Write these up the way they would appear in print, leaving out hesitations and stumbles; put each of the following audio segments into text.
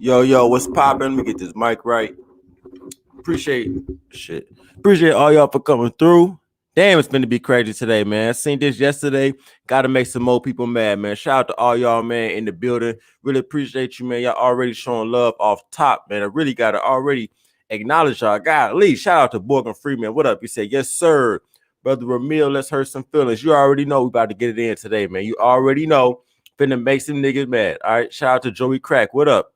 Yo, what's poppin'? Let me get this mic right. Appreciate shit. Appreciate all y'all for coming through. Damn, it's gonna be crazy today, man. I seen this yesterday. Gotta make some more people mad, man. Shout out to all y'all, man, in the building. Really appreciate you, man. Y'all already showing love off top, man. I really gotta already acknowledge y'all. Golly, shout out to Morgan Freeman. What up? He said, yes, sir. Brother Ramil, let's hurt some feelings. You already know we about to get it in today, man. You already know. Finna make some niggas mad. All right. Shout out to Joey Crack. What up?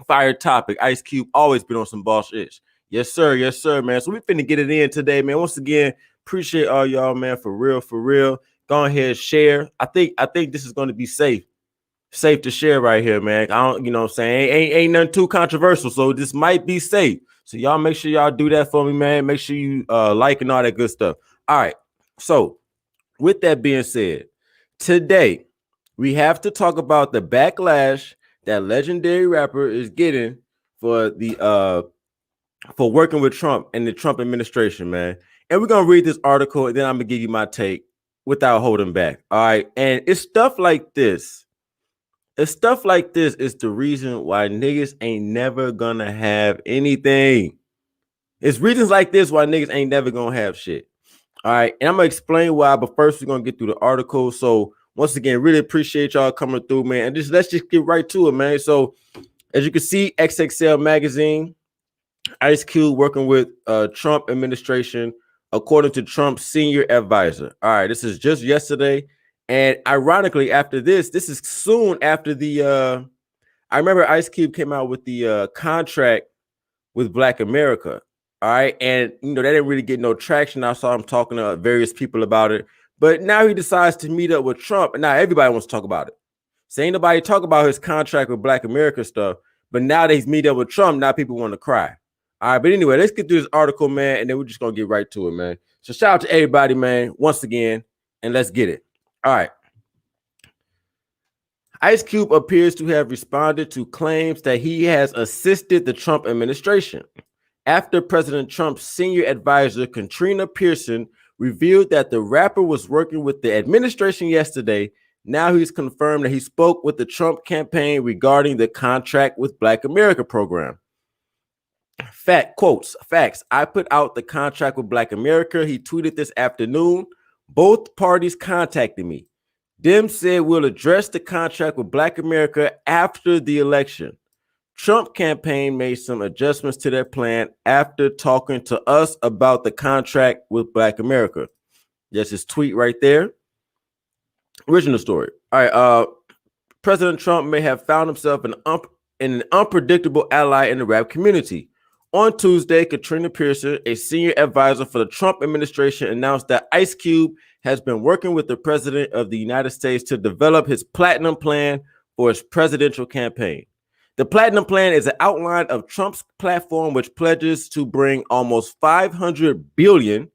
Fire topic. Ice Cube always been on some boss shit. Yes, sir. Yes, sir, man. So we finna get it in today, man. Once again, appreciate all y'all, man. For real, for real. Go ahead, share. I think this is gonna be safe. Safe to share right here, man. I don't, you know what I'm saying? Ain't nothing too controversial. So this might be safe. So y'all make sure y'all do that for me, man. Make sure you like and all that good stuff. All right. So with that being said, today we have to talk about the backlash that legendary rapper is getting for the for working with Trump and the Trump administration, man. And we're gonna read this article, and then I'm gonna give you my take without holding back. All right. And it's stuff like this. It's stuff like this is the reason why niggas ain't never gonna have anything. It's reasons like this why niggas ain't never gonna have shit. All right. And I'm gonna explain why, but first we're gonna get through the article. So once again, really appreciate y'all coming through, man. And let's just get right to it, man. So as you can see, XXL magazine, Ice Cube working with Trump administration, according to Trump's senior advisor. All right, this is just yesterday. And ironically, after this is soon after the I remember Ice Cube came out with the contract with Black America. All right. And they didn't really get no traction. I saw him talking to various people about it. But now he decides to meet up with Trump, and now everybody wants to talk about it. So ain't nobody talk about his contract with Black America stuff. But now that he's meet up with Trump, now people want to cry. All right, but anyway, let's get through this article, man, and then we're just gonna get right to it, man. So shout out to everybody, man, once again, and let's get it. All right. Ice Cube appears to have responded to claims that he has assisted the Trump administration after President Trump's senior advisor, Katrina Pearson, revealed that the rapper was working with the administration yesterday. Now he's confirmed that he spoke with the Trump campaign regarding the contract with Black America program. Facts. I put out the contract with Black America. He tweeted this afternoon. Both parties contacted me. Dem said we'll address the contract with Black America after the election. Trump campaign made some adjustments to their plan after talking to us about the contract with Black America. That's his tweet right there. Original story. All right. President Trump may have found himself an unpredictable ally in the rap community. On Tuesday, Katrina Pearson, a senior advisor for the Trump administration, announced that Ice Cube has been working with the president of the United States to develop his platinum plan for his presidential campaign. The Platinum Plan is an outline of Trump's platform, which pledges to bring almost $500 billion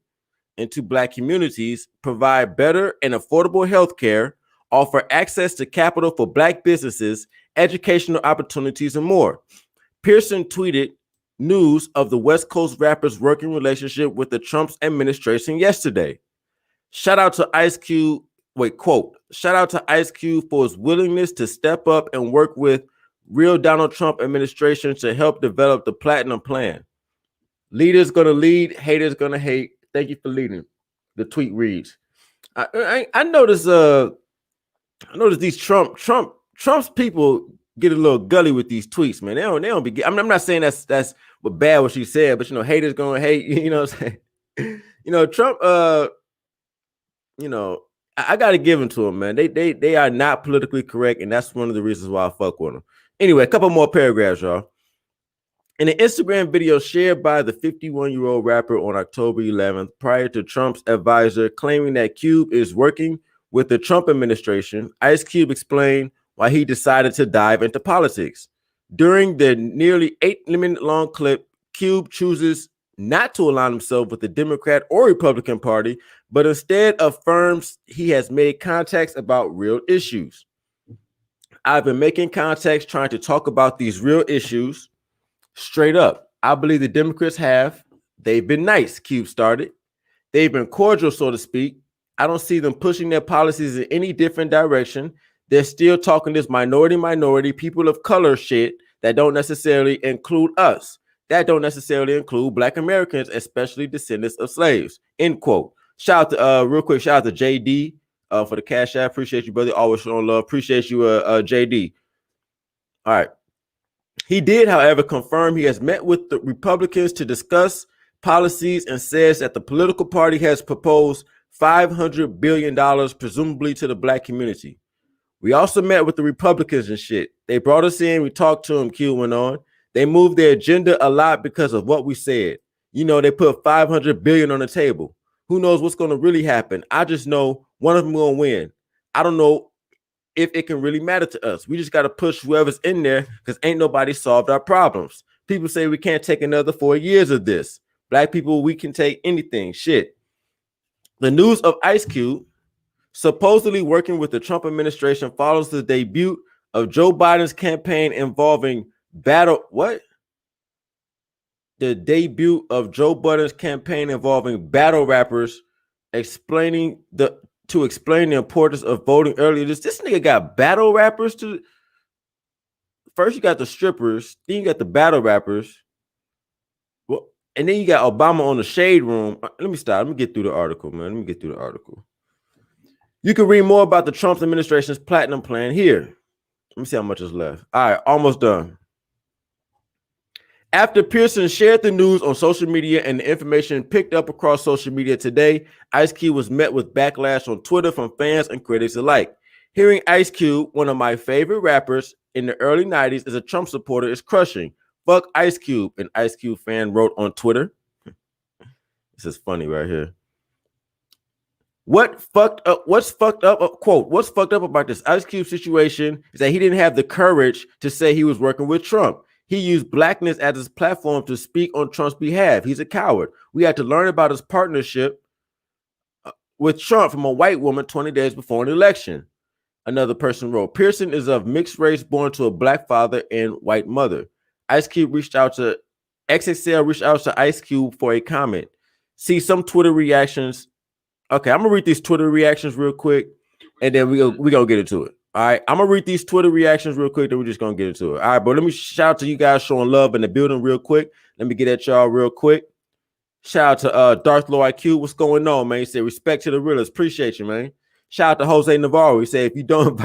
into Black communities, provide better and affordable health care, offer access to capital for Black businesses, educational opportunities, and more. Pearson tweeted news of the West Coast rapper's working relationship with the Trump administration yesterday. Shout out to Ice Cube. Shout out to Ice Cube for his willingness to step up and work with real Donald Trump administration to help develop the Platinum Plan. Leaders gonna lead, haters gonna hate. Thank you for leading. The tweet reads. I notice these Trump's people get a little gully with these tweets, man. They don't be. I'm not saying that's what bad what she said, but haters gonna hate. You know what I'm saying? Trump. I gotta give them to him, man. They are not politically correct, and that's one of the reasons why I fuck with them. Anyway, a couple more paragraphs, y'all. In an Instagram video shared by the 51-year-old rapper on October 11th, prior to Trump's advisor claiming that Cube is working with the Trump administration, Ice Cube explained why he decided to dive into politics. During the nearly 8-minute-long clip, Cube chooses not to align himself with the Democrat or Republican Party, but instead affirms he has made contacts about real issues. I've been making contacts trying to talk about these real issues. Straight up, I believe the Democrats have. They've been nice, Cube started. They've been cordial, so to speak. I don't see them pushing their policies in any different direction. They're still talking this minority, people of color shit. That don't necessarily include us. That don't necessarily include Black Americans, especially descendants of slaves. End quote. Shout out to real quick, shout out to JD for the cash app. Appreciate you, brother. Always showing love. Appreciate you, JD. All right. He did, however, confirm he has met with the Republicans to discuss policies and says that the political party has proposed $500 billion, presumably to the Black community. We also met with the Republicans and shit. They brought us in. We talked to them, Q went on. They moved their agenda a lot because of what we said. You know, they put $500 billion on the table. Who knows what's going to really happen? I just know one of them going to win. I don't know if it can really matter to us. We just got to push whoever's in there because ain't nobody solved our problems. People say we can't take another 4 years of this. Black people, we can take anything. Shit. The news of Ice Cube supposedly working with the Trump administration follows the debut of Joe Biden's campaign involving battle. What? The debut of Joe Biden's campaign involving battle rappers explaining the importance of voting early. This nigga got battle rappers to. First, you got the strippers, then you got the battle rappers. Well, and then you got Obama on the shade room. Let me stop. Let me get through the article, man. Let me get through the article. You can read more about the Trump administration's platinum plan here. Let me see how much is left. All right, almost done. After Pearson shared the news on social media and the information picked up across social media today, Ice Cube was met with backlash on Twitter from fans and critics alike. Hearing Ice Cube, one of my favorite rappers in the early 90s, as a Trump supporter is crushing. Fuck Ice Cube, an Ice Cube fan wrote on Twitter. This is funny right here. What's fucked up about this Ice Cube situation is that he didn't have the courage to say he was working with Trump. He used blackness as his platform to speak on Trump's behalf. He's a coward. We had to learn about his partnership with Trump from a white woman 20 days before an election. Another person wrote, Pearson is of mixed race, born to a black father and white mother. Ice Cube reached out to Ice Cube for a comment. See some Twitter reactions. Okay, I'm gonna read these Twitter reactions real quick, and then we gonna get into it. All right, I'm gonna read these Twitter reactions real quick, then we're just gonna get into it. All right, but let me shout out to you guys showing love in the building real quick. Let me get at y'all real quick. Shout out to Darth Lord IQ. What's going on, man? He said respect to the realers. Appreciate you, man. Shout out to Jose Navarro. He said if you don't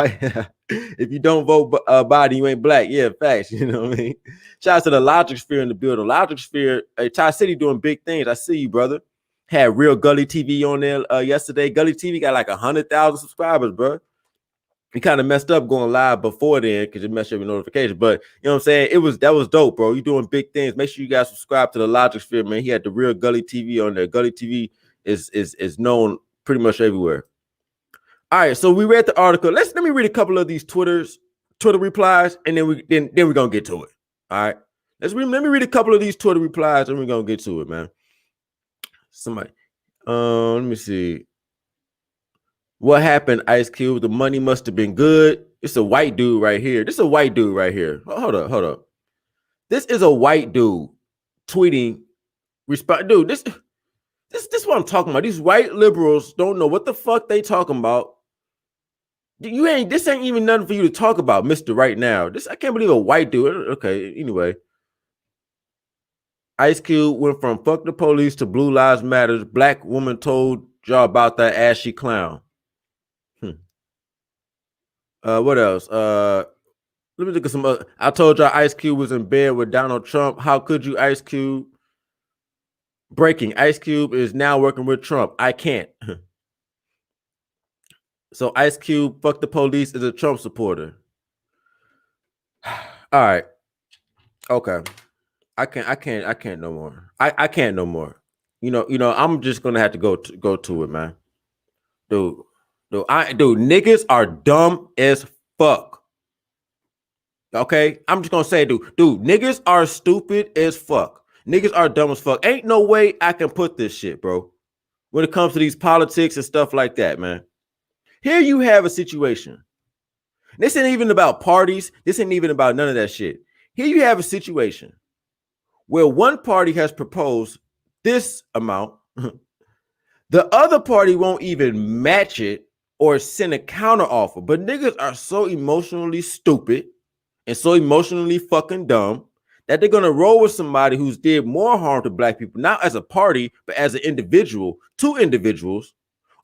vote Biden, you ain't black. Yeah, facts. You know what I mean? Shout out to the Logic Sphere in the building. Logic Sphere, Ty City doing big things. I see you, brother. Had Real Gully TV on there yesterday. Gully TV got like 100,000 subscribers, bro. We kind of messed up going live before then because it messed up your notification. But you know what I'm saying? That was dope, bro. You doing big things. Make sure you guys subscribe to the Logic Sphere, man. He had the Real Gully TV on there. Gully TV is known pretty much everywhere. All right, so we read the article. Let me read a couple of these Twitter replies, and then we're gonna get to it. All right. Let me read a couple of these Twitter replies, and we're gonna get to it, man. Somebody, let me see. What happened, Ice Cube? The money must have been good. It's a white dude right here. This is a white dude right here. Hold up. This is a white dude tweeting. Dude, this is what I'm talking about. These white liberals don't know what the fuck they talking about. This ain't even nothing for you to talk about, Mr. Right Now. I can't believe a white dude. Okay, anyway. Ice Cube went from fuck the police to Blue Lives Matter. Black woman told y'all about that ashy clown. What else? Let me look at some other. I told y'all Ice Cube was in bed with Donald Trump. How could you, Ice Cube? Breaking. Ice Cube is now working with Trump. I can't. So Ice Cube, fuck the police, is a Trump supporter. All right. Okay. I can't no more. I can't no more. You know, I'm just gonna have to go to it, man. Dude, niggas are dumb as fuck. Okay? I'm just gonna say, dude, niggas are stupid as fuck. Niggas are dumb as fuck. Ain't no way I can put this shit, bro. When it comes to these politics and stuff like that, man. Here you have a situation. This ain't even about parties. This ain't even about none of that shit. Here you have a situation where one party has proposed this amount. The other party won't even match it or send a counter offer. But niggas are so emotionally stupid and so emotionally fucking dumb that they're gonna roll with somebody who's did more harm to black people, not as a party, but as an individual, two individuals,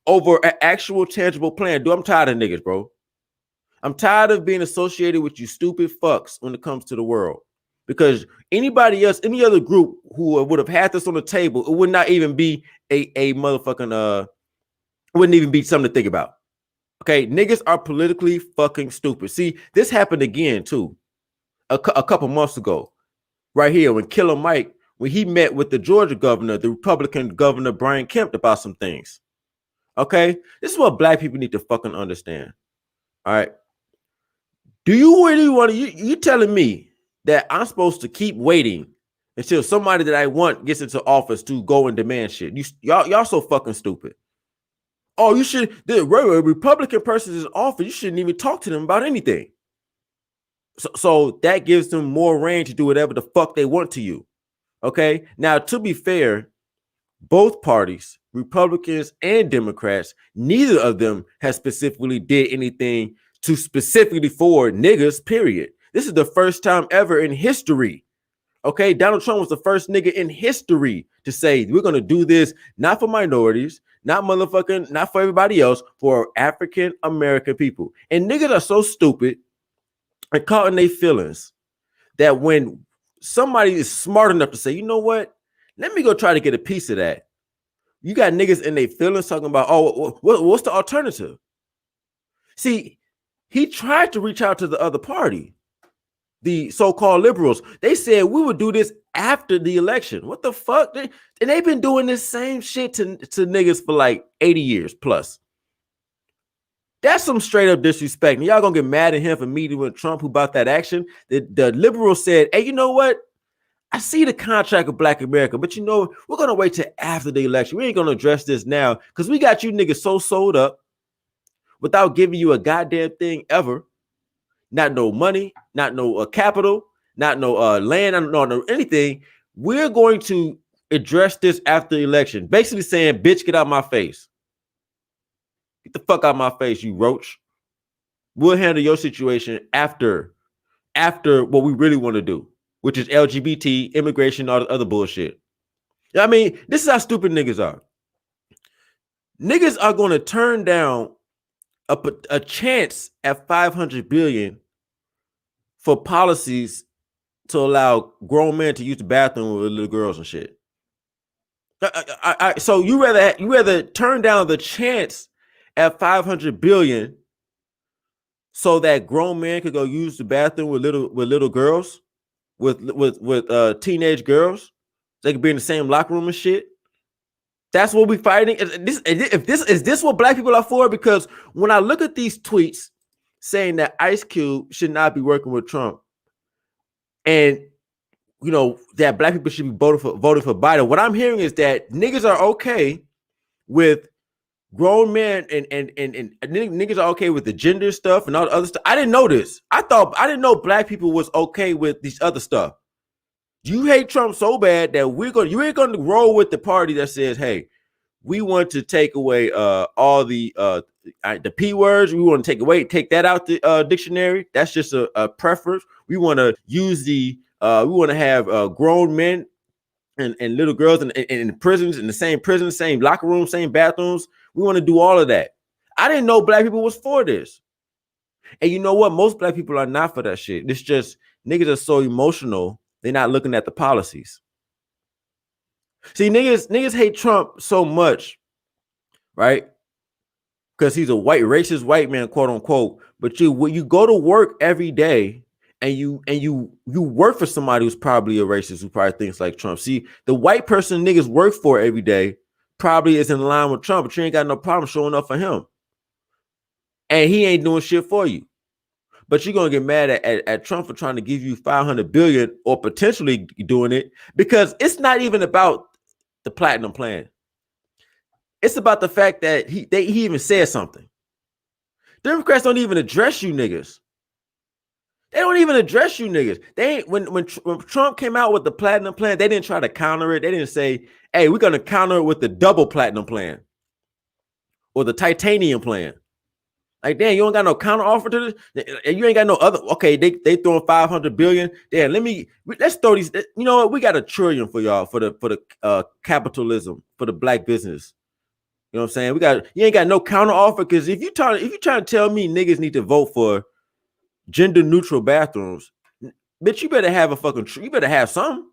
over an actual tangible plan. Dude, I'm tired of niggas, bro. I'm tired of being associated with you stupid fucks when it comes to the world. Because anybody else, any other group who would have had this on the table, it would not even be a motherfucking it wouldn't even be something to think about. Okay, niggas are politically fucking stupid. See, this happened again too, a couple months ago, right here when Killer Mike, when he met with the Georgia governor, the Republican governor Brian Kemp, about some things. Okay, this is what black people need to fucking understand. All right, do you really want to? You telling me that I'm supposed to keep waiting until somebody that I want gets into office to go and demand shit? Y'all so fucking stupid. Oh, you should. The Republican person is in office. You shouldn't even talk to them about anything. So that gives them more range to do whatever the fuck they want to you. Okay. Now, to be fair, both parties, Republicans and Democrats, neither of them has specifically did anything to specifically for niggas, period. This is the first time ever in history. Okay, Donald Trump was the first nigga in history to say we're gonna do this not for minorities, not for everybody else, for African American people. And niggas are so stupid and caught in their feelings that when somebody is smart enough to say, you know what, let me go try to get a piece of that. You got niggas in their feelings talking about, oh, what's the alternative? See, he tried to reach out to the other party, the so-called liberals. They said we would do this after the election. What the fuck? And they've been doing this same shit to niggas for like 80 years plus. That's some straight up disrespect. And y'all gonna get mad at him for meeting with Trump who about that action. The liberals said, hey, you know what? I see the contract of Black America, but you know, we're gonna wait till after the election. We ain't gonna address this now because we got you niggas so sold up without giving you a goddamn thing ever. Not no money, not no capital, not no land, no anything. We're going to address this after the election. Basically saying, bitch, get out my face. Get the fuck out my face, you roach. We'll handle your situation after what we really want to do, which is LGBT, immigration, all the other bullshit. I mean, this is how stupid niggas are. Niggas are going to turn down a chance at 500 billion for policies to allow grown men to use the bathroom with little girls and shit. So you rather turn down the chance at 500 billion so that grown men could go use the bathroom with little girls, with teenage girls, they could be in the same locker room and shit. That's what we're fighting. Is this what black people are for? Because when I look at these tweets saying that Ice Cube should not be working with Trump, and you know that black people should be voting for Biden, what I'm hearing is that niggas are okay with grown men and niggas are okay with the gender stuff and all the other stuff. I didn't know this. I didn't know black people was okay with these other stuff. You hate Trump so bad that you ain't gonna roll with the party that says, hey, we want to take away all the P words. We want to take that out the dictionary. That's just a preference. We want to use we want to have grown men and little girls in prisons, in the same prison, same locker room, same bathrooms. We want to do all of that. I didn't know black people was for this. And you know what? Most black people are not for that shit. It's just niggas are so emotional. They're not looking at the policies. See, niggas hate Trump so much, right? Because he's a racist white man, quote unquote. But when you go to work every day and you work for somebody who's probably a racist, who probably thinks like Trump. See, the white person niggas work for every day probably is in line with Trump, but you ain't got no problem showing up for him. And he ain't doing shit for you. But you're gonna get mad at Trump for trying to give you 500 billion or potentially doing it, because it's not even about the platinum plan. It's about the fact that he even said something. Democrats don't even address you niggas. They don't even address you niggas. They ain't when Trump came out with the platinum plan, they didn't try to counter it. They didn't say, hey, we're gonna counter it with the double platinum plan or the titanium plan. Like, damn, you don't got no counter offer to this, and you ain't got no other. Okay, they throwing 500 billion. Damn, let's throw these. You know what? We got $1 trillion for y'all for the capitalism for the black business. You know what I'm saying? You ain't got no counter offer because if you trying to tell me niggas need to vote for gender neutral bathrooms, bitch, you better have you better have some.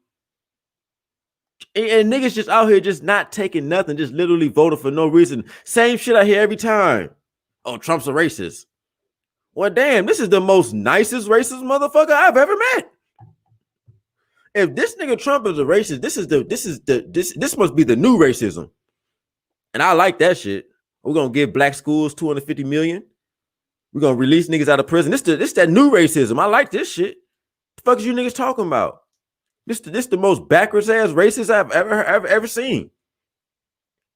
And niggas just out here just not taking nothing, just literally voting for no reason. Same shit I hear every time. Oh, Trump's a racist. Well, damn, this is the most nicest racist motherfucker I've ever met. If this nigga Trump is a racist, this must be the new racism. And I like that shit. We're gonna give black schools 250 million. We're gonna release niggas out of prison. This that new racism. I like this shit. The fuck is you niggas talking about? This the most backwards ass racist I've ever seen.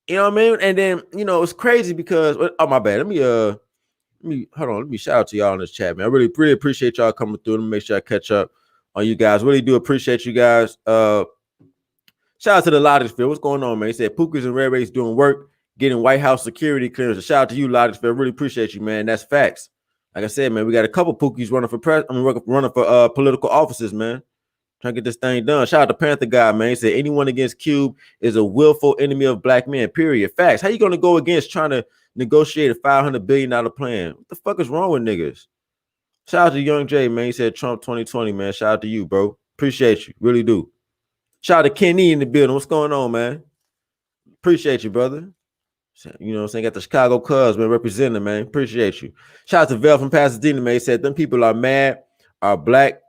You know what I mean? And then it's crazy because my bad. Let me hold on. Let me shout out to y'all in this chat, man. I really appreciate y'all coming through. Let me make sure I catch up on you guys. Really do appreciate you guys. Shout out to the Logicsville. What's going on, man? He said Pookies and Red Race doing work, getting White House security clearance. Shout out to you, Logicsville. Really appreciate you, man. That's facts. Like I said, man, we got a couple Pookies running for political offices, man. Trying to get this thing done. Shout out to Panther Guy, man. He said anyone against Cube is a willful enemy of black men. Period. Facts. How you gonna go against trying to negotiate a $500 billion plan? What the fuck is wrong with niggas? Shout out to Young J, man. He said Trump 2020, man. Shout out to you, bro. Appreciate you. Really do. Shout out to Kenny in the building. What's going on, man? Appreciate you, brother. You know what I'm saying? Got the Chicago Cubs, man, representing, man. Appreciate you. Shout out to Vel from Pasadena, man. He said them people are mad, are black.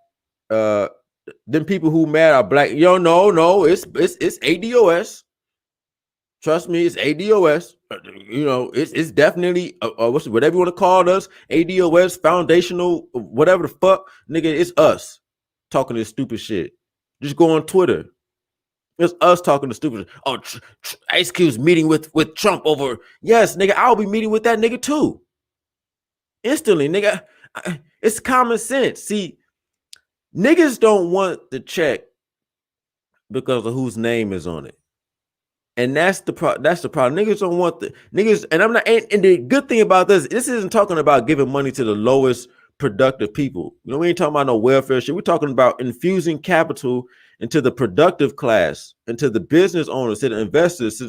Them people who mad are black. No, it's ADOS. Trust me, it's ADOS. It's definitely whatever you want to call us, ADOS, foundational, whatever the fuck, nigga. It's us talking this stupid shit. Just go on Twitter. It's us talking to stupid. Oh, Ice Cube's meeting with Trump over. Yes, nigga, I'll be meeting with that nigga too. Instantly, nigga. It's common sense. See, niggas don't want the check because of whose name is on it. And that's the problem. Niggas don't want the niggas. And I'm not. And the good thing about this isn't talking about giving money to the lowest productive people. We ain't talking about no welfare shit. We're talking about infusing capital into the productive class, into the business owners, to the investors.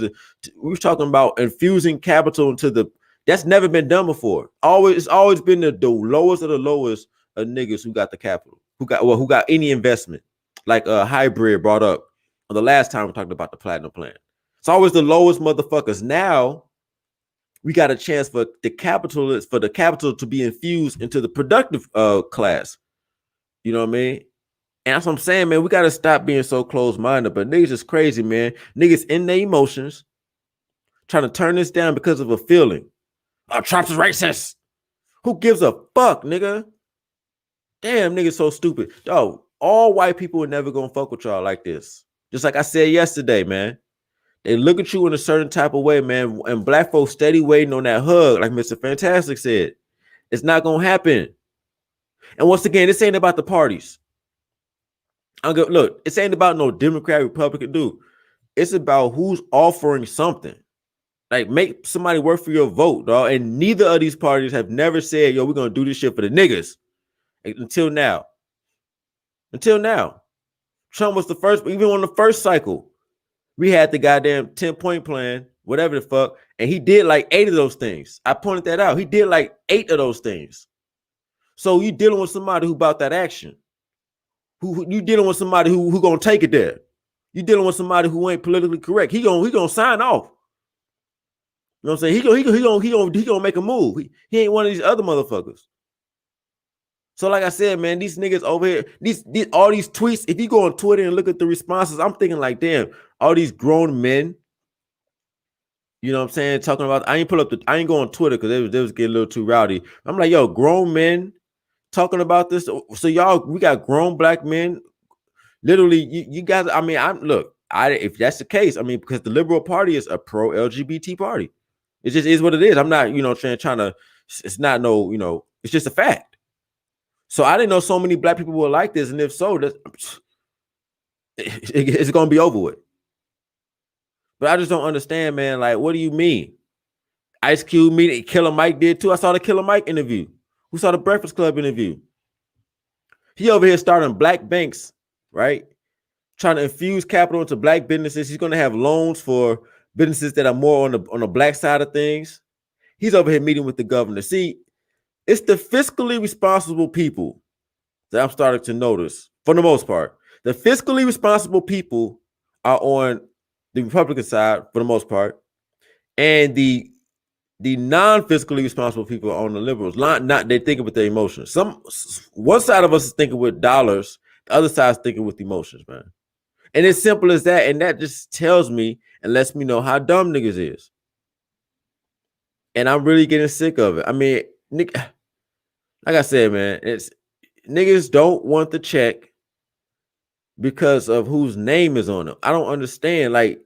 We're talking about infusing capital into the. That's never been done before. It's always been the lowest of the lowest of niggas who got the capital, who got any investment, like a hybrid brought up on the last time we talked about the platinum plan. It's always the lowest motherfuckers. Now we got a chance for the capital to be infused into the productive class. You know what I mean? And that's what I'm saying, man. We got to stop being so closed-minded. But niggas is crazy, man. Niggas in their emotions trying to turn this down because of a feeling. Oh, Trump's racist. Who gives a fuck, nigga? Damn, niggas so stupid. Yo, all white people are never gonna fuck with y'all like this. Just like I said yesterday, man. They look at you in a certain type of way, man. And black folks steady waiting on that hug, like Mr. Fantastic said. It's not gonna happen. And once again, this ain't about the parties. Look, this ain't about no Democrat, Republican dude. It's about who's offering something. Like, make somebody work for your vote, dog. And neither of these parties have never said, yo, we're gonna do this shit for the niggas. Until now. Trump was the first, even on the first cycle. We had the goddamn 10-point plan, whatever the fuck, and he did like 8 of those things. I pointed that out. He did like 8 of those things. So you dealing with somebody who about that action. Who you dealing with somebody who gonna take it there. You dealing with somebody who ain't politically correct. He gonna sign off. You know what I'm saying? He gonna make a move. He ain't one of these other motherfuckers. So like I said, man, these niggas over here, all these tweets, if you go on Twitter and look at the responses, I'm thinking like, damn, all these grown men, you know what I'm saying, talking about, I ain't go on Twitter because they was getting a little too rowdy. I'm like, yo, grown men talking about this. So y'all, we got grown black men. Literally, you guys, I mean, if that's the case, I mean, because the Liberal Party is a pro-LGBT party. It just is what it is. I'm not, trying to, it's not no, it's just a fact. So I didn't know so many black people were like this, and if so, it's gonna be over with. But I just don't understand, man. Like, what do you mean? Ice Cube meeting, Killer Mike did too. I saw the Killer Mike interview. Who saw the Breakfast Club interview? He over here starting black banks, right? Trying to infuse capital into black businesses. He's going to have loans for businesses that are more on the black side of things. He's over here meeting with the governor. See, it's the fiscally responsible people that I'm starting to notice, for the most part. The fiscally responsible people are on the Republican side, for the most part, and the non-fiscally responsible people are on the liberals. Not they thinking with their emotions. One side of us is thinking with dollars, the other side is thinking with emotions, man. And it's simple as that. And that just tells me and lets me know how dumb niggas is. And I'm really getting sick of it. I mean, like I said, man, it's niggas don't want the check because of whose name is on them. I don't understand. Like,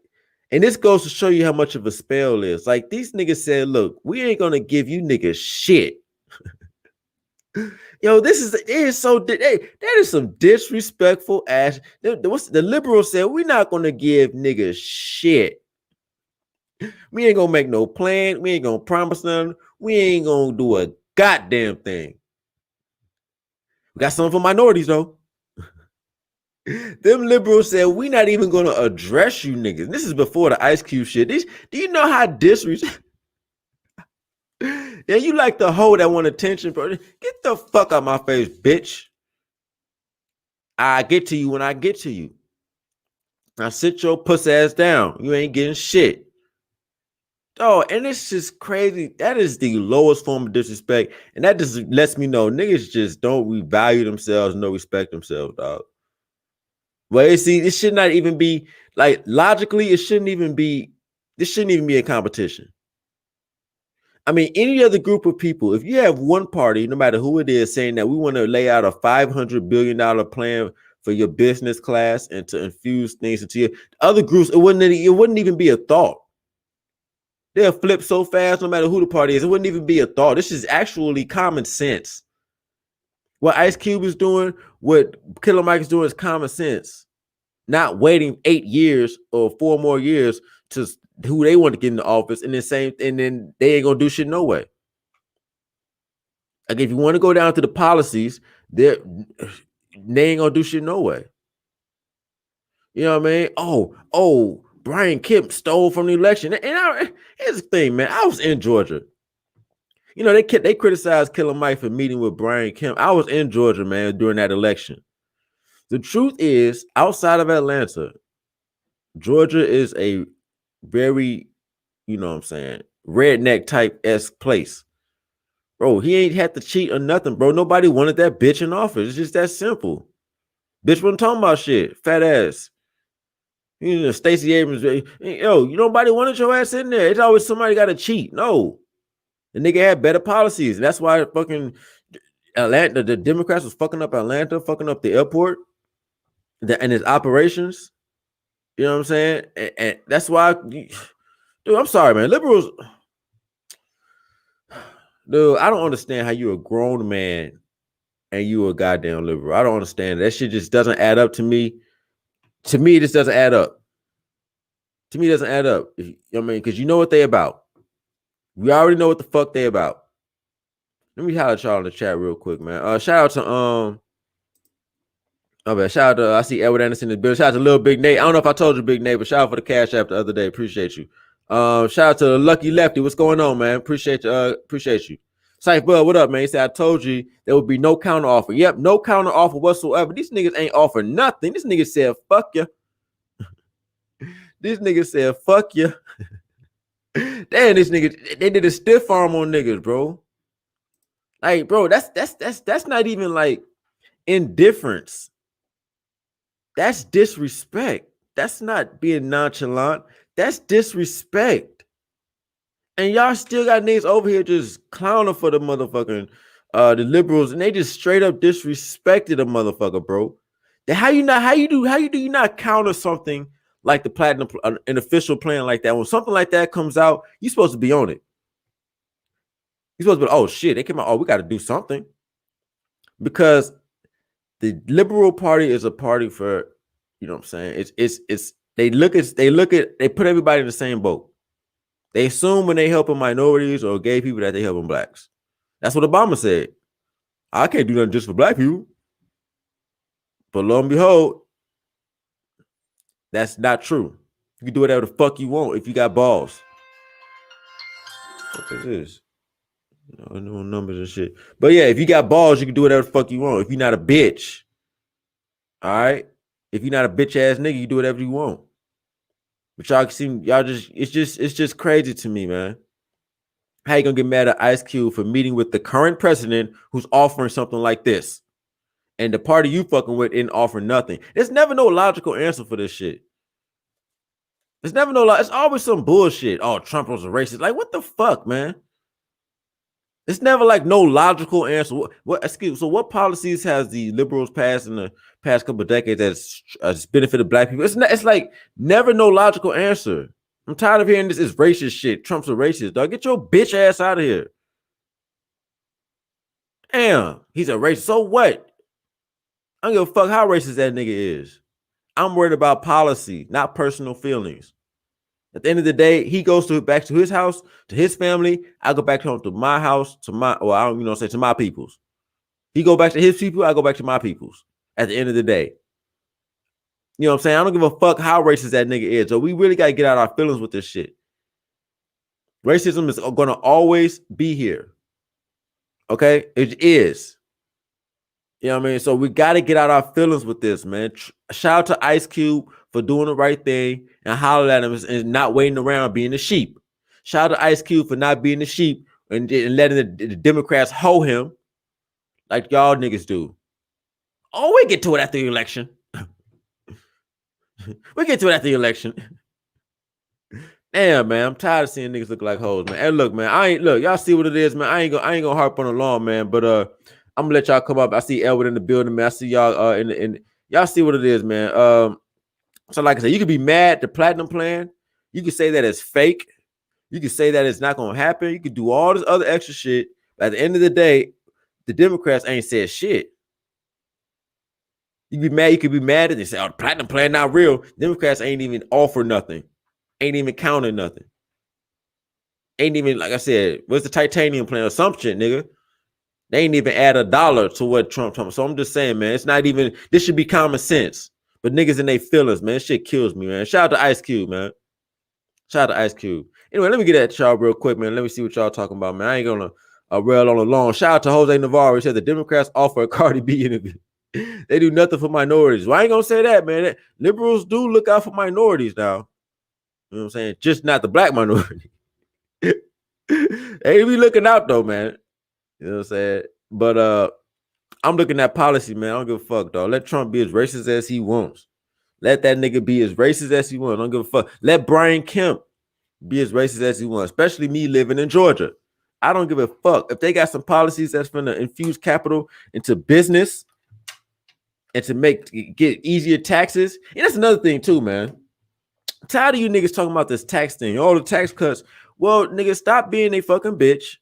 and this goes to show you how much of a spell is. Like, these niggas said, look, we ain't gonna give you niggas shit. Yo, that is some disrespectful ass. The liberals said, we're not gonna give niggas shit. We ain't gonna make no plan. We ain't gonna promise nothing. We ain't gonna do a goddamn thing. We got something for minorities though. Them liberals said, we not even gonna address you niggas. This is before the Ice Cube shit. Do you know how disrespectful? Yeah, you like the hoe that want attention, bro. Get the fuck out my face, bitch. I get to you when I get to you. Now sit your puss ass down. You ain't getting shit. Oh, and it's just crazy. That is the lowest form of disrespect. And that just lets me know niggas just don't value themselves, no respect themselves, dog. Well, you see, it should not even be like logically, this shouldn't even be a competition. I mean, any other group of people, if you have one party, no matter who it is, saying that we want to lay out a $500 billion plan for your business class and to infuse things into your other groups, it wouldn't even be a thought. They'll flip so fast, no matter who the party is. It wouldn't even be a thought. This is actually common sense. What Ice Cube is doing, what Killer Mike is doing is common sense. Not waiting 8 years or 4 more years to who they want to get in the office, and then they ain't gonna do shit no way. Like if you want to go down to the policies, they ain't gonna do shit no way. You know what I mean? Oh, Brian Kemp stole from the election. And here's the thing, man. I was in Georgia. You know, they criticized Killer Mike for meeting with Brian Kemp. I was in Georgia, man, during that election. The truth is, outside of Atlanta, Georgia is a very, you know what I'm saying, redneck type-esque place. Bro, he ain't had to cheat or nothing, bro. Nobody wanted that bitch in office. It's just that simple. Bitch wasn't talking about shit. Fat ass. You know, Stacey Abrams, yo, nobody wanted your ass in there. It's always somebody got to cheat. No. The nigga had better policies. That's why fucking Atlanta, the Democrats was fucking up Atlanta, fucking up the airport and its operations. You know what I'm saying? And that's why, dude, I'm sorry, man. Liberals, dude, I don't understand how you're a grown man and you a goddamn liberal. I don't understand. That shit just doesn't add up to me. To me, this doesn't add up. To me, it doesn't add up. You know what I mean? Because you know what they about. We already know what the fuck they about. Let me holler at y'all in the chat real quick, man. Shout out to shout out to I see Edward Anderson in the building. Shout out to Lil Big Nate. I don't know if I told you Big Nate, but shout out for the cash app the other day. Appreciate you. Shout out to Lucky Lefty. What's going on, man? Appreciate you. Syfe Bud, what up, man? He said, I told you there would be no counter offer. Yep, no counter offer whatsoever. These niggas ain't offering nothing. This nigga said, fuck you. This nigga said, fuck you. Damn, this nigga, they did a stiff arm on niggas, bro. Like, bro, that's not even like indifference. That's disrespect. That's not being nonchalant. That's disrespect. And y'all still got niggas over here just clowning for the motherfucking the liberals, and they just straight up disrespected a motherfucker, bro. How do you not counter something like the platinum, an official plan like that? When something like that comes out, you're supposed to be on it. You're supposed to be, oh shit, they came out, oh, we got to do something. Because the Liberal Party is a party for, you know what I'm saying? They put everybody in the same boat. They assume when they helping minorities or gay people that they helping blacks. That's what Obama said. I can't do nothing just for black people. But lo and behold, that's not true. You can do whatever the fuck you want if you got balls. What is this? No numbers and shit. But yeah, if you got balls, you can do whatever the fuck you want. If you're not a bitch, all right. If you're not a bitch ass nigga, you do whatever you want. But y'all it's just crazy to me, man. How you gonna get mad at Ice Cube for meeting with the current president who's offering something like this? And the party you fucking with didn't offer nothing. There's never no logical answer for this shit. There's never no, it's always some bullshit. Oh, Trump was a racist. Like, what the fuck, man? It's never like no logical answer. So what policies has the liberals passed in the past couple of decades that's benefited black people? It's like never no logical answer. I'm tired of hearing this is racist shit. Trump's a racist, dog. Get your bitch ass out of here. Damn, he's a racist. So what? I don't give a fuck how racist that nigga is. I'm worried about policy, not personal feelings. At the end of the day, he goes back to his house, to his family. I go back home to my house, to my peoples. He go back to his people, I go back to my peoples. At the end of the day. You know what I'm saying? I don't give a fuck how racist that nigga is. So we really got to get out our feelings with this shit. Racism is going to always be here. Okay? It is. You know what I mean? So we got to get out our feelings with this, man. Shout out to Ice Cube for doing the right thing and holler at him and not waiting around being a sheep. Shout out to Ice Cube for not being a sheep and letting the Democrats hoe him like y'all niggas do. Oh, we get to it after the election. We get to it after the election. Damn, man, I'm tired of seeing niggas look like hoes, man. And look, man, y'all see what it is, man. I ain't gonna harp on the lawn, man. But I'm gonna let y'all come up. I see Elwood in the building, man. I see y'all in y'all see what it is, man. So like I said, you can be mad the platinum plan. You can say that it's fake. You can say that it's not gonna happen. You can do all this other extra shit. But at the end of the day, the Democrats ain't said shit. You could be mad and they say, oh, the platinum plan not real. Democrats ain't even offer nothing. Ain't even counting nothing. Ain't even, like I said, what's the titanium plan? Assumption, nigga. They ain't even add $1 to what Trump told me. So I'm just saying, man, it's not even, this should be common sense. But niggas in their feelings, man, shit kills me, man. Shout out to Ice Cube, man. Shout out to Ice Cube. Anyway, let me get at y'all real quick, man. Let me see what y'all talking about, man. I ain't gonna rail on the lawn. Shout out to Jose Navarro. He said the Democrats offer a Cardi B interview. They do nothing for minorities. Well, I ain't gonna say that, man. Liberals do look out for minorities now. You know what I'm saying? Just not the black minority. They be looking out though, man. You know what I'm saying? But I'm looking at policy, man. I don't give a fuck, dog. Let Trump be as racist as he wants. Let that nigga be as racist as he wants. I don't give a fuck. Let Brian Kemp be as racist as he wants, especially me living in Georgia. I don't give a fuck. If they got some policies that's gonna infuse capital into business and to get easier taxes. And that's another thing too, man. I'm tired of you niggas talking about this tax thing, all the tax cuts. Well, niggas, stop being a fucking bitch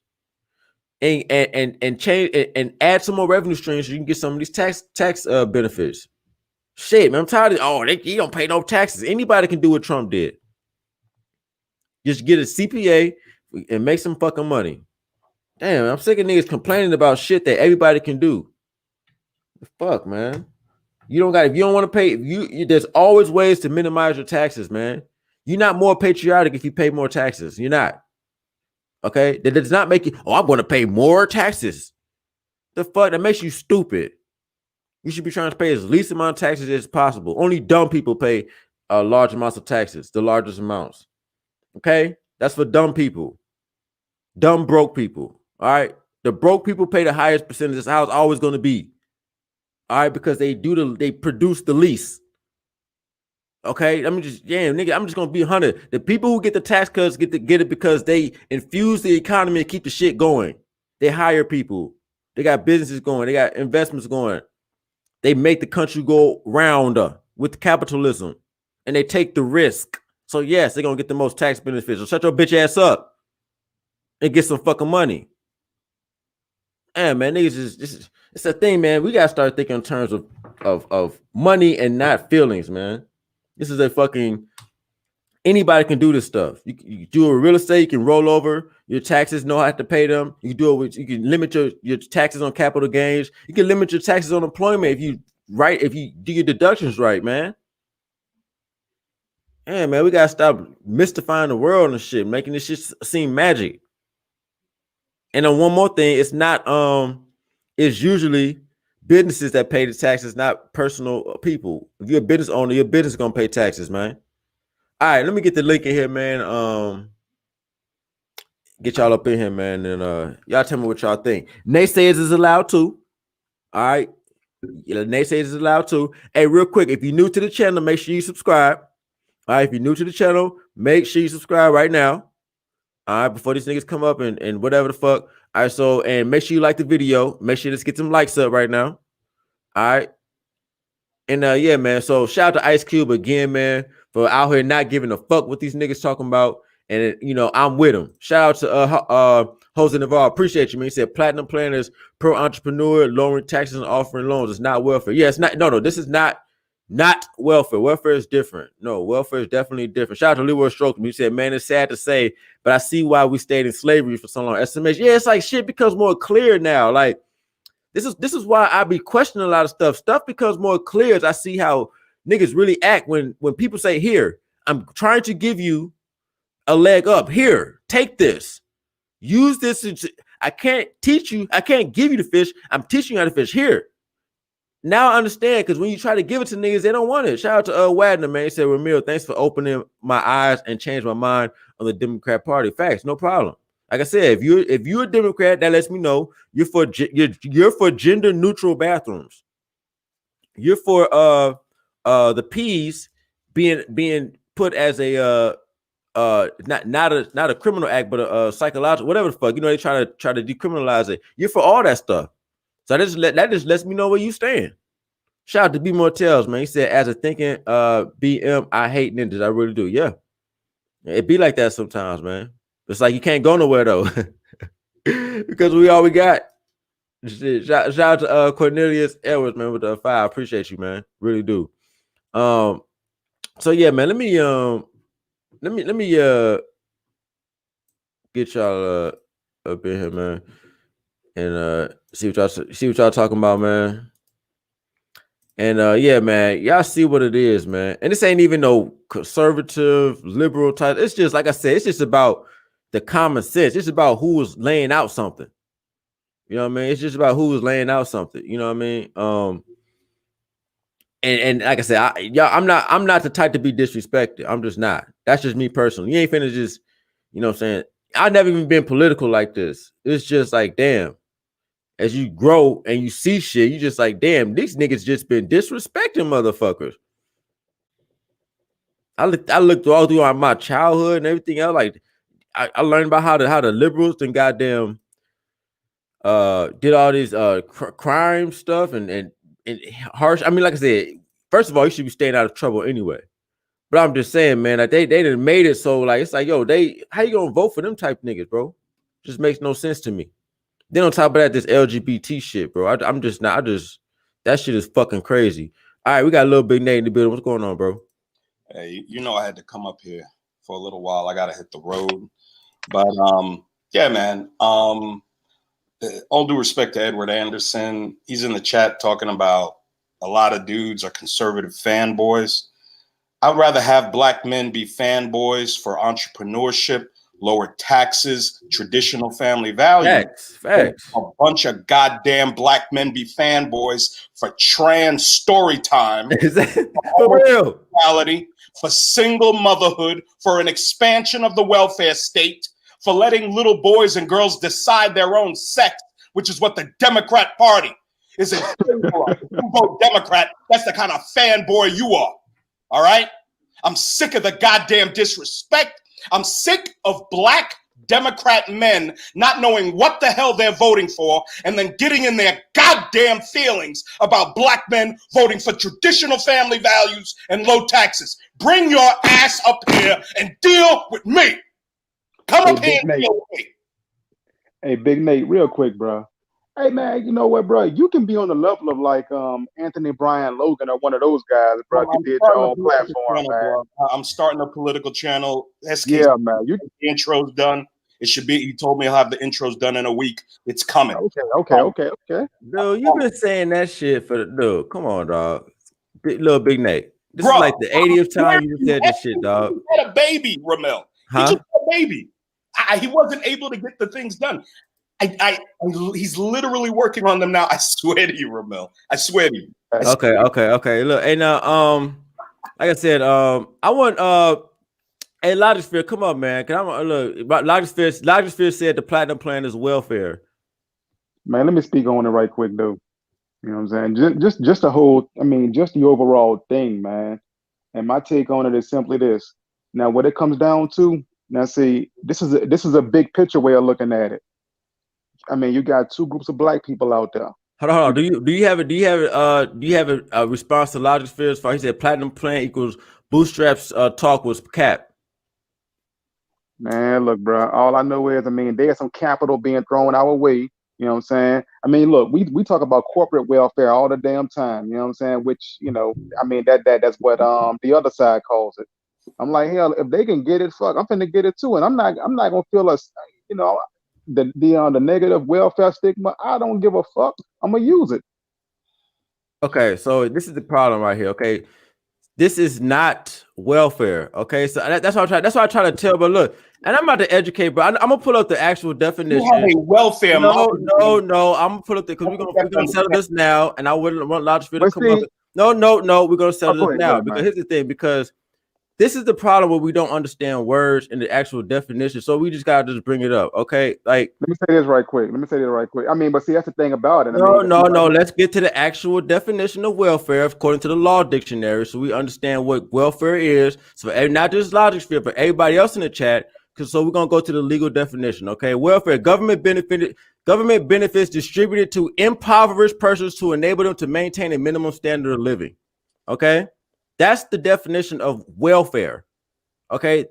and change and add some more revenue streams so you can get some of these tax benefits. Shit, man, I'm tired of you don't pay no taxes. Anybody can do what Trump did. Just get a CPA and make some fucking money. Damn, I'm sick of niggas complaining about shit that everybody can do. The fuck, man. If you don't want to pay, there's always ways to minimize your taxes, man. You're not more patriotic if you pay more taxes. You're not. Okay? That does not make you, I'm going to pay more taxes. The fuck? That makes you stupid. You should be trying to pay as least amount of taxes as possible. Only dumb people pay large amounts of taxes, the largest amounts. Okay? That's for dumb people. Dumb broke people. All right? The broke people pay the highest percentage. That's how it's always going to be. All right, because they produce the least. Okay, nigga, I'm just gonna be 100. The people who get the tax cuts get it because they infuse the economy and keep the shit going. They hire people, they got businesses going, they got investments going. They make the country go round with capitalism, and they take the risk. So yes, they're gonna get the most tax benefits. So shut your bitch ass up and get some fucking money. Man, niggas it's a thing, man. We gotta start thinking in terms of money and not feelings, man. This is a fucking Anybody can do this stuff. You do a real estate, you can roll over your taxes, know how to pay them. You can do it with, you can limit your taxes on capital gains. You can limit your taxes on employment if you do your deductions right, man. Yeah, man, we gotta stop mystifying the world and shit, making this shit seem magic. And then one more thing, it's not it's usually businesses that pay the taxes, not personal people. If you're a business owner, your business is gonna pay taxes, man. All right, let me get the link in here, man. Get y'all up in here, man, and y'all tell me what y'all think. Naysayers is allowed too. All right, naysayers is allowed too. Hey, real quick, if you're new to the channel, make sure you subscribe. All right, if you're new to the channel, make sure you subscribe right now. All right, before these niggas come up and whatever the fuck. All right, so and make sure you like the video. Make sure let's get some likes up right now. All right, and yeah, man. So shout out to Ice Cube again, man, for out here not giving a fuck what these niggas talking about. And you know, I'm with him. Shout out to Jose Navarro. Appreciate you, man. He said platinum plan is pro entrepreneur, lowering taxes and offering loans. It's not welfare. Yeah, it's not. No, this is not welfare. Welfare is different. No, welfare is definitely different. Shout out to Leroy Stroke. He said, man, it's sad to say, but I see why we stayed in slavery for so long. Estimation. Yeah, it's like shit becomes more clear now. Like this is why I be questioning a lot of stuff. Stuff becomes more clear as I see how niggas really act when people say, here, I'm trying to give you a leg up. Here, take this. Use this. I can't teach you. I can't give you the fish. I'm teaching you how to fish. Here. Now I understand, because when you try to give it to niggas, they don't want it. Shout out to Wadner, man. He said, Ramil, thanks for opening my eyes and changed my mind on the Democrat Party. Facts, no problem. Like I said, if you're a Democrat, that lets me know you're for gender neutral bathrooms. You're for the P's being put as a not a criminal act, but a psychological, whatever the fuck. You know, they try to decriminalize it. You're for all that stuff. So that just lets me know where you stand. Shout out to B Mortels, man. He said, as a thinking BM, I hate ninjas. I really do. Yeah. It be like that sometimes, man. It's like you can't go nowhere though. Because we all we got. Shout out to Cornelius Edwards, man, with the 5. I appreciate you, man. Really do. So yeah, man. Let me get y'all up in here, man. And see what y'all talking about, man. And yeah, man, y'all see what it is, man. And this ain't even no conservative, liberal type. It's just, like I said, it's just about the common sense. It's about who's laying out something. You know what I mean? It's just about who's laying out something. You know what I mean? And like I said, I'm not the type to be disrespected. I'm just not. That's just me personally. You ain't finna just, you know what I'm saying? I've never even been political like this. It's just like, damn. As you grow and you see shit, you just like, damn, these niggas just been disrespecting motherfuckers. I looked all through my childhood and everything else. Like, I learned about how the liberals and goddamn did all these crime stuff and harsh. I mean, like I said, first of all, you should be staying out of trouble anyway. But I'm just saying, man, like they done made it so like it's like, yo, how you gonna vote for them type niggas, bro? Just makes no sense to me. Then on top of that, this LGBT shit, bro. I'm just not. That shit is fucking crazy. All right, we got a little Big Nate in the building. What's going on, bro? Hey, you know I had to come up here for a little while. I gotta hit the road, but yeah, man. All due respect to Edward Anderson, he's in the chat talking about a lot of dudes are conservative fanboys. I'd rather have black men be fanboys for entrepreneurship, lower taxes, traditional family values. Facts. A bunch of goddamn black men be fanboys for trans story time. Is that for real? Reality, for single motherhood, for an expansion of the welfare state, for letting little boys and girls decide their own sex, which is what the Democrat Party is. If you vote Democrat, that's the kind of fanboy you are. All right? I'm sick of the goddamn disrespect. I'm sick of black Democrat men not knowing what the hell they're voting for and then getting in their goddamn feelings about black men voting for traditional family values and low taxes. Bring your ass up here and deal with me. Come up here and deal with me. Hey, Big Nate, real quick, bro. Hey man, you know what, bro? You can be on the level of like Anthony Bryan Logan or one of those guys, bro. If you I'm did your starting a own political platform, channel, man. bro. I'm starting a political channel. SK, Yeah, man. You the intro's done. It should be. He told me I'll have the intros done in a week. It's coming. okay. Dude, you've been saying that shit for the dude. Come on, dog. Little Big Nate. This is Bro, like the 80th time you just said this shit, dog. He had a baby, Ramel. He Huh? just had a baby. He wasn't able to get the things done. He's literally working on them now. I swear to you, Ramel. I swear to you. Okay. Look, hey now, like I said, I want hey Logisphere, come up, man. Cause I'm look, Logisphere said the platinum plan is welfare. Man, let me speak on it right quick, though. You know what I'm saying? Just the whole, I mean, just the overall thing, man. And my take on it is simply this. Now, what it comes down to, now see, this is a big picture way of looking at it. I mean, you got two groups of black people out there. Hold on. Do you have a response to Logisphere as far he said platinum plan equals bootstraps talk was cap? Man, look, bro. All I know is, I mean, there's some capital being thrown our way. You know what I'm saying? I mean, look, we talk about corporate welfare all the damn time. You know what I'm saying? Which, you know, I mean that's what the other side calls it. I'm like, hell, if they can get it, fuck, I'm finna get it too, and I'm not gonna feel us, you know, the negative welfare stigma. I don't give a fuck. I'm gonna use it. Okay, so this is the problem right here. Okay, this is not welfare. Okay, so that's what I try. That's what I try to tell. But look, and I'm about to educate, but I'm gonna pull up the actual definition. You have a welfare. No. I'm gonna pull up the because we're gonna settle this now, and I wouldn't want Logisphere to come up. No, we're gonna settle this now because here's the thing. Because this is the problem where we don't understand words in the actual definition, so we just gotta just bring it up. Okay, like let me say this right quick. I mean, but see, that's the thing about it. No. Let's get to the actual definition of welfare according to the law dictionary, so we understand what welfare is. So not just Logisphere, but everybody else in the chat. So we're gonna go to the legal definition. Okay, welfare: government benefits distributed to impoverished persons to enable them to maintain a minimum standard of living. Okay, that's the definition of welfare. Okay,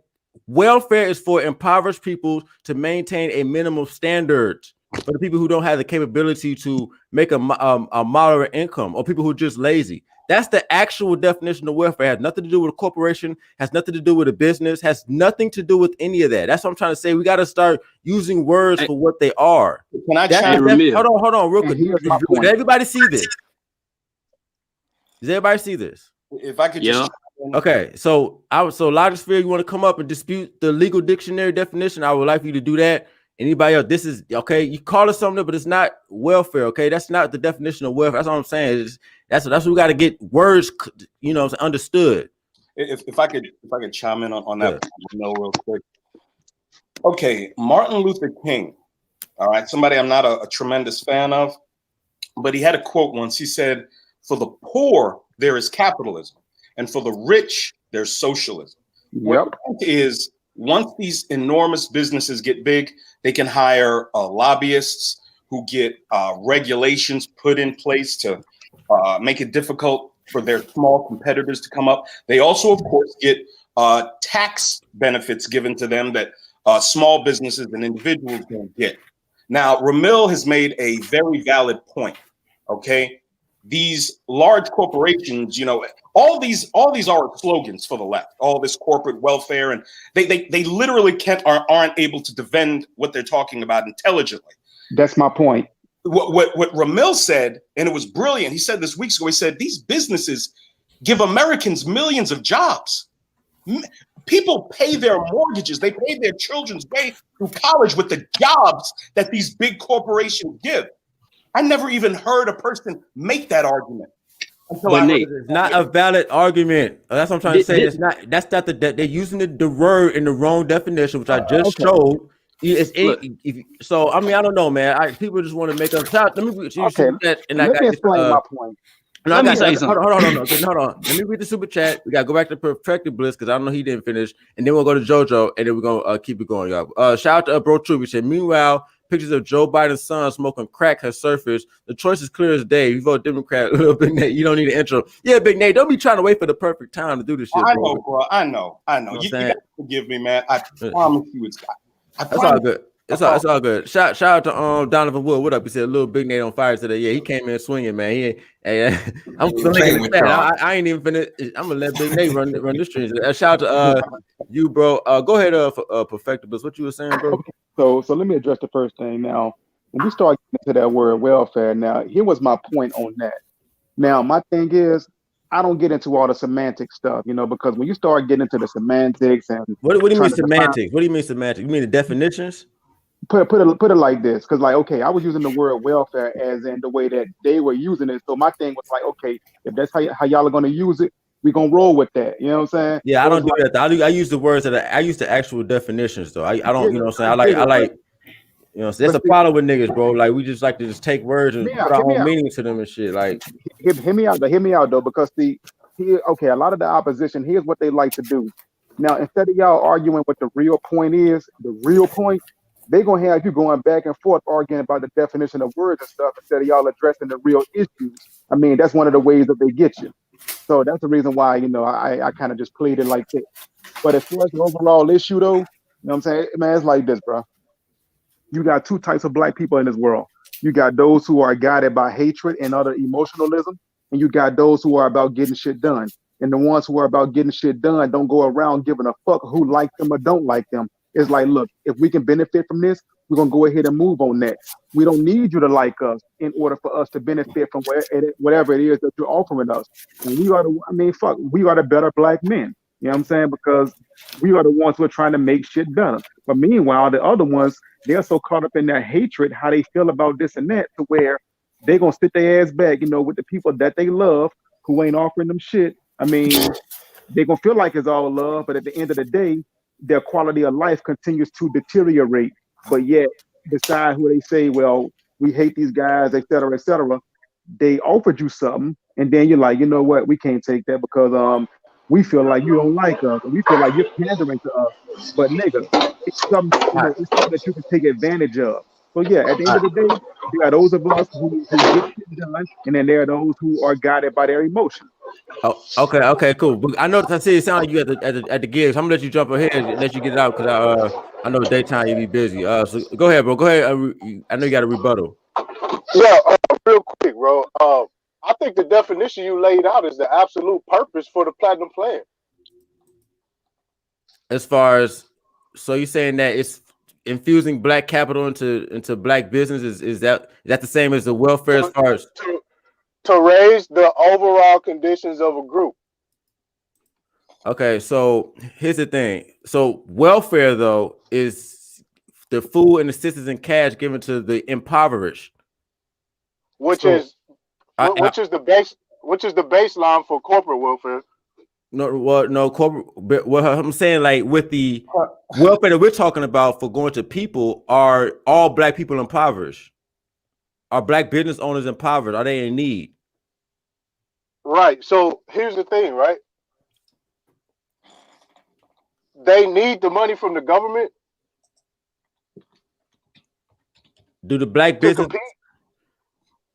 welfare is for impoverished people to maintain a minimum standard for the people who don't have the capability to make a moderate income, or people who are just lazy. That's the actual definition of welfare. It has nothing to do with a corporation, has nothing to do with a business, has nothing to do with any of that. That's what I'm trying to say. We got to start using words for what they are. Can I chime in? Hold on, real quick. Did everybody see this? Does everybody see this? If I could just okay, so Logisphere, you want to come up and dispute the legal dictionary definition? I would like for you to do that. Anybody else? This is okay. You call it something, but it's not welfare. Okay, that's not the definition of welfare. That's what I'm saying. That's what we got to get words, you know, understood. If I could chime in on that real quick. Okay, Martin Luther King. All right, somebody I'm not a tremendous fan of, but he had a quote once. He said, "For the poor there is capitalism, and for the rich there's socialism." Yep. What is once these enormous businesses get big, they can hire lobbyists who get regulations put in place to make it difficult for their small competitors to come up. They also, of course, get tax benefits given to them that small businesses and individuals don't get. Now, Ramil has made a very valid point. Okay, these large corporations, you know, all these are slogans for the left. All this corporate welfare, and they literally aren't able to defend what they're talking about intelligently. That's my point. What Ramil said, and it was brilliant. He said this weeks ago. He said these businesses give Americans millions of jobs. People pay their mortgages. They pay their children's way through college with the jobs that these big corporations give. I never even heard a person make that argument. It's not a valid argument. That's what I'm trying to say. That's not they're using the word in the wrong definition, which I just showed. So I mean, I don't know, man. People just want to make us shout. Let me explain my point. No, I got to say something. Hold on. Let me read the super chat. We gotta go back to Perfected Bliss because I don't know he didn't finish, and then we'll go to JoJo, and then we're gonna keep it going, y'all. Shout out to Bro True. We said, meanwhile, pictures of Joe Biden's son smoking crack has surfaced. The choice is clear as day. You vote Democrat, little Big Nate. You don't need an intro. Yeah, Big Nate, don't be trying to wait for the perfect time to do this shit. I know, bro. I know. You gotta forgive me, man. I promise you, it's. That's all good. It's all good. Shout out to Donovan Wood. What up? He said Little Big Nate on fire today. Yeah, he came in swinging, man. I'm still playing in the with chat. y'all. I ain't even finna. I'm gonna let Big Nate run the streams. Shout out to you, bro. Go ahead, Perfectables. What you were saying, bro? Okay, so let me address the first thing. Now, when we start getting into that word welfare, now here was my point on that. Now, my thing is, I don't get into all the semantic stuff, because when you start getting into the semantics and What do you mean trying to define, semantics? What do you mean semantics? You mean the definitions? put it like this, because like, okay, I was using the word welfare as in the way that they were using it. So my thing was like, okay, if that's how y'all are going to use it, we're going to roll with that. You know what I'm saying? Yeah, I It was don't do like, that. I use the words I use the actual definitions though. I don't, yeah, what I'm saying. I get I it, like, so that's but a problem with niggas, bro. Like we just like to just take words and put our hear me own out. meaning to them and shit. Like, Hear me out though, because okay, a lot of the opposition, here's what they like to do. Now, instead of y'all arguing what the real point is, they're gonna have you going back and forth arguing about the definition of words and stuff instead of y'all addressing the real issues. I mean, that's one of the ways that they get you. So that's the reason why, I kind of just played it like that. But as far as the overall issue though, what I'm saying, man, it's like this, bro. You got two types of black people in this world. You got those who are guided by hatred and other emotionalism, and you got those who are about getting shit done. And the ones who are about getting shit done don't go around giving a fuck who like them or don't like them. It's like, look, if we can benefit from this, we're gonna go ahead and move on that. We don't need you to like us in order for us to benefit from whatever it is that you're offering us. And we are we are the better black men. You know what I'm saying? Because we are the ones who are trying to make shit better. But meanwhile, the other ones, they're so caught up in their hatred, how they feel about this and that, to where they're gonna sit their ass back, with the people that they love who ain't offering them shit. I mean, they're gonna feel like it's all love, but at the end of the day, their quality of life continues to deteriorate. But yet, beside who they say, well, we hate these guys, et cetera, they offered you something, and then you're like, you know what, we can't take that because we feel like you don't like us, and we feel like you're pandering to us. But nigga, it's something, it's something that you can take advantage of. So yeah, at the end of the day, there are those of us who get shit done, and then there are those who are guided by their emotions. oh, okay, cool. But I know I see it sound like you at the gigs. I'm gonna let you jump ahead and let you get it out because I know daytime you be busy. So go ahead, bro. Go ahead. I know you got a rebuttal. Yeah, real quick, bro. I think the definition you laid out is the absolute purpose for the platinum plan. As far as, so you're saying that it's infusing black capital into black business, is that the same as the welfare as far as to raise the overall conditions of a group. Okay, so here's the thing. So welfare though is the food and assistance in cash given to the impoverished, which so, is the baseline for corporate welfare. No corporate. What I'm saying, like with the welfare that we're talking about for going to people, are all black people impoverished? Are black business owners impoverished? Are they in need? Right. So here's the thing, right? They need the money from the government. Do the black to business? Compete?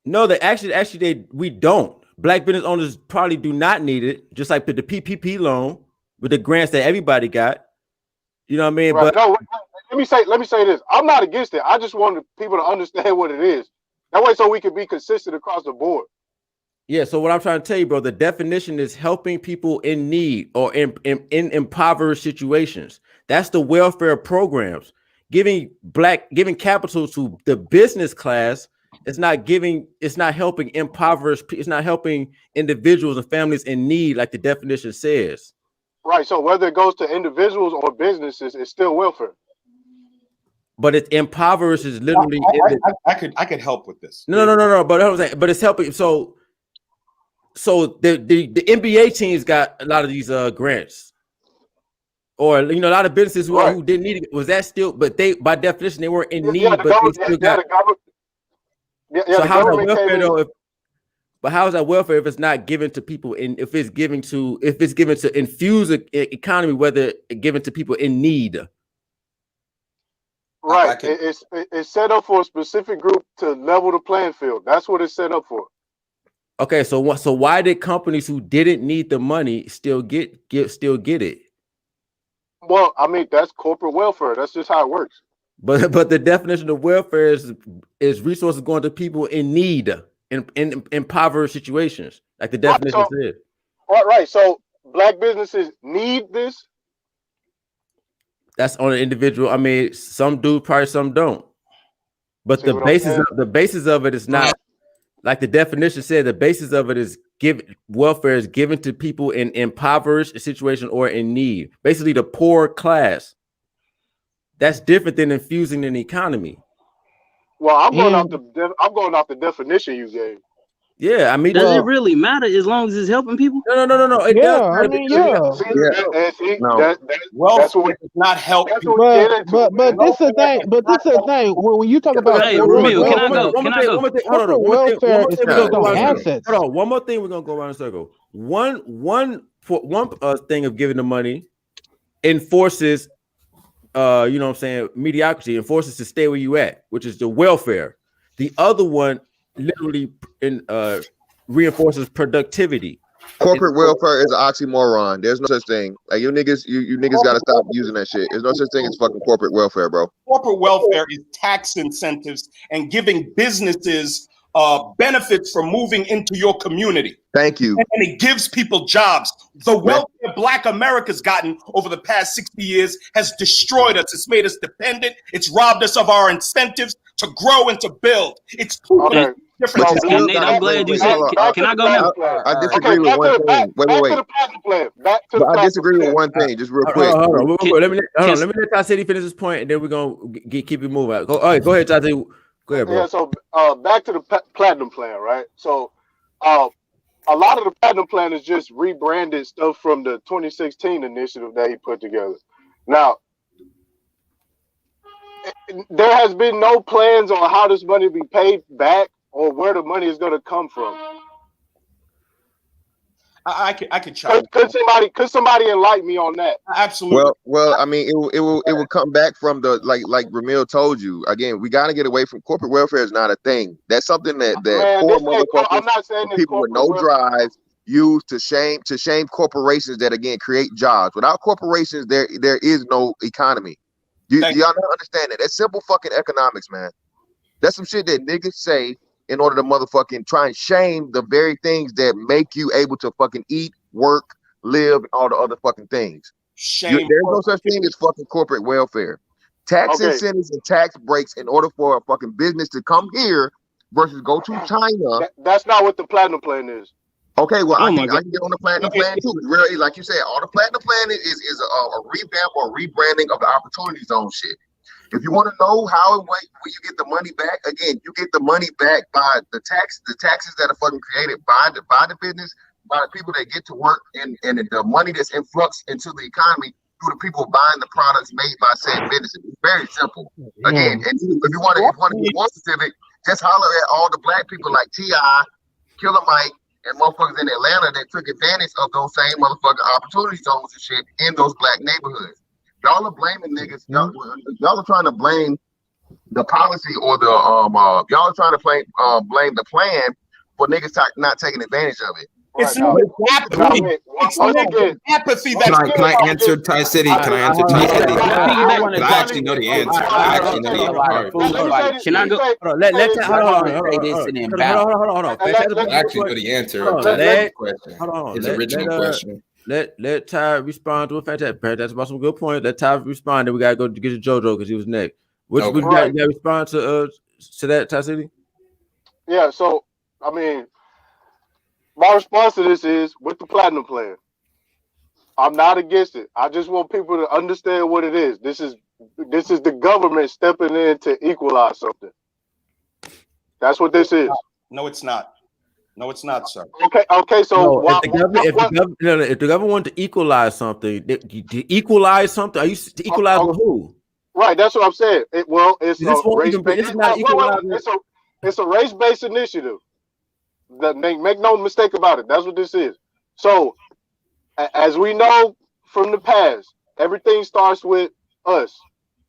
No, we don't. Black business owners probably do not need it, just like the PPP loan with the grants that everybody got. You know what I mean? Right. But No, let me say this. I'm not against it. I just wanted people to understand what it is. That way, so we can be consistent across the board. yeah, so what I'm trying to tell you, bro, the definition is helping people in need or in impoverished situations. That's the welfare programs. Giving capital to the business class. It's not helping impoverished. It's not helping individuals and families in need, like the definition says. Right. So whether it goes to individuals or businesses, it's still welfare. But it's impoverished is literally. I could help with this. No. But it's helping. So the NBA teams got a lot of these grants, or a lot of businesses who didn't need it. Was that still? But they, by definition, they weren't in need. But they still got. So how's that welfare though? But how is that welfare if it's not given to people if it's given to infuse an economy, whether given to people in need? Right. It's set up for a specific group to level the playing field. That's what it's set up for. Okay, so why did companies who didn't need the money still get it? Well, I mean, that's corporate welfare. That's just how it works. But the definition of welfare is resources going to people in need, in impoverished situations, like the definition said. Right. So black businesses need this. That's on an individual. I mean, some do, probably some don't. But the basis of it is not like the definition said. The basis of it is welfare is given to people in impoverished situation or in need. Basically, the poor class. That's different than infusing an economy. Well, I'm going off the definition you gave. Yeah, I mean, does it really matter as long as it's helping people? No. It Yeah, does. I mean, yeah. That's what does not help. That's people. But this is the thing. But this is the thing. When you talk about Ramil, can I go? Corporate welfare is based on assets. Hold on, one more thing. We're gonna go around in a circle. One thing of giving the money enforces, you know what I'm saying, mediocrity, enforces to stay where you at, which is the welfare. The other one literally reinforces productivity. Corporate welfare is an oxymoron. There's no such thing. Like you niggas gotta stop using that shit. There's no such thing as fucking corporate welfare, bro. Corporate welfare is tax incentives and giving businesses benefits for moving into your community. Thank you. And it gives people jobs. The wealth that Black America's gotten over the past 60 years has destroyed us. It's made us dependent. It's robbed us of our incentives to grow and to build. It's different. Nate, I'm glad you said. Can I go now? I disagree with one thing. Wait. I disagree with one thing. Just real quick. Hold on. Let me let Ty City finish this point, and then we're gonna keep it moving. All right, go ahead, Ty City. Go ahead, bro. Yeah. So back to the platinum plan, right? So a lot of the platinum plan is just rebranded stuff from the 2016 initiative that he put together. Now, there has been no plans on how this money be paid back or where the money is going to come from. I could chime. Could somebody enlighten me on that? Absolutely. Well, I mean, it will come back from the like Ramil told you. Again, we got to get away from corporate welfare. Is not a thing. That's something that poor motherfuckers, I'm not saying people with no drive use to shame corporations that again create jobs. Without corporations, there is no economy. Y'all don't understand that. That's simple fucking economics, man. That's some shit that niggas say in order to motherfucking try and shame the very things that make you able to fucking eat, work, live, and all the other fucking things. There's no such thing as fucking corporate welfare. Tax incentives and tax breaks in order for a fucking business to come here versus go to China. That's not what the platinum plan is. Okay, well, I can get on the platinum plan too. Really, like you said, all the platinum plan is a revamp or rebranding of the opportunity zone shit. If you want to know how and when you get the money back, again, you get the money back by the taxes that are fucking created by the business, by the people that get to work, and the money that's influx into the economy through the people buying the products made by said businesses. It's very simple. Again, and if you want to be more specific, just holler at all the black people like T.I., Killer Mike, and motherfuckers in Atlanta that took advantage of those same motherfucking opportunity zones and shit in those black neighborhoods. Y'all are blaming niggas. Y'all are trying to blame the policy or the y'all are trying to blame the plan for niggas not taking advantage of it. It's not apathy. It's apathy. Can I answer Ty City? Can I answer Ty City? I actually know the answer. Can I go? Hold on. I actually know the answer to that question. His original question. Let Ty respond to a fantastic. That's about some good point. Let Ty respond. Then we gotta go to get to JoJo because he was next. You got to respond to that, Ty City? Yeah. So I mean, my response to this is with the platinum plan. I'm not against it. I just want people to understand what it is. This is the government stepping in to equalize something. That's what this is. No, it's not. No, it's not, sir. Okay. So if the government wanted to equalize something, to equalize something, are you to equalize with who? Right. That's what I'm saying. It's a race-based initiative. Make no mistake about it. That's what this is. So, as we know from the past, everything starts with us.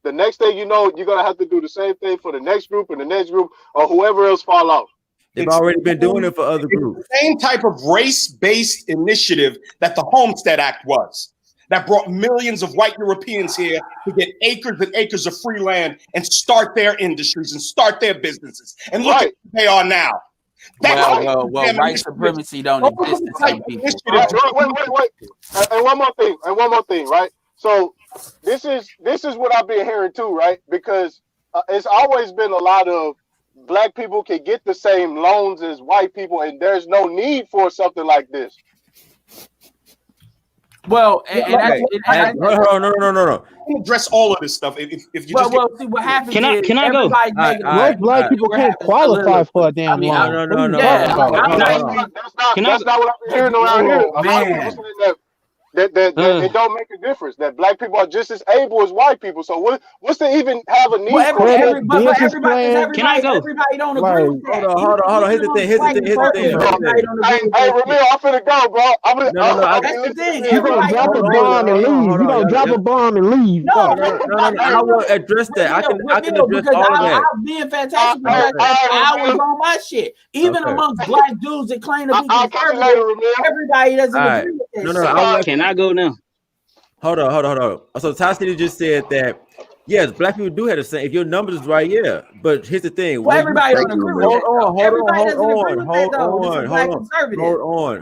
The next thing you know, you're gonna have to do the same thing for the next group and the next group, or whoever else fall off. They've already been doing it for other groups. The same type of race-based initiative that the Homestead Act was. that brought millions of white Europeans here to get acres and acres of free land and start their industries and start their businesses. And look at who they are now. Well, white supremacy don't exist in some people. Wait. And one more thing, right? So this is what I've been hearing too, right? Because it's always been a lot of black people can get the same loans as white people, and there's no need for something like this. Well, no. Address all of this stuff. If you see what happens. Can I go? Most black people can't qualify for a damn loan. No. That's not what I'm hearing around here. A lot of people saying that it don't make a difference. That black people are just as able as white people. So what's to even have a need for? Everybody don't agree with that. Hold on. Here's the thing. Hey, Ramil, I'm finna go, bro. That's the thing. You're gonna drop a bomb and leave. You're gonna drop a bomb and leave. No. I will address that. I can address all of that. I'm being fantastic. I was on my shit. Even amongst black dudes that claim to be conservative, everybody doesn't agree with this. Can I go now? Hold on. So Ty City just said that yes, black people do have the same. If your numbers is right, yeah. But here's the thing. Well, everybody don't agree with that.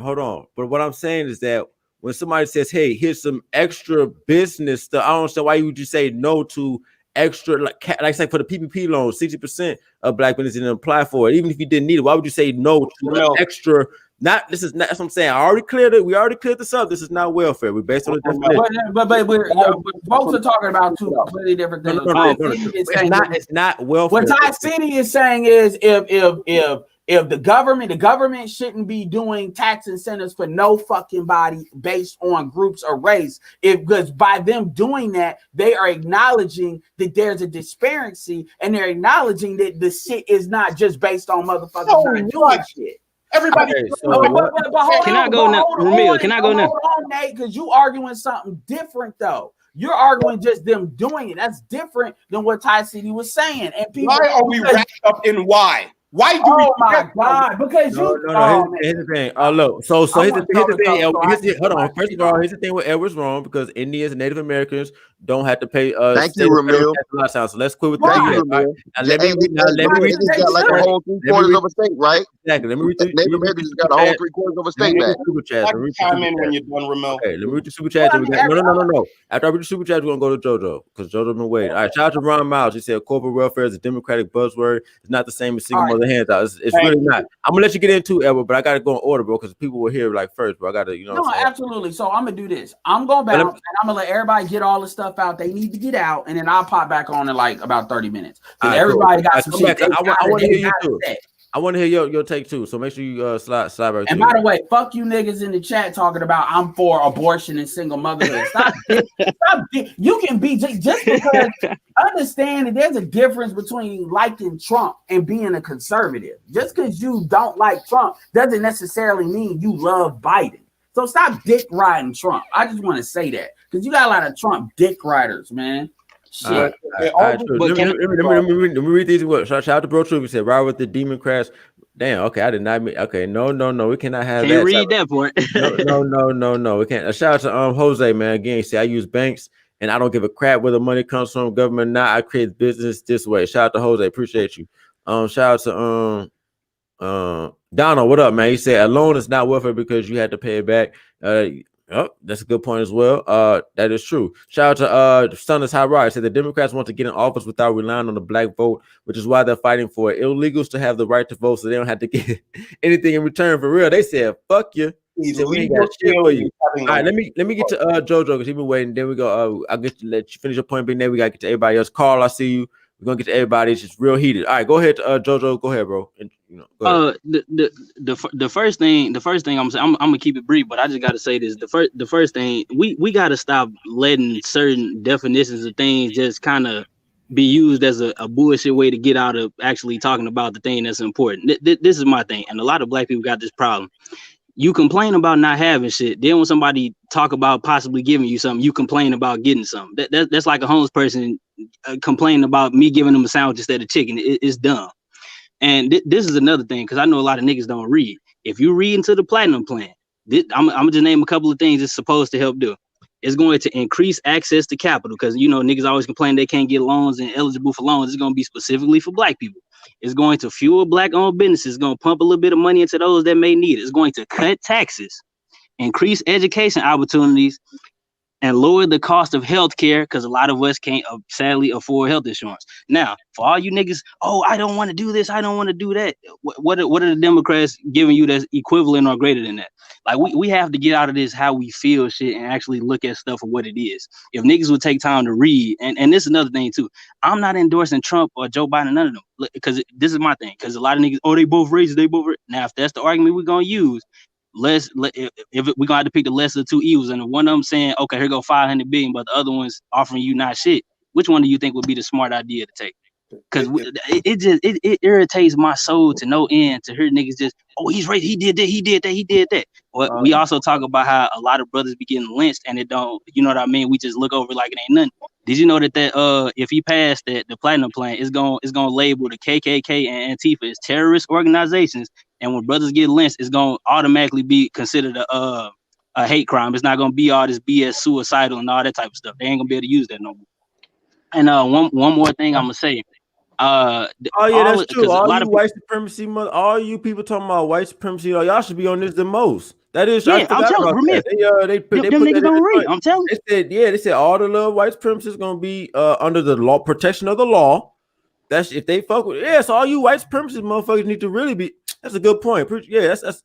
Hold on. But what I'm saying is that when somebody says, "Hey, here's some extra business stuff," I don't understand why you would just say no to extra, like say for the PPP loan, 60% of black businesses didn't apply for it. Even if you didn't need it, why would you say no to extra? That's what I'm saying. We already cleared this up. This is not welfare. We're based on the definition. But folks are talking about two completely different things. It's not welfare. What Ty City is saying is if the government shouldn't be doing tax incentives for no fucking body based on groups or race. Because by them doing that, they are acknowledging that there's a disparity, and they're acknowledging that the shit is not just based on motherfuckers doing shit. Everybody, can I go now, Ramil? Can I go now? Hold on, Nate, because you arguing something different though. You're arguing just them doing it. That's different than what Ty City was saying. And people, why are we wrapped up in why? Why do we? Oh my God! Because here's the thing. Look. So here's the thing. Hold on. First of all, here's the thing with Edward's wrong because Indians and Native Americans don't have to pay. Thank you, Ramil. So let's quit with that. Let me read this. Got like a whole 3/4 of a state, right? Exactly. Let me read. Native Americans got a whole 3/4 of a state back. Super chat. Chime in when you're done, Ramil. Okay, let me read the super chat. No. After I read the super chat, we're gonna go to JoJo because JoJo been waiting. All right, shout out to Ron Miles. He said corporate welfare is a Democratic buzzword. It's not the same as single mother hands out. It's really not. I'm gonna let you get into Edward, but I gotta go in order, bro, because people were here like first, bro. I gotta, No, absolutely. So I'm gonna do this. I'm gonna bounce and I'm gonna let everybody get all the stuff out they need to get out, and then I'll pop back on in like about 30 minutes. Because everybody got some shit. I want to hear you too. I want to hear your take too. So make sure you slide right. And by the way, fuck you niggas in the chat talking about I'm for abortion and single motherhood. Stop. You can be just because understand that there's a difference between liking Trump and being a conservative. Just because you don't like Trump doesn't necessarily mean you love Biden. So stop dick riding Trump. I just want to say that because you got a lot of Trump dick riders, man. Shit. Let me read these words. Shout out to Bro Troop. He said, "Ride with the Democrats." Damn. Okay, I did not mean. Okay, no. We cannot have that. Can't read that part. No. We can't. Shout out to Jose, man. Again, he said, "I use banks and I don't give a crap where the money comes from, government or not. I create business this way." Shout out to Jose. Appreciate you. Shout out to Donald. What up, man? He said, "A loan is not welfare because you had to pay it back." Oh, that's a good point as well. That is true. Shout out to Son is High Ride. Said the Democrats want to get in office without relying on the black vote, which is why they're fighting for illegals to have the right to vote, so they don't have to get anything in return. For real, they said, "Fuck you." Said, "We ain't got shit for you." All right, let me get to JoJo because he's been waiting. Then we go. I'll let you finish your point, Big Nate. We gotta get to everybody else. Carl, I see you. We're gonna get to everybody. It's just real heated. All right, go ahead, JoJo. Go ahead, bro. And, go ahead. The first thing I'm saying, I'm gonna keep it brief, but I just gotta say this. The first thing we gotta stop letting certain definitions of things just kind of be used as a bullshit way to get out of actually talking about the thing that's important. This is my thing, and a lot of black people got this problem. You complain about not having shit. Then when somebody talk about possibly giving you something, you complain about getting something. That's like a homeless person complaining about me giving them a sandwich instead of chicken. It's dumb. And this is another thing, because I know a lot of niggas don't read. If you read into the platinum plan, I'm gonna just name a couple of things it's supposed to help do. It's going to increase access to capital because, you know, niggas always complain they can't get loans and eligible for loans. It's going to be specifically for black people. It's going to fuel black-owned businesses. It's going to pump a little bit of money into those that may need it. It's going to cut taxes, increase education opportunities, and lower the cost of health care because a lot of us can't sadly afford health insurance. Now, for all you niggas, oh, I don't want to do this, I don't want to do that. What are the Democrats giving you that's equivalent or greater than that? Like, we have to get out of this how we feel shit and actually look at stuff for what it is. If niggas would take time to read, and this is another thing too, I'm not endorsing Trump or Joe Biden, none of them, because this is my thing, because a lot of niggas, oh, they both racist, they both. Now, if that's the argument we're going to use, if we're gonna have to pick the lesser of two evils, and one of them saying, okay, here go 500 billion, but the other one's offering you not shit, which one do you think would be the smart idea to take? Because it irritates my soul to no end to hear niggas just, oh, he's right, he did that. Well, we also talk about how a lot of brothers be getting lynched and it don't, you know what I mean? We just look over like it ain't nothing. Did you know that if he passed that, the platinum plan is gonna label the KKK and Antifa as terrorist organizations, and when brothers get lynched, it's gonna automatically be considered a hate crime. It's not gonna be all this BS suicidal and all that type of stuff. They ain't gonna be able to use that no more. And one more thing I'm gonna say. Oh yeah, that's true. All you white supremacy, all you people talking about white supremacy, y'all should be on this the most. That is, yeah, I'm telling you, they put niggas don't read. I'm telling you. They said all the little white supremacy is gonna be under the law, protection of the law. That's if they fuck with. Yeah, so all you white supremacists motherfuckers need to really be. That's a good point. Yeah, that's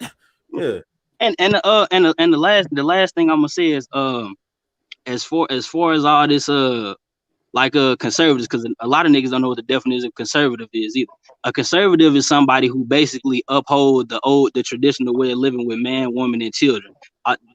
yeah. And the last thing I'm gonna say is as far as all this conservatives, because a lot of niggas don't know what the definition of conservative is either. A conservative is somebody who basically uphold the traditional way of living with man, woman, and children.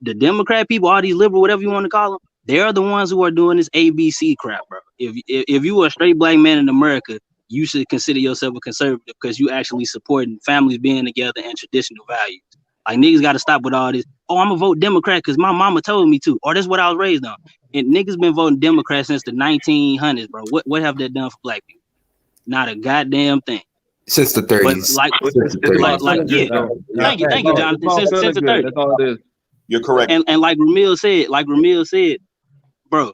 The Democrat people, all these liberal, whatever you want to call them, they're the ones who are doing this ABC crap, bro. If you are a straight black man in America, you should consider yourself a conservative because you actually supporting families being together and traditional values. Like, niggas got to stop with all this. Oh, I'm gonna vote Democrat because my mama told me to, or that's what I was raised on. And niggas been voting Democrat since the 1900s, bro. What have they done for black people? Not a goddamn thing. Since the 30s. Thank you, Jonathan. Since the 30s. That's all it is. You're correct. And like Ramil said, bro,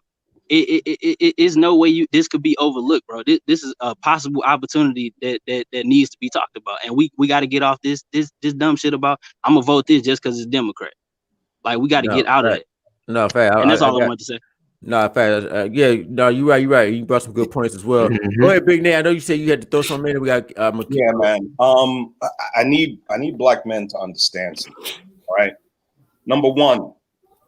it's no way this could be overlooked, bro. This is a possible opportunity that needs to be talked about, and we got to get off this dumb shit about I'm gonna vote this just because it's Democrat. Like, we got to get out of it. No, fact. And that's all I wanted to say. No, fact. You're right. You brought some good points as well. Go ahead, Big Nate. I know you said you had to throw some in. We got yeah, man. I need black men to understand something. All right. Number one,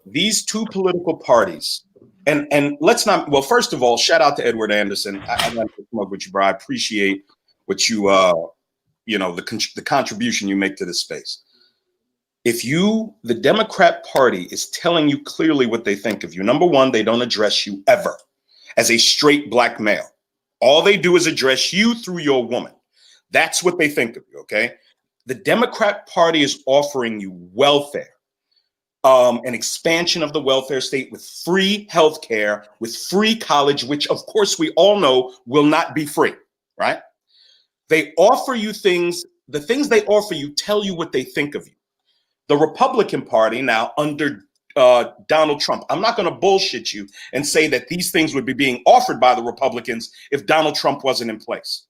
these two political parties, and let's not. Well, first of all, shout out to Edward Anderson. I want to come up with you, bro. I appreciate what you the contribution you make to this space. If the Democrat Party is telling you clearly what they think of you, number one, they don't address you ever as a straight black male. All they do is address you through your woman. That's what they think of you, okay? The Democrat Party is offering you welfare, an expansion of the welfare state with free health care, with free college, which of course we all know will not be free, right? They offer you things. The things they offer you tell you what they think of you. The Republican Party now under Donald Trump. I'm not going to bullshit you and say that these things would be being offered by the Republicans if Donald Trump wasn't in place.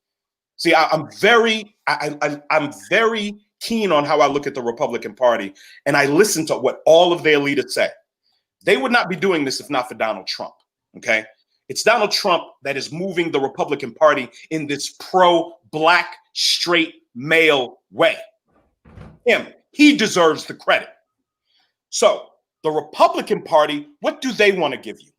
See, I'm very keen on how I look at the Republican Party, and I listen to what all of their leaders say. They would not be doing this if not for Donald Trump. Okay, it's Donald Trump that is moving the Republican Party in this pro-black straight male way. He deserves the credit. So the Republican Party, what do they want to give you?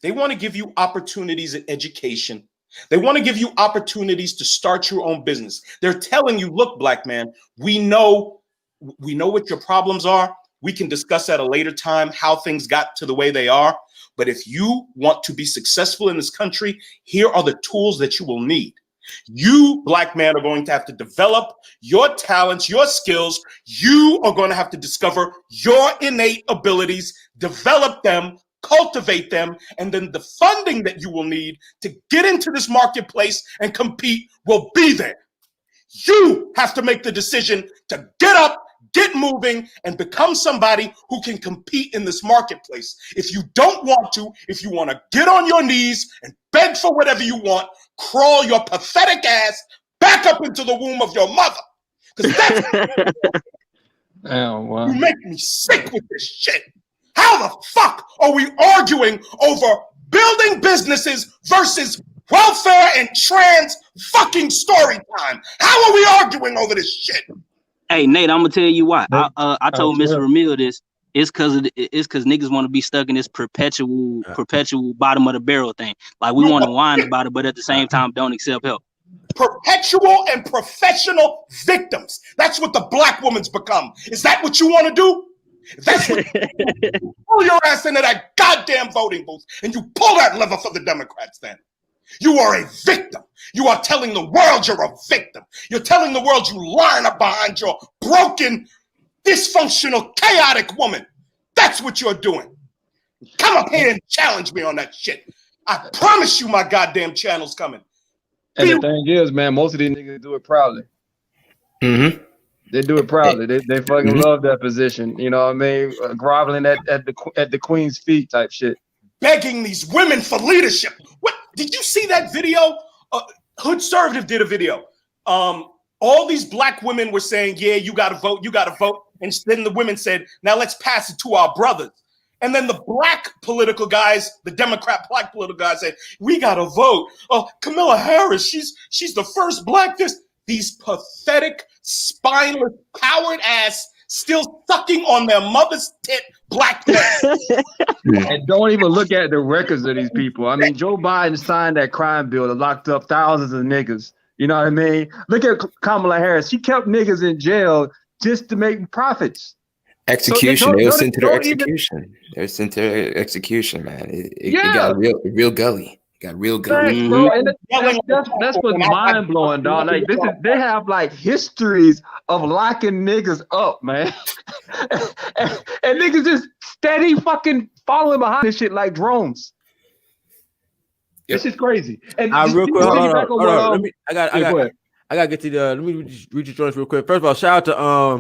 They want to give you opportunities in education. They want to give you opportunities to start your own business. They're telling you, look, black man, we know what your problems are. We can discuss at a later time how things got to the way they are. But if you want to be successful in this country, here are the tools that you will need. You, black man, are going to have to develop your talents, your skills. You are going to have to discover your innate abilities, develop them, cultivate them, and then the funding that you will need to get into this marketplace and compete will be there. You have to make the decision to get up, get moving and become somebody who can compete in this marketplace. If you don't want to, if you want to get on your knees and beg for whatever you want, crawl your pathetic ass back up into the womb of your mother. Because that's wow. You make me sick with this shit. How the fuck are we arguing over building businesses versus welfare and trans fucking story time? How are we arguing over this shit? Hey Nate, I'm gonna tell you why. I told Mr. Ramil this. It's because niggas want to be stuck in this perpetual bottom of the barrel thing. Like we want to whine about it, but at the same time don't accept help. Perpetual and professional victims. That's what the black woman's become. Is that what you want to do? That's what you pull your ass into that goddamn voting booth and you pull that lever for the Democrats then. You are a victim. You are telling the world you're a victim. You're telling the world you line up behind your broken, dysfunctional, chaotic woman. That's what you're doing. Come up here and challenge me on that shit. I promise you my goddamn channel's coming. And the thing is, man, most of these niggas do it proudly. Mm-hmm. They do it proudly. They fucking love that position. You know what I mean? Groveling at the queen's feet type shit. Begging these women for leadership. What did you see that video? Hood Conservative did a video. All these black women were saying, yeah, you gotta vote, you gotta vote. And then the women said, now let's pass it to our brothers. And then the black political guys, the Democrat black political guys said, we gotta vote. Kamala Harris, she's the first black these pathetic, spineless, coward ass, still sucking on their mother's tit black men. And don't even look at the records of these people. I mean, Joe Biden signed that crime bill that locked up thousands of niggas. You know what I mean? Look at Kamala Harris. She kept niggas in jail just to make profits. Execution. They were sent to their execution. They were sent to their execution, man. It got real gully. Got real gully. Thanks, bro. And that's what's mind blowing, dog. Like they have like histories of locking niggas up, man. and niggas just steady fucking following behind this shit like drones. Yep. This is crazy. And real quick, hold on. I gotta get to the. Let me read your joints real quick. First of all, shout out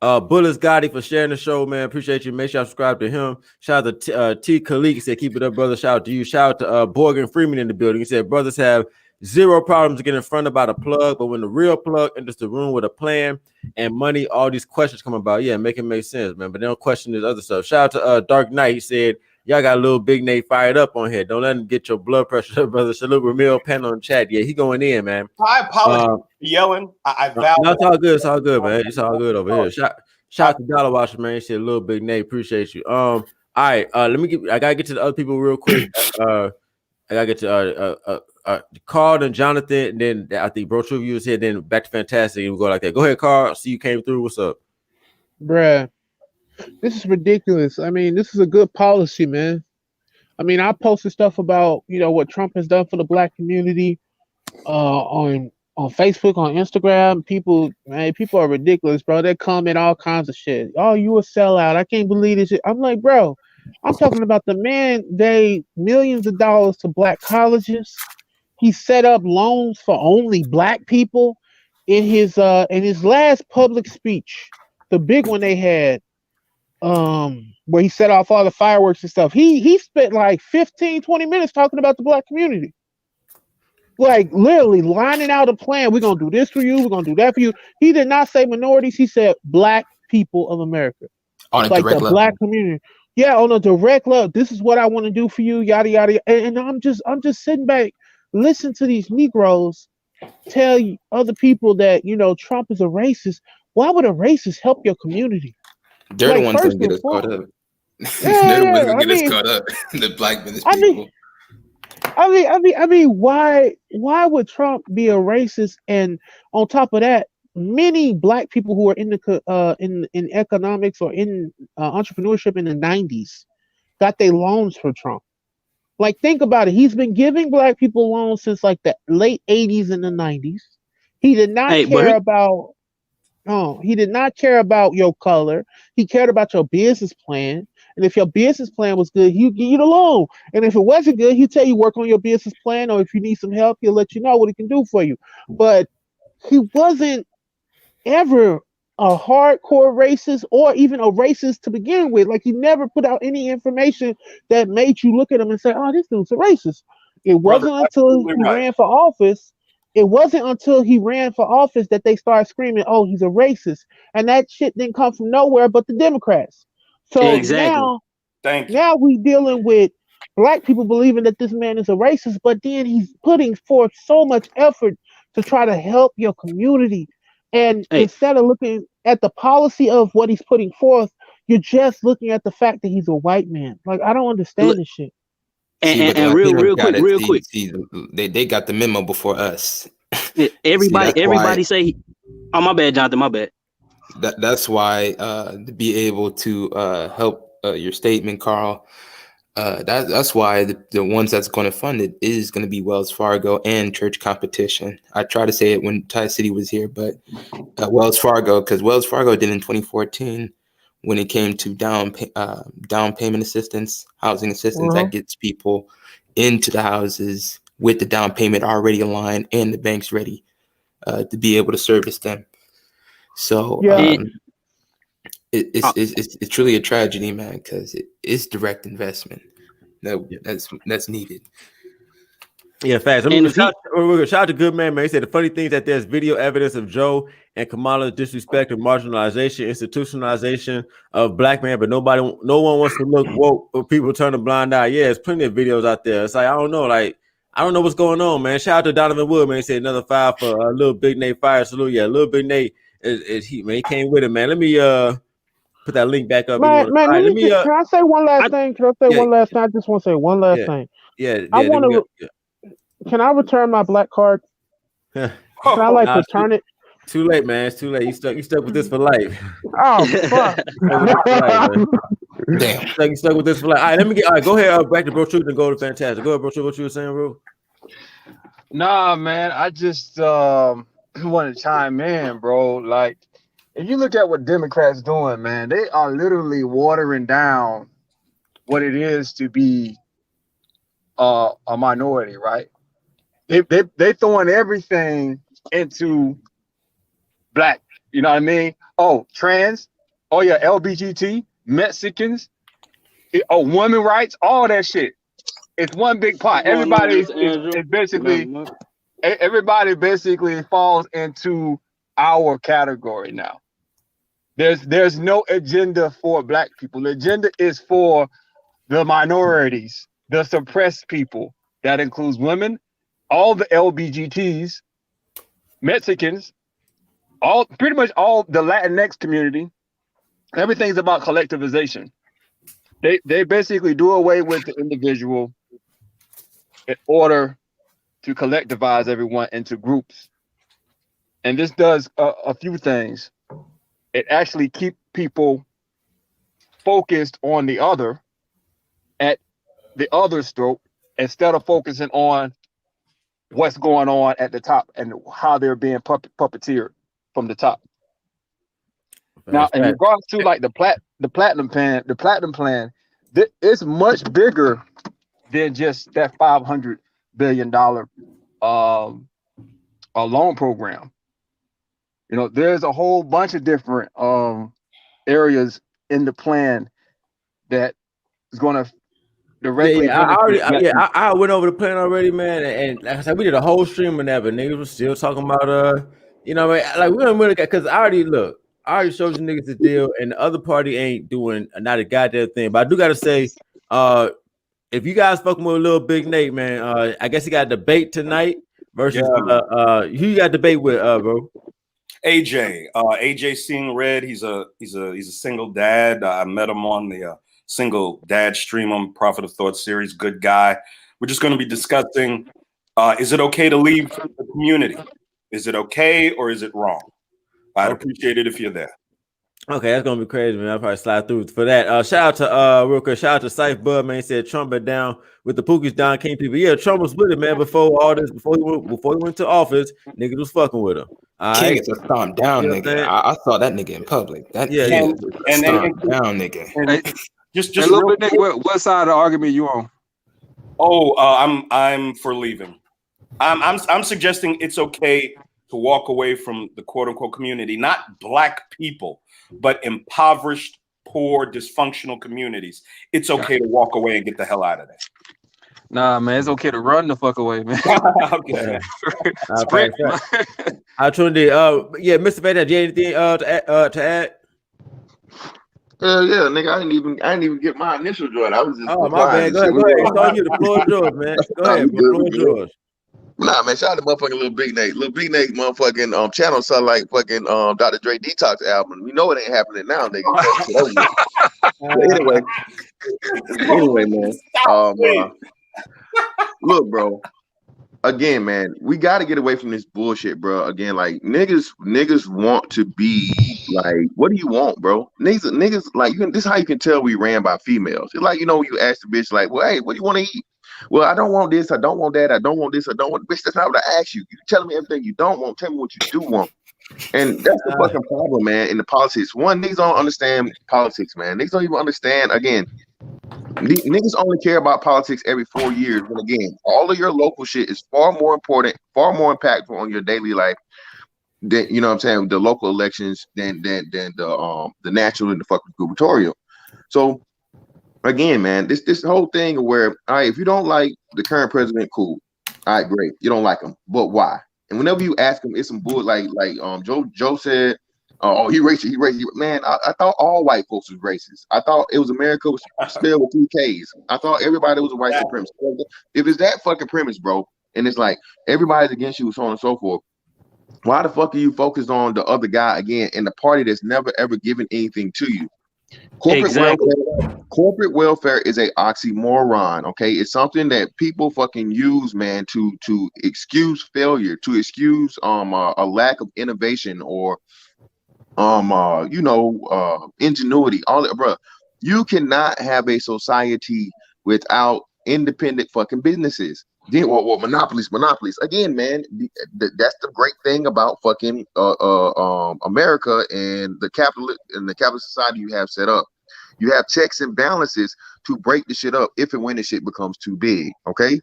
to Bullets Gotti for sharing the show, man. Appreciate you. Make sure I subscribe to him. Shout out to T. Khalik. He said, keep it up, brother. Shout out to you. Shout out to Morgan Freeman in the building. He said, brothers have zero problems to get in front about a plug, but when the real plug enters the room with a plan and money, all these questions come about. Yeah, make it make sense, man. But they don't question this other stuff. Shout out to Dark Knight. He said, y'all got a little Big Nate fired up on here. Don't let him get your blood pressure, brother. Salute Ramil Penn on chat. Yeah, he going in, man. I apologize for yelling. I vow. No, it's all good. It's all good, man. It's all good over here. Shout out to Dollar Washer, man. He said, little Big Nate. Appreciate you. All right. I gotta get to the other people real quick. I gotta get to Carl and Jonathan, and then I think Bro True was here, then back to Fantastic, and we go like that. Go ahead, Carl. See you came through. What's up? Bruh, this is ridiculous. I mean, this is a good policy, man. I mean, I posted stuff about, what Trump has done for the black community on Facebook, on Instagram. People are ridiculous, bro. They comment all kinds of shit. Oh, you a sellout. I can't believe this shit. I'm like, bro, I'm talking about the man gave millions of dollars to black colleges. He set up loans for only black people. In his last public speech, the big one they had, where he set off all the fireworks and stuff, he spent like 15-20 minutes talking about the black community, like literally lining out a plan. We're gonna do this for you, we're gonna do that for you. He did not say minorities, he said black people of America, on a like direct the level. black community. Yeah, on a direct level. This is what I want to do for you, yada yada. And I'm just sitting back, listen to these Negroes tell other people that Trump is a racist. Why would a racist help your community? They're the ones that get us caught up. They're the ones that get us caught up. The black business people. I mean, why would Trump be a racist? And on top of that, many black people who are in the in economics or in entrepreneurship in the 90s got their loans for Trump. Like, think about it. He's been giving black people loans since like the late 80s and the 90s. He did not care about. Oh, he did not care about your color. He cared about your business plan. And if your business plan was good, he'd give you the loan. And if it wasn't good, he'd tell you work on your business plan, or if you need some help, he'll let you know what he can do for you. But he wasn't ever a hardcore racist or even a racist to begin with. Like he never put out any information that made you look at him and say, "Oh, this dude's a racist." It wasn't until he ran for office. It wasn't until he ran for office that they started screaming, "Oh, he's a racist," and that shit didn't come from nowhere but the Democrats. So exactly. now we dealing with black people believing that this man is a racist, but then he's putting forth so much effort to try to help your community. And instead of looking at the policy of what he's putting forth, you're just looking at the fact that he's a white man. Like, I don't understand this shit. And real quick. They got the memo before us. Everybody say, "Oh, my bad, Jonathan, my bad." That's why to be able to help your statement, Carl. That's why the ones that's going to fund it is going to be Wells Fargo and Church Competition. I tried to say it when Ty City was here, but Wells Fargo, because Wells Fargo did in 2014 when it came to down payment assistance, housing assistance that gets people into the houses with the down payment already aligned and the bank's ready to be able to service them. So it's truly a tragedy, man, because it is direct investment that's needed. Yeah, facts. Shout out to Good Man. He said the funny thing is that there's video evidence of Joe and Kamala's disrespect and marginalization, institutionalization of black man, but no one wants to look woke or people turn a blind eye. Yeah, there's plenty of videos out there. It's like I don't know what's going on, man. Shout out to Donovan Wood, man. He said another 5 for Little Big Nate Fire salute. Yeah, Little Big Nate is he, man. He came with it, man. Let me put that link back up. Man, can I say one last thing? Can I say one last thing? I just want to say one last thing. I want to. Can I return my black card? Can I return it? Too late, man. It's too late. You stuck with this for life. Oh fuck! Damn. You stuck with this for life. All right, go ahead. Back to Bro Truth and go to Fantastic. Go ahead, Bro Truth. What you were saying, bro? Nah, man. I just want to chime in, bro. Like, if you look at what Democrats doing, man, they are literally watering down what it is to be a minority, right? They throwing everything into black. You know what I mean? Oh, trans. Oh yeah, LBGT, Mexicans. Women rights, all that shit. It's one big pot. Everybody basically falls into our category now. There's no agenda for black people. The agenda is for the minorities, the suppressed people. That includes women, all the LBGTs, Mexicans, pretty much all the Latinx community. Everything's about collectivization. They basically do away with the individual in order to collectivize everyone into groups. And this does a few things. It actually keeps people focused on the other at the other stroke instead of focusing on what's going on at the top and how they're being puppeteered from the top. Now, in regards to like the platinum plan, it's much bigger than just that $500 billion loan program. You know, there's a whole bunch of different areas in the plan that is going to directly. I went over the plan already, man, and like I said, we did a whole stream on that, but niggas was still talking about you know, like we don't really got, because I already showed you niggas the deal, and the other party ain't doing not a goddamn thing. But I do gotta say, if you guys fucking with Little Big Nate, man, I guess he got a debate tonight versus who you got debate with, bro? AJ Seeing Red. He's a single dad. I met him on the single dad stream on Prophet of Thought series. Good guy. We're just going to be discussing: is it okay to leave the community? Is it okay or is it wrong? I'd appreciate it if you're there. Okay, that's gonna be crazy, man. I'll probably slide through for that. Shout out to real quick, shout out to Syfe Bud, man. He said Trump been down with the Pookies Don King people. Yeah, Trump was with it, man, before all this, before he went to office, niggas was fucking with him. King is a stomp down nigga. I saw that nigga in public. That stomp down nigga. Just a little bit, what side of the argument you on? I'm for leaving. I'm suggesting it's okay to walk away from the quote unquote community, not black people, but impoverished, poor, dysfunctional communities. It's okay to walk away and get the hell out of there. Nah, man, it's okay to run the fuck away, man. Okay. Sprint. Opportunity. Yeah, Mr. Vader, do you have anything to add? Yeah, nigga, I didn't even get my initial joint. I was just my bad. Go ahead. It's on you. The floor is yours, man. Go ahead. The floor is yours. Nah, man, shout out to motherfucking Lil Big Nate. Lil Big Nate motherfucking channel sound like fucking Dr. Dre Detox album. You know it ain't happening now, nigga. Anyway, man. Look, bro. Again, man, we got to get away from this bullshit, bro. Again, like niggas want to be like, what do you want, bro? Niggas like this is how you can tell we ran by females. It's like, you ask the bitch like, well, hey, what do you want to eat? Well, I don't want this, I don't want that, I don't want this, I don't want. Bitch, that's not what I ask you. You telling me everything you don't want. Tell me what you do want. And that's the fucking problem, man. In the politics, niggas don't understand politics, man. Niggas don't even understand. Again, niggas only care about politics every 4 years. And again, all of your local shit is far more important, far more impactful on your daily life than the local elections than the national and the fucking gubernatorial. So again, man, this whole thing where, all right, if you don't like the current president, cool. All right, great. You don't like him, but why? And whenever you ask him, it's some bull like Joe said, oh, he racist. Man, I thought all white folks was racist. I thought it was America was spelled with 2 Ks. I thought everybody was a white supremacist. If it's that fucking premise, bro, and it's like everybody's against you, so on and so forth, why the fuck are you focused on the other guy again in the party that's never ever given anything to you? Corporate welfare is a oxymoron. Okay, it's something that people fucking use, man, to excuse failure, to excuse a lack of innovation or ingenuity. All that, bro. You cannot have a society without independent fucking businesses. Monopolies. Again, man, that's the great thing about fucking America and the capitalist society you have set up. You have checks and balances to break the shit up if and when the shit becomes too big. Okay.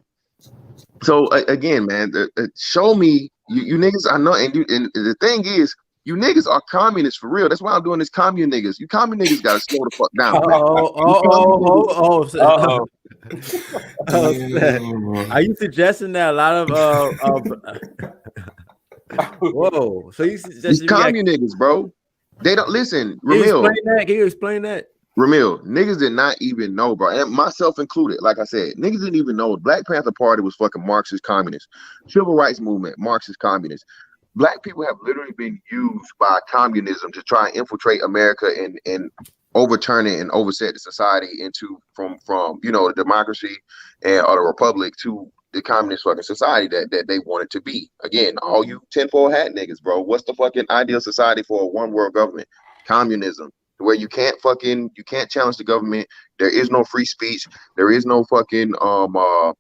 So again, man, show me you niggas. I know, and the thing is, you niggas are communists for real. That's why I'm doing this. Commune niggas. You commune niggas gotta slow the fuck down. Are you suggesting that a lot of whoa? So you these commune niggas, bro? They don't listen. Ramil, can you explain that? Ramil, niggas did not even know, bro, and myself included. Like I said, niggas didn't even know Black Panther Party was fucking Marxist communist. Civil rights movement, Marxist communist. Black people have literally been used by communism to try and infiltrate America and overturn it and overset the society into from the democracy or the republic to the communist fucking society that they want it to be. Again, all you tinfoil hat niggas, bro. What's the fucking ideal society for a one world government? Communism, where you can't challenge the government. There is no free speech. There is no fucking no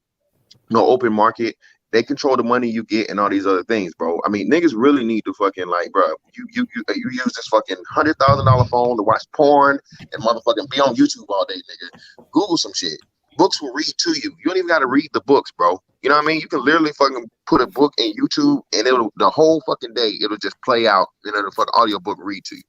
open market. They control the money you get and all these other things, bro. I mean, niggas really need to fucking bro. You use this fucking $100,000 phone to watch porn and motherfucking be on YouTube all day, nigga. Google some shit. Books will read to you. You don't even got to read the books, bro. You know what I mean? You can literally fucking put a book in YouTube and the whole fucking day it'll just play out and the fucking audio book read to you.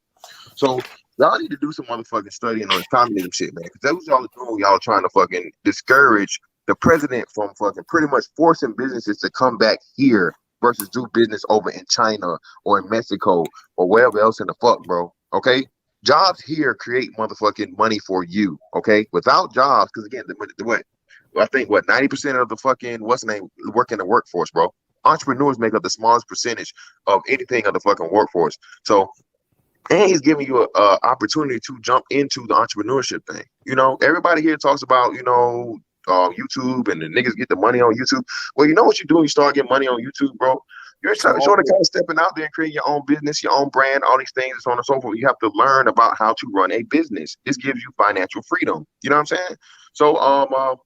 So y'all need to do some motherfucking studying on this communism shit, man. Because that's what y'all are doing. Y'all trying to fucking discourage the president from fucking pretty much forcing businesses to come back here versus do business over in China or in Mexico or wherever else in the fuck, bro. Okay? Jobs here create motherfucking money for you. Okay? Without jobs, because again, I think 90% of the fucking work in the workforce, bro. Entrepreneurs make up the smallest percentage of anything of the fucking workforce. So, and he's giving you a opportunity to jump into the entrepreneurship thing. Everybody here talks about, YouTube and the niggas get the money on YouTube. Well, you know what you do when you start getting money on YouTube, bro? You're sort of kind of stepping out there and creating your own business, your own brand, all these things, and so on and so forth. You have to learn about how to run a business. This gives you financial freedom. You know what I'm saying? So,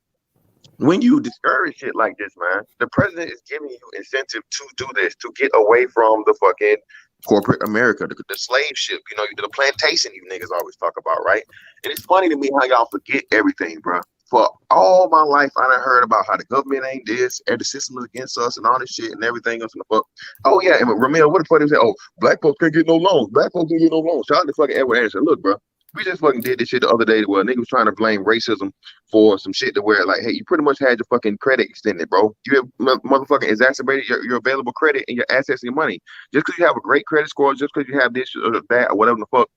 when you discourage shit like this, man, the president is giving you incentive to do this, to get away from the fucking corporate America, the slave ship, the plantation you niggas always talk about, right? And it's funny to me how y'all forget everything, bro. for all my life, I done heard about how the government ain't this, and the system is against us, and all this shit, and everything else in the fuck. Oh yeah, and Ramil, what the fuck they say? Oh, black folks can't get no loans. Black folks can't get no loans. Shout out to fucking Edward Anderson. Look, bro, we just fucking did this shit the other day where a nigga was trying to blame racism for some shit to where, like, hey, you pretty much had your fucking credit extended, bro. You have motherfucking exacerbated your available credit and your assets and your money. Just because you have a great credit score, just because you have this or that or whatever the fuck,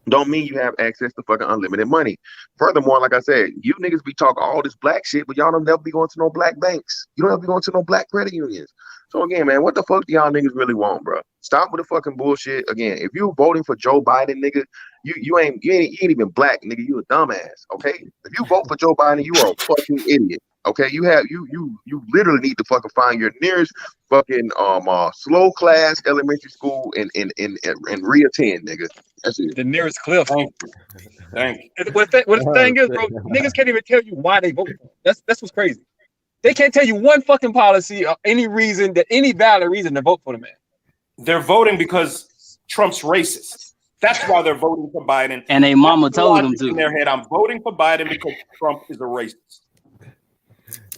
don't mean you have access to fucking unlimited money. Furthermore, like I said, you niggas be talking all this black shit, but y'all don't never be going to no black banks. You don't ever be going to no black credit unions. So again, man, what the fuck do y'all niggas really want, bro? Stop with the fucking bullshit. Again, if you voting for Joe Biden, nigga, you ain't even black, nigga. You a dumbass, okay? If you vote for Joe Biden, you are a fucking idiot. Okay, you literally need to fucking find your nearest fucking slow class elementary school and reattend, nigga. That's it. The nearest cliff. Thank you. And what the thing is, bro, niggas can't even tell you why they vote for it. That's what's crazy. They can't tell you one fucking policy or any valid reason to vote for the man. They're voting because Trump's racist. That's why they're voting for Biden. And their mama told them to. In their head, I'm voting for Biden because Trump is a racist.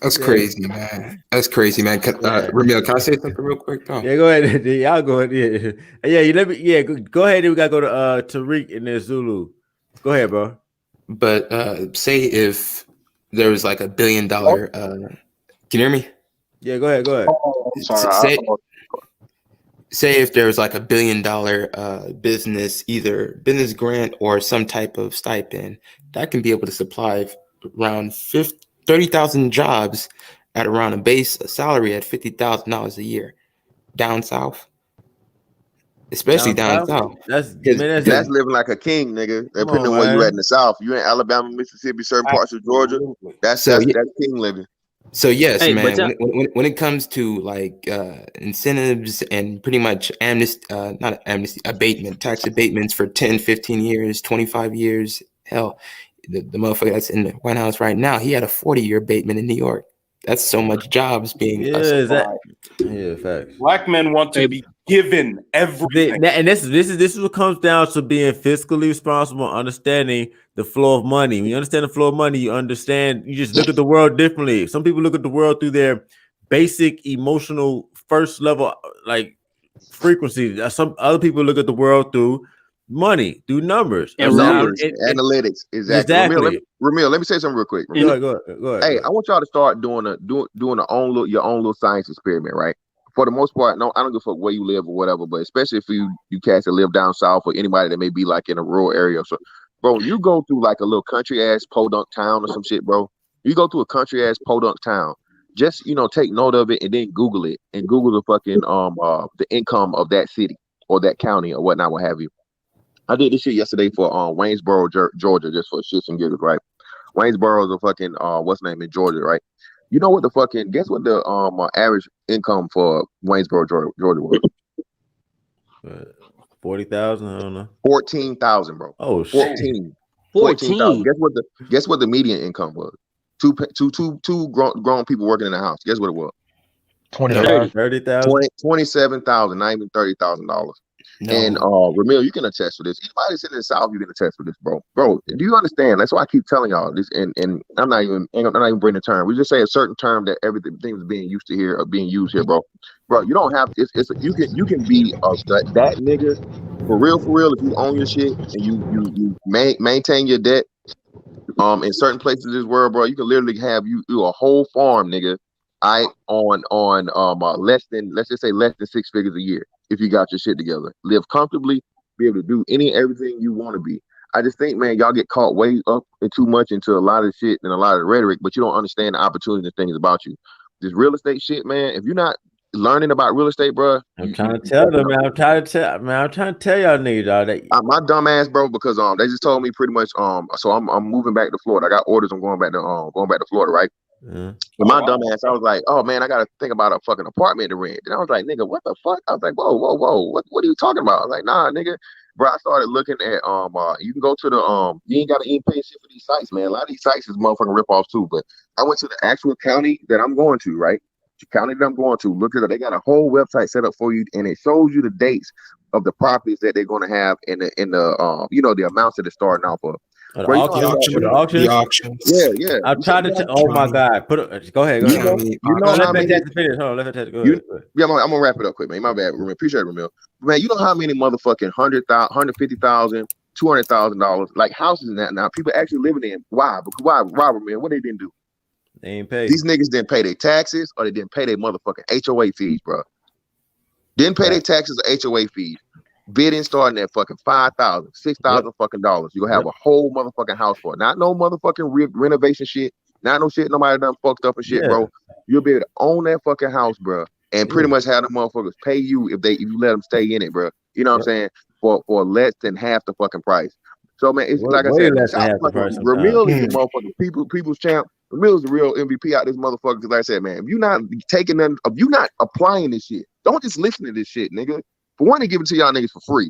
That's crazy, man. That's crazy, man. Ramil, can I say something real quick? Though? Yeah, go ahead. Y'all go ahead. Yeah, you let me. Yeah, go ahead. We gotta go to Tariq and then Zulu. Go ahead, bro. But say if there was like $1 billion. Can you hear me? Yeah, go ahead. Go ahead. Oh, sorry. Say if there was like $1 billion business, either business grant or some type of stipend that can be able to supply around 30,000 jobs at around a base salary at $50,000 a year down south, especially down south. That's living like a king, nigga. Depending on where you at in the south, you in Alabama, Mississippi, certain parts of Georgia. That's king living. So yes, hey, man. When it comes to like incentives and pretty much abatement, tax abatements for 10, 15 years, 25 years, hell. The motherfucker that's in the White House right now, he had a 40-year abatement in New York. That's so much jobs being facts. Black men want to be given everything. And this is what comes down to being fiscally responsible, understanding the flow of money. When you understand the flow of money, you just look at the world differently. Some people look at the world through their basic emotional first level like frequency. Some other people look at the world through money, through numbers, analytics. Exactly. Ramil, let me say something real quick. Go ahead. Hey, I want y'all to start doing your own little science experiment, right? For the most part, no, I don't give a fuck where you live or whatever, but especially if you cats that live down south or anybody that may be like in a rural area. So, bro, you go through like a little country ass podunk town or some shit, bro. You go through a country ass podunk town. Just take note of it and then Google it and Google the fucking the income of that city or that county or whatnot, what have you. I did this shit yesterday for Waynesboro, Georgia, just for shits and giggles, right? Waynesboro is a fucking what's the name in Georgia, right? You know what the fucking guess what the average income for Waynesboro, Georgia was? 40,000. I don't know. 14,000, bro. Oh shit. 14,000. Guess what the median income was? Two grown people working in the house. Guess what it was? 30,000. 27,000. Not even $30,000. No. And Ramil, you can attest to this. Anybody that's in the South, you can attest to this, bro. Bro, do you understand? That's why I keep telling y'all this. And I'm not even bringing the term. We just say a certain term that everything is being used to here or being used here, bro. Bro, you don't have. You can be that nigga for real. If you own your shit and you maintain your debt, in certain places in this world, bro, you can literally have you a whole farm, nigga. On less than 6 figures a year if you got your shit together, live comfortably, be able to do everything you want to be. I just think, man, y'all get caught way up and too much into a lot of shit and a lot of rhetoric, but you don't understand the opportunities and things about you. This real estate shit, man. If you're not learning about real estate, bro, I'm trying to tell them, man. I'm trying to tell y'all niggas, y'all. My dumb ass, bro, because they just told me pretty much so I'm moving back to Florida. I got orders. I'm going back to Florida, right? Yeah. But my dumb ass, I was like, oh man, I gotta think about a fucking apartment to rent. And I was like, nigga, what the fuck? I was like, whoa, what are you talking about? I was like, nah, nigga. Bro, I started looking at you can go to the you ain't gotta even pay shit for these sites, man. A lot of these sites is motherfucking rip-offs too. But I went to the actual county that I'm going to, right? The county that I'm going to, look at it. They got a whole website set up for you, and it shows you the dates of the properties that they're gonna have in the the amounts that they're starting off of. The Bro, you know auction, how the auctions. yeah. I tried to. Oh my God! Go ahead. Go ahead. You know Let how me many? finish. Hold on. Let me finish. Go You, ahead. yeah, I'm gonna wrap it up quick, man. My bad, Ramil. Appreciate it, Ramil. Man, you know how many motherfucking $150,000, $200,000 like houses in that now people actually living in? Why? Because why, Ramil? What they didn't do? They ain't paid. These niggas didn't pay their taxes or they didn't pay their motherfucking HOA fees, bro. Didn't pay their taxes or HOA fees. Bidding starting at fucking $5,000, $6,000 fucking dollars. You gonna have a whole motherfucking house for it. Not no motherfucking renovation shit. Not no shit nobody done fucked up and shit, bro. You'll be able to own that fucking house, bro, and pretty much have the motherfuckers pay you if you let them stay in it, bro. You know what I'm saying? For less than half the fucking price. So man, it's like I said, Ramil is the motherfucking people's champ. Ramil is the real MVP out of this motherfucker. Because like I said, man, if you're not taking none, if you're not applying this shit, don't just listen to this shit, nigga. For one, they give it to y'all niggas for free.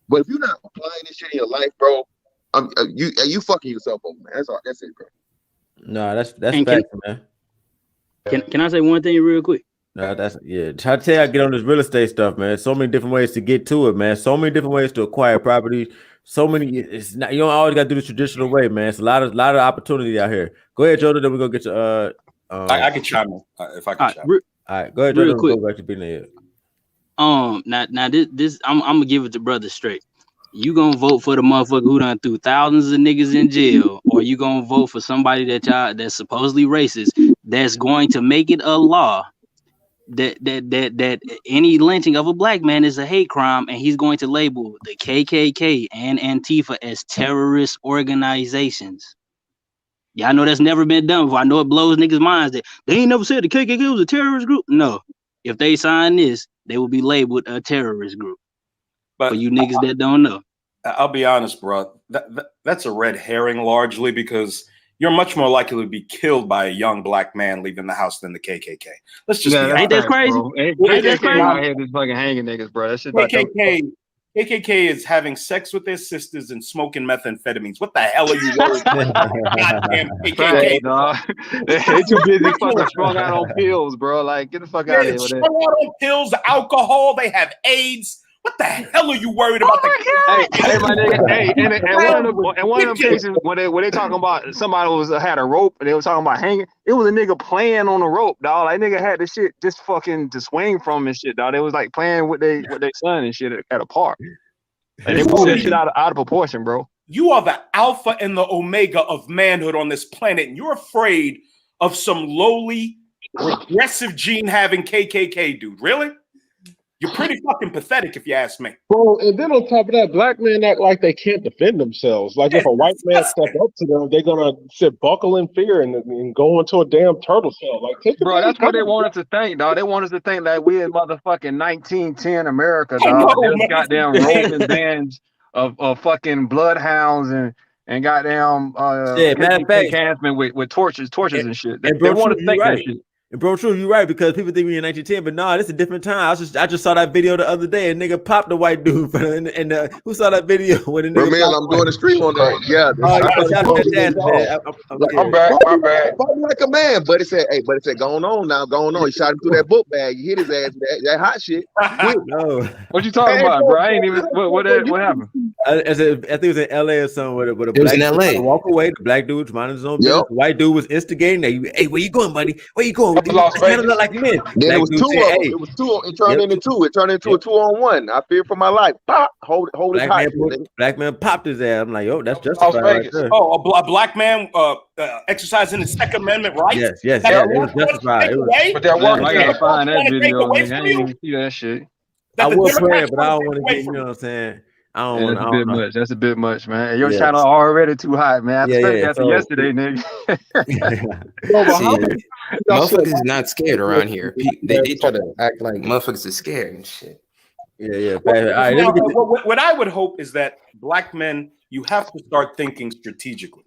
But if you're not applying this shit in your life, bro, you fucking yourself over, man. That's it, bro. No, that's facts, man. Can I say one thing real quick? No, try to tell you how to get on this real estate stuff, man. So many different ways to get to it, man. So many different ways to acquire property. So many. It's not. You don't always got to do the traditional way, man. It's a lot of opportunity out here. Go ahead, Jordan. Then we're gonna get you. I can chime in if I can chime in. All right, go ahead, Jordan. Real quick. Now this I'm gonna give it to brother straight. You gonna vote for the motherfucker who done threw thousands of niggas in jail, or you gonna vote for somebody that's supposedly racist that's going to make it a law that any lynching of a black man is a hate crime, and he's going to label the KKK and Antifa as terrorist organizations. Y'all know that's never been done before. I know it blows niggas' minds that they ain't never said the KKK was a terrorist group. No, if they sign this, they will be labeled a terrorist group. But for you niggas that don't know, I'll be honest, bro. That's a red herring largely because you're much more likely to be killed by a young black man leaving the house than the KKK. Let's just be honest. Ain't that crazy? Ain't that crazy? Out here just fucking hanging niggas, bro. That shit KKK is having sex with their sisters and smoking methamphetamines. What the hell are you worried about? Goddamn KKK. They too busy fucking strung out on pills, bro. Like, get the fuck out of here with that. Strung out on pills, alcohol. They have AIDS. What the hell are you worried about? Hey, my nigga. Hey, and one of them cases when they talking about somebody had a rope and they were talking about hanging, it was a nigga playing on the rope, dog. Like nigga had the shit just fucking to swing from and shit, dog. They was like playing with their son and shit at a park. And they pulled that shit out of proportion, bro. You are the alpha and the omega of manhood on this planet, and you're afraid of some lowly, regressive gene having KKK dude. Really? You're pretty fucking pathetic, if you ask me. Bro, and then on top of that, black men act like they can't defend themselves. Like if a white man step up to them, they're gonna sit buckle in fear and go into a damn turtle shell. Like, bro, that's what they want us to think, dog. They want us to think that we in motherfucking 1910 America, dog. There's goddamn roving bands of fucking bloodhounds and goddamn enhancement with torches and shit. They want to think that shit. And bro, true, you're right, because people think we in 1910, but nah, this is a different time. I just saw that video the other day, and nigga popped the white dude, and who saw that video when the nigga Ramil, I'm doing a stream on that. Yeah, I'm back. My bad. Fighting like a man, but it said, going on now, going on. He shot him through that book bag. You hit his ass with that hot shit. No, what you talking about, bro? I ain't even. What happened? I think it was in LA or something. With a black dude walk away. The black dude was minding his own business. The white dude was instigating. Hey, where you going, buddy? Where you going? Like men. Then it was two of them. It was two. It turned into two. It turned into a 2-on-1. I fear for my life. Pop, hold his hot. Black man popped his ass. I'm like, yo, that's justified. Right there. Oh, a black man exercising his Second Amendment rights. Yes. It was justified. But that work. I gotta find that video. I didn't even see that shit. I will play it, but I don't want to get. You know what I'm saying? I don't want. That's a bit much. That's a bit much, man. Your channel already too hot, man. After yesterday, nigga. Motherfuckers is not scared around here. They try to act like motherfuckers are scared and shit. Yeah. All right, what I would hope is that black men, you have to start thinking strategically.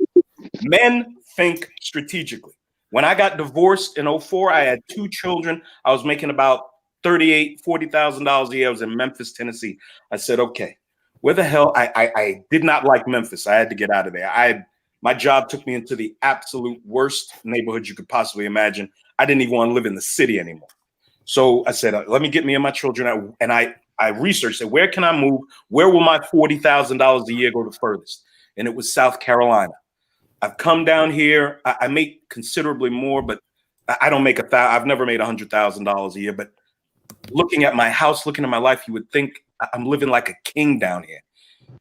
Men think strategically. When I got divorced in 2004, I had 2 children. I was making about $40,000 a year. I was in Memphis, Tennessee. I said, okay, where the hell? I did not like Memphis. I had to get out of there. My job took me into the absolute worst neighborhood you could possibly imagine. I didn't even want to live in the city anymore. So I said, let me get me and my children out. And I researched, said, where can I move? Where will my $40,000 a year go the furthest? and it was South Carolina. I've come down here. I make considerably more, but I don't make I've never made $100,000 a year. But looking at my house, looking at my life, you would think I'm living like a king down here.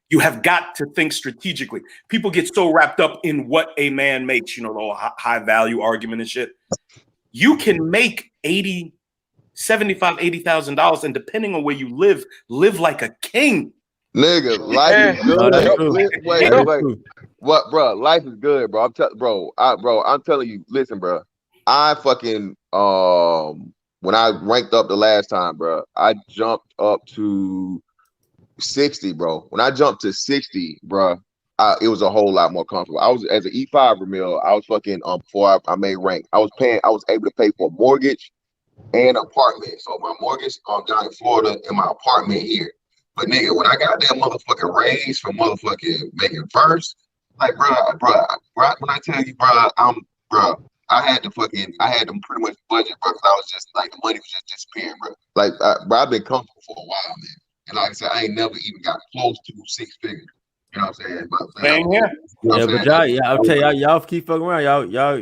You have got to think strategically. People get so wrapped up in what a man makes, you know, the whole high value argument and shit. You can make $75,000, $80,000, and depending on where you live like a king. Nigga, life is good. Wait. What, bro? Life is good, bro. I'm telling you. Listen, bro. I fucking when I ranked up the last time, bro, I jumped up to 60, bro. When I jumped to 60, bro, it was a whole lot more comfortable. I was as an E5 Ramil, I was fucking before I made rank. I was able to pay for a mortgage and apartment. So my mortgage down in Florida and my apartment here. But nigga, when I got that motherfucking raise from motherfucking making first, like bro, when I tell you, I had to pretty much budget, bro, because I was just like the money was just disappearing, bro. Like, bro, I've been comfortable for a while, man. And like I said, I ain't never even got close to 6 figures. You know what I'm saying? Same here. Yeah, but I'll tell y'all keep fucking around. Y'all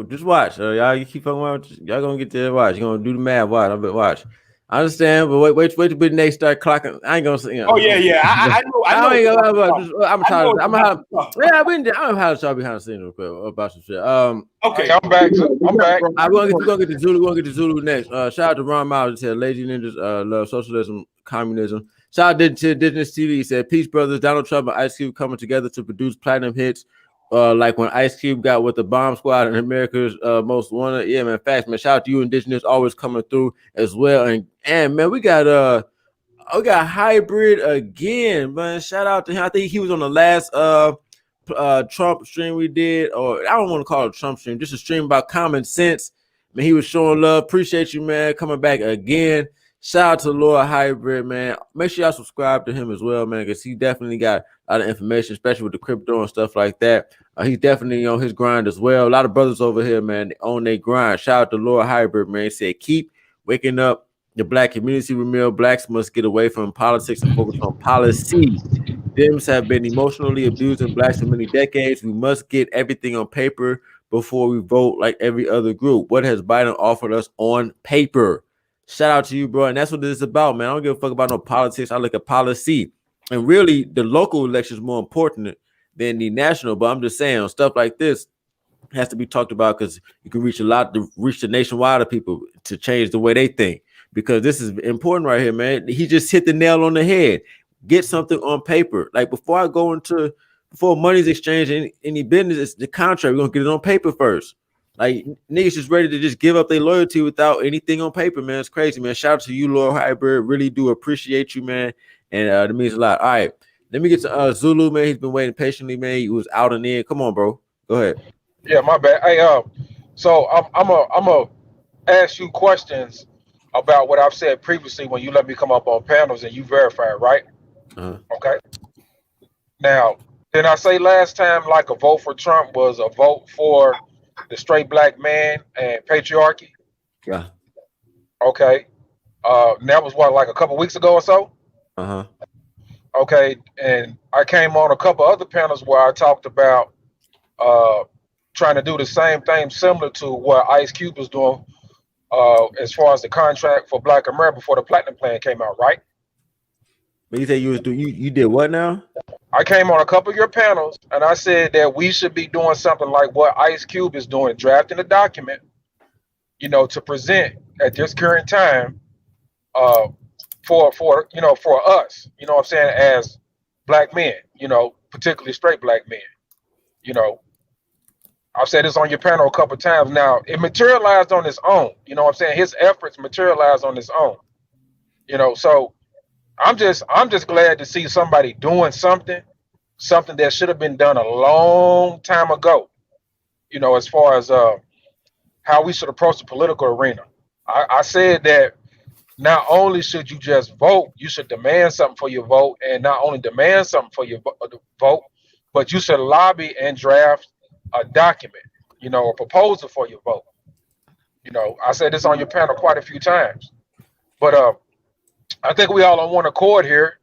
just watch. Y'all keep fucking around. Y'all gonna get to watch. You're gonna do the math. Watch. I understand, but wait till the next start clocking. I ain't gonna say. You know, oh yeah. I know. I'm tired. I'm gonna have y'all behind the scenes real quick about some shit. Okay, I'm back. We're gonna get to Zulu. We're gonna get to Zulu next. Shout out to Ron Miles. Said Lazy Ninjas love socialism, communism. Shout out to Indigenous TV. He said Peace Brothers, Donald Trump and Ice Cube coming together to produce platinum hits. Like when Ice Cube got with the Bomb Squad and America's Most Wanted. Yeah, man. Facts, man. Shout out to you, Indigenous, always coming through as well. And man, we got Hybrid again, man. Shout out to him. I think he was on the last Trump stream we did, or I don't want to call it a Trump stream, just a stream about common sense. Man, he was showing love. Appreciate you, man, coming back again. Shout out to Lord Hybrid, man. Make sure y'all subscribe to him as well, man, because he definitely got a lot of information, especially with the crypto and stuff like that. He's definitely on his grind as well. A lot of brothers over here, man, on their grind. Shout out to Lord Hybrid, man. He said, keep waking up the black community, Ramil. Blacks must get away from politics and focus on policy. Dems have been emotionally abusing blacks for many decades. We must get everything on paper before we vote like every other group. What has Biden offered us on paper? Shout out to you, bro. And that's what this is about, man. I don't give a fuck about no politics. I look at policy. And really, the local election is more important than the national. But I'm just saying, stuff like this has to be talked about because you can reach the nationwide of people to change the way they think. Because this is important right here, man. He just hit the nail on the head. Get something on paper. Like before money's exchanged any business, it's the contract. We're gonna get it on paper first. Like niggas just ready to just give up their loyalty without anything on paper, man. It's crazy, man. Shout out to you, Lord Hybrid. Really do appreciate you, man. And it means a lot. All right, let me get to Zulu, man. He's been waiting patiently, man. He was out and in. Come on, bro. Go ahead. Yeah, my bad. Hey, so I'm a ask you questions about what I've said previously when you let me come up on panels and you verify it, right? Okay. Now, did I say last time like a vote for Trump was a vote for the straight black man and patriarchy? Yeah. Okay. That was what, like a couple weeks ago or so? Okay. And I came on a couple other panels where I talked about trying to do the same thing similar to what Ice Cube was doing as far as the contract for Black America before the Platinum Plan came out, right? But you say you did what now? I came on a couple of your panels and I said that we should be doing something like what Ice Cube is doing, drafting a document, to present at this current time for us, you know what I'm saying, as black men, particularly straight black men. I've said this on your panel a couple of times now. It materialized on its own, you know what I'm saying? His efforts materialized on its own. So I'm just glad to see somebody doing something that should have been done a long time ago, as far as how we should approach the political arena. I said that not only should you just vote, you should demand something for your vote, and not only demand something for your vote, but you should lobby and draft a document, a proposal for your vote. I said this on your panel quite a few times, but I think we all on one accord here,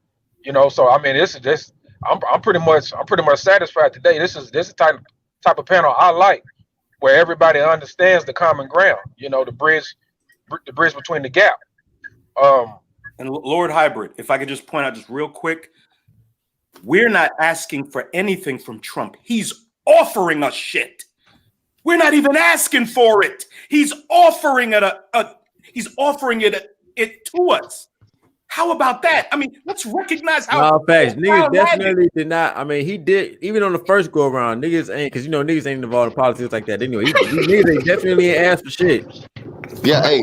so I mean, this is just, I'm pretty much satisfied today. This is the type of panel I like, where everybody understands the common ground. You know, the bridge between the gap. And Lord Hybrid, if I could just point out just real quick, we're not asking for anything from Trump. He's offering us shit. We're not even asking for it. He's offering it it to us. How about that? I mean, let's recognize how. No, facts. Niggas definitely did not. I mean, he did even on the first go around. Niggas ain't, because niggas ain't involved in politics like that anyway. Niggas ain't definitely ain't asked for shit. Yeah, hey, he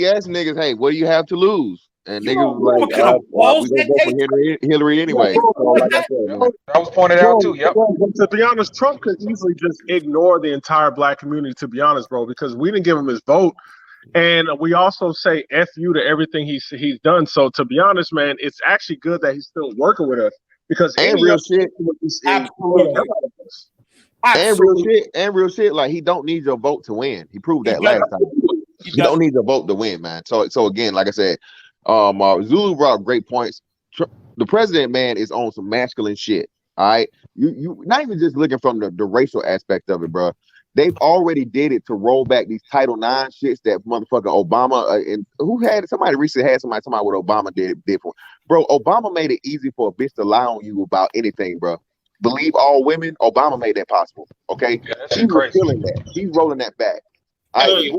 asked niggas, hey, what do you have to lose? And niggas was like, we gonna vote for Hillary anyway. So, like I said, that was pointed out too. Yep. To be honest, Trump could easily just ignore the entire black community, to be honest, bro, because we didn't give him his vote. And we also say F you to everything he's done. So to be honest, man, it's actually good that he's still working with us, because and real shit. And real shit, like he don't need your vote to win. He proved that last time. You don't need your vote to win, man. So again, like I said, Zulu brought up great points. The president, man, is on some masculine shit. All right, you not even just looking from the racial aspect of it, bro. They've already did it to roll back these Title IX shits that motherfucking Obama and somebody recently had somebody what Obama did for. Bro, Obama made it easy for a bitch to lie on you about anything, bro. Believe all women. Obama made that possible. Okay, he's feeling that. He's rolling that back. Hey,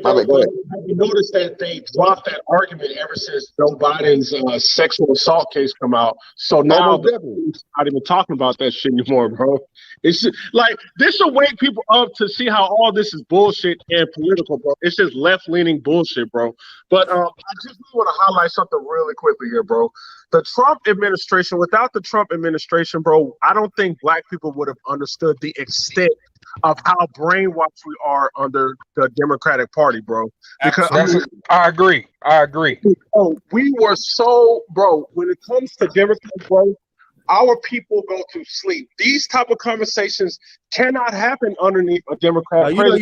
bro, have you noticed that they dropped that argument ever since Joe Biden's sexual assault case come out? So now they're not even talking about that shit anymore, bro. It's just, like, this should wake people up to see how all this is bullshit and political, bro. It's just left-leaning bullshit, bro. But I just want to highlight something really quickly here, bro. The Trump administration, without the Trump administration, bro, I don't think black people would have understood the extent of how brainwashed we are under the Democratic Party, bro. Because I agree. Oh, we were so, bro, when it comes to Democrats, bro, our people go to sleep. These type of conversations cannot happen underneath a Democrat. You're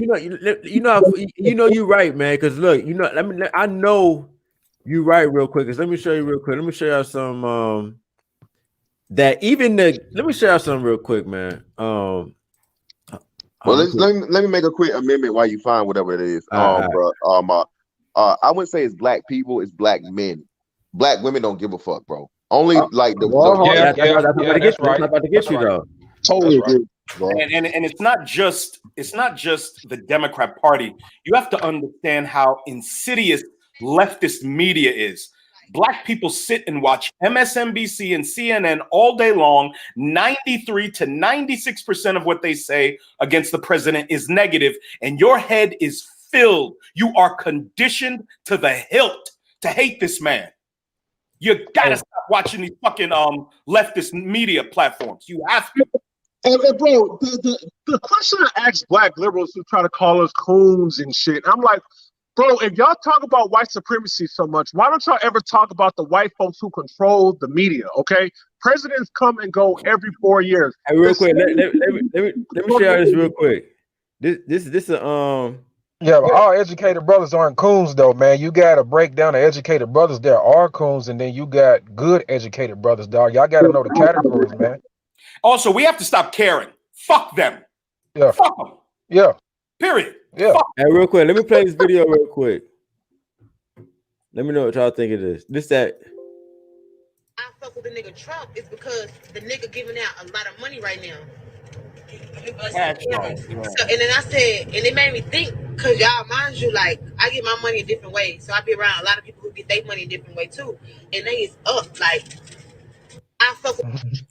right, man. Because look, I know you're right. Real quick, because let me show you real quick. Let me show y'all some. Let me show y'all something real quick, man. Well, let me make a quick amendment while you find whatever it is. Bro. I wouldn't say it's black people, it's black men. Black women don't give a fuck, bro. Only like the that's right. About to get you though. Totally agree. And it's not just the Democrat Party. You have to understand how insidious leftist media is. Black people sit and watch MSNBC and CNN all day long. 93 to 96% of what they say against the president is negative, and your head is filled. You are conditioned to the hilt to hate this man. You gotta stop watching these fucking leftist media platforms. You have to. And bro, the question I ask black liberals who try to call us coons and shit, I'm like, bro, if y'all talk about white supremacy so much, why don't y'all ever talk about the white folks who control the media? Okay, presidents come and go every 4 years. Hey, real quick, let me share this real quick. This Yeah, but all educated brothers aren't coons, though, man. You got to break down the educated brothers. There are coons, and then you got good educated brothers, dog. Y'all got to know the categories, man. Also, we have to stop caring. Fuck them. Yeah. Fuck them. Yeah. Period. Yeah. Hey, real quick, let me play this video real quick. Let me know what y'all think of this. I fuck with the nigga Trump is because the nigga giving out a lot of money right now. That's right. So, and then I said, and it made me think, cause y'all, mind you, like I get my money a different way, so I be around a lot of people who get their money a different way too, and they is up. Like I fuck with.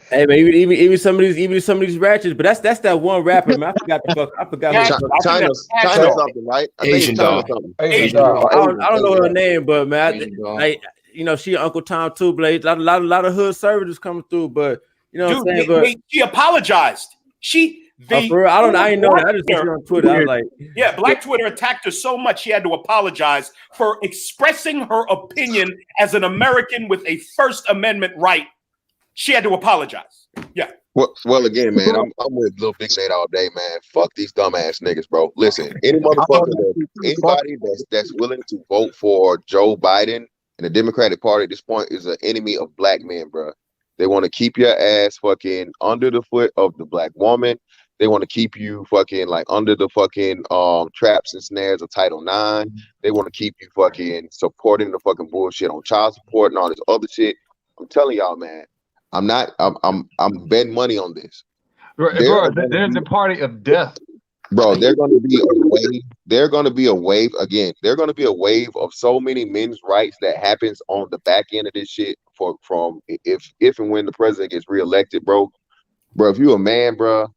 Hey man, even some of these ratchets, but that's that one rapper, man. I forgot. China something, right? I think Asian dog. Asian dog. I don't know her name, but man, she Uncle Tom too, Blade. A lot of hood services coming through, but you know what I'm saying. She apologized. For real? I didn't know that. I just saw her on Twitter. I was like, yeah, Black Twitter attacked her so much she had to apologize for expressing her opinion as an American with a First Amendment right. She had to apologize. Yeah. Well, again, man, I'm with Lil Big Nate all day, man. Fuck these dumbass niggas, bro. Listen, anybody that's willing to vote for Joe Biden and the Democratic Party at this point is an enemy of black men, bro. They want to keep your ass fucking under the foot of the black woman. They want to keep you fucking like under the fucking traps and snares of Title IX. They want to keep you fucking supporting the fucking bullshit on child support and all this other shit. I'm telling y'all, man. I'm betting money on this. Bro, they're the party of death. Bro, they're gonna be a wave. They're gonna be a wave again. They're gonna be a wave of so many men's rights that happens on the back end of this shit from if and when the president gets reelected, bro. Bro, if you a man, bro,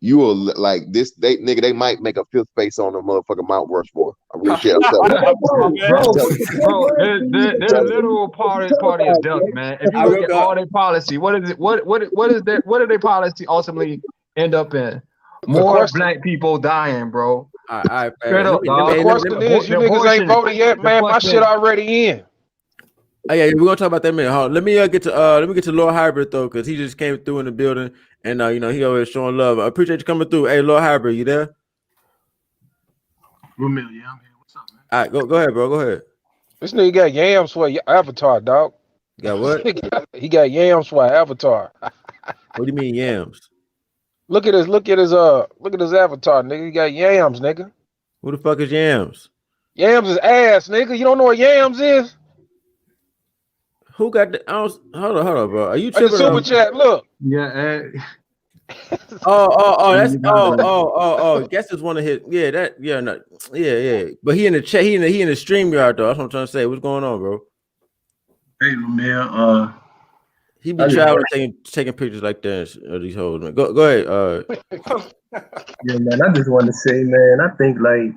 you will like this. They might make a fifth face on the motherfucking Mount Rushmore. I really shit. Bro, they're literal party of death, man. If you look at all their policy, what is it? What is their their policy ultimately end up in? More black people dying, bro. All right, straight up, dog. The question is, you niggas ain't voted yet, man. My shit already in. Oh, yeah, we're gonna talk about that in a minute. Hold on. Let me get to Lord Hybrid though, because he just came through in the building, and he always showing love. I appreciate you coming through. Hey, Lord Hybrid, you there? Ramil, yeah, I'm here. What's up, man? All right, go ahead, bro. Go ahead. This nigga got yams for your avatar, dog. Got what? He got yams for an avatar. What do you mean yams? Look at his avatar, nigga. He got yams, nigga. Who the fuck is yams? Yams is ass, nigga. You don't know what yams is? Who got the? Hold on, bro. Are you tripping? Super chat. Look. Yeah. Guess it's one of his. Yeah, yeah. But he in the chat. He in the stream yard though. That's what I'm trying to say. What's going on, bro? Hey, man. He be traveling, taking pictures like that of these hoes, man. Go ahead. Yeah, man. I just want to say, man. I think like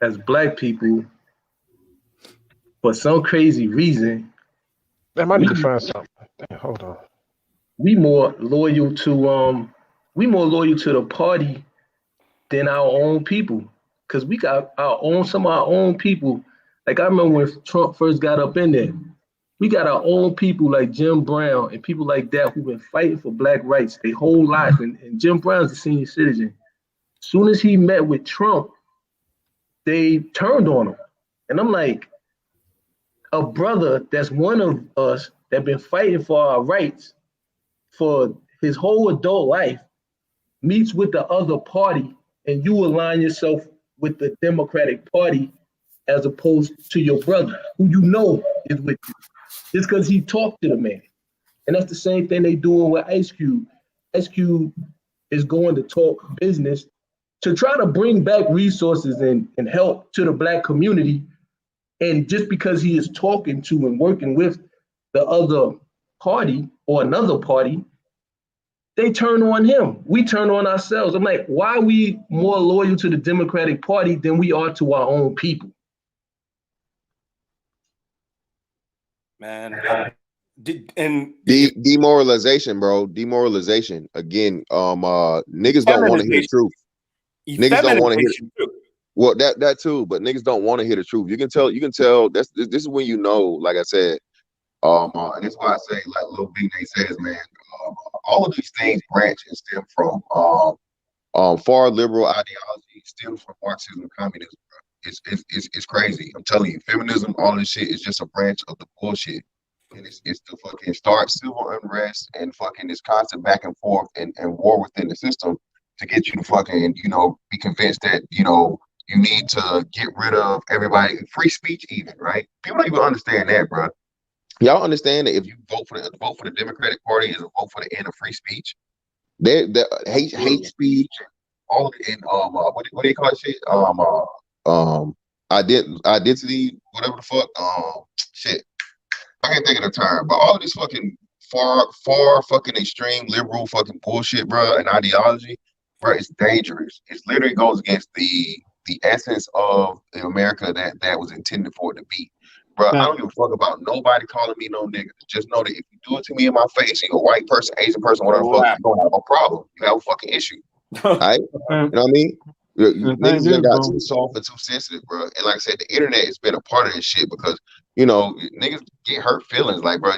as black people, for some crazy reason. Damn, I need to find something. Damn, hold on. We more loyal to the party than our own people, because we got some of our own people. Like I remember when Trump first got up in there, we got our own people like Jim Brown and people like that who've been fighting for black rights their whole life. And Jim Brown's a senior citizen. As soon as he met with Trump, they turned on him, and I'm like, a brother that's one of us that been fighting for our rights for his whole adult life meets with the other party, and you align yourself with the Democratic Party as opposed to your brother who you know is with you. It's because he talked to the man. And that's the same thing they doing with Ice Cube. Ice Cube is going to talk business to try to bring back resources and help to the black community. And just because he is talking to and working with the other party or another party, they turn on him. We turn on ourselves. I'm like, why are we more loyal to the Democratic Party than we are to our own people? Man, and demoralization, bro. Demoralization. Again, niggas don't want to hear the truth. Niggas don't want to hear. Well, that too, but niggas don't want to hear the truth. You can tell. This is when you know. Like I said, and that's why I say, like Lil Big Nate says, man. All of these things branch and stem from far liberal ideology, stems from Marxism and communism. Bro. It's crazy. I'm telling you, feminism, all this shit is just a branch of the bullshit, and it's to fucking start civil unrest and fucking this constant back and forth and war within the system to get you to fucking be convinced that you need to get rid of everybody, free speech even, right? People don't even understand that, bro. Y'all understand that if you vote for the Democratic Party is a vote for the end of free speech? The hate speech, all of it, and what do they call it shit? Identity, whatever the fuck, shit. I can't think of the term, but all this fucking far fucking extreme liberal fucking bullshit, bro, and ideology, bro, it's dangerous. It literally goes against the essence of the America that was intended for it to be. Bro, I don't give a fuck about nobody calling me no nigga. Just know that if you do it to me in my face, you're a white person, Asian person, whatever, fuck, you don't have a problem. You have a fucking issue. All right? You know what I mean? Niggas just got too soft and too sensitive, bro. And like I said, the internet has been a part of this shit because, niggas get hurt feelings. Like, bro,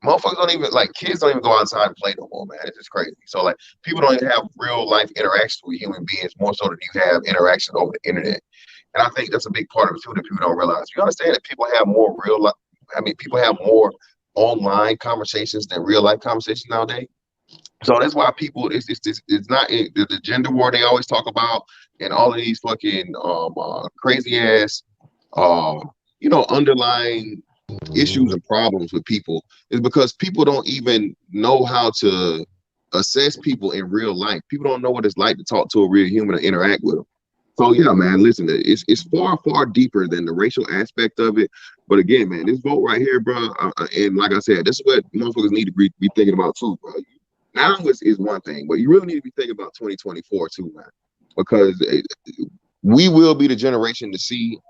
Motherfuckers don't even like kids don't even go outside and play no more, man. It's just crazy. So like people don't even have real life interactions with human beings more so than you have interactions over the internet. And I think that's a big part of it too that people don't realize. You understand that people have more real life. I mean, people have more online conversations than real life conversations nowadays. So that's why people it's not the gender war they always talk about and all of these fucking crazy ass underlying issues and problems with people is because people don't even know how to assess people in real life. People don't know what it's like to talk to a real human and interact with them. So yeah, man, listen, it's far deeper than the racial aspect of it. But again, man, this vote right here, bro, and like I said, this is what motherfuckers need to be thinking about too, bro. Now is one thing, but you really need to be thinking about 2024 too, man, because we will be the generation to see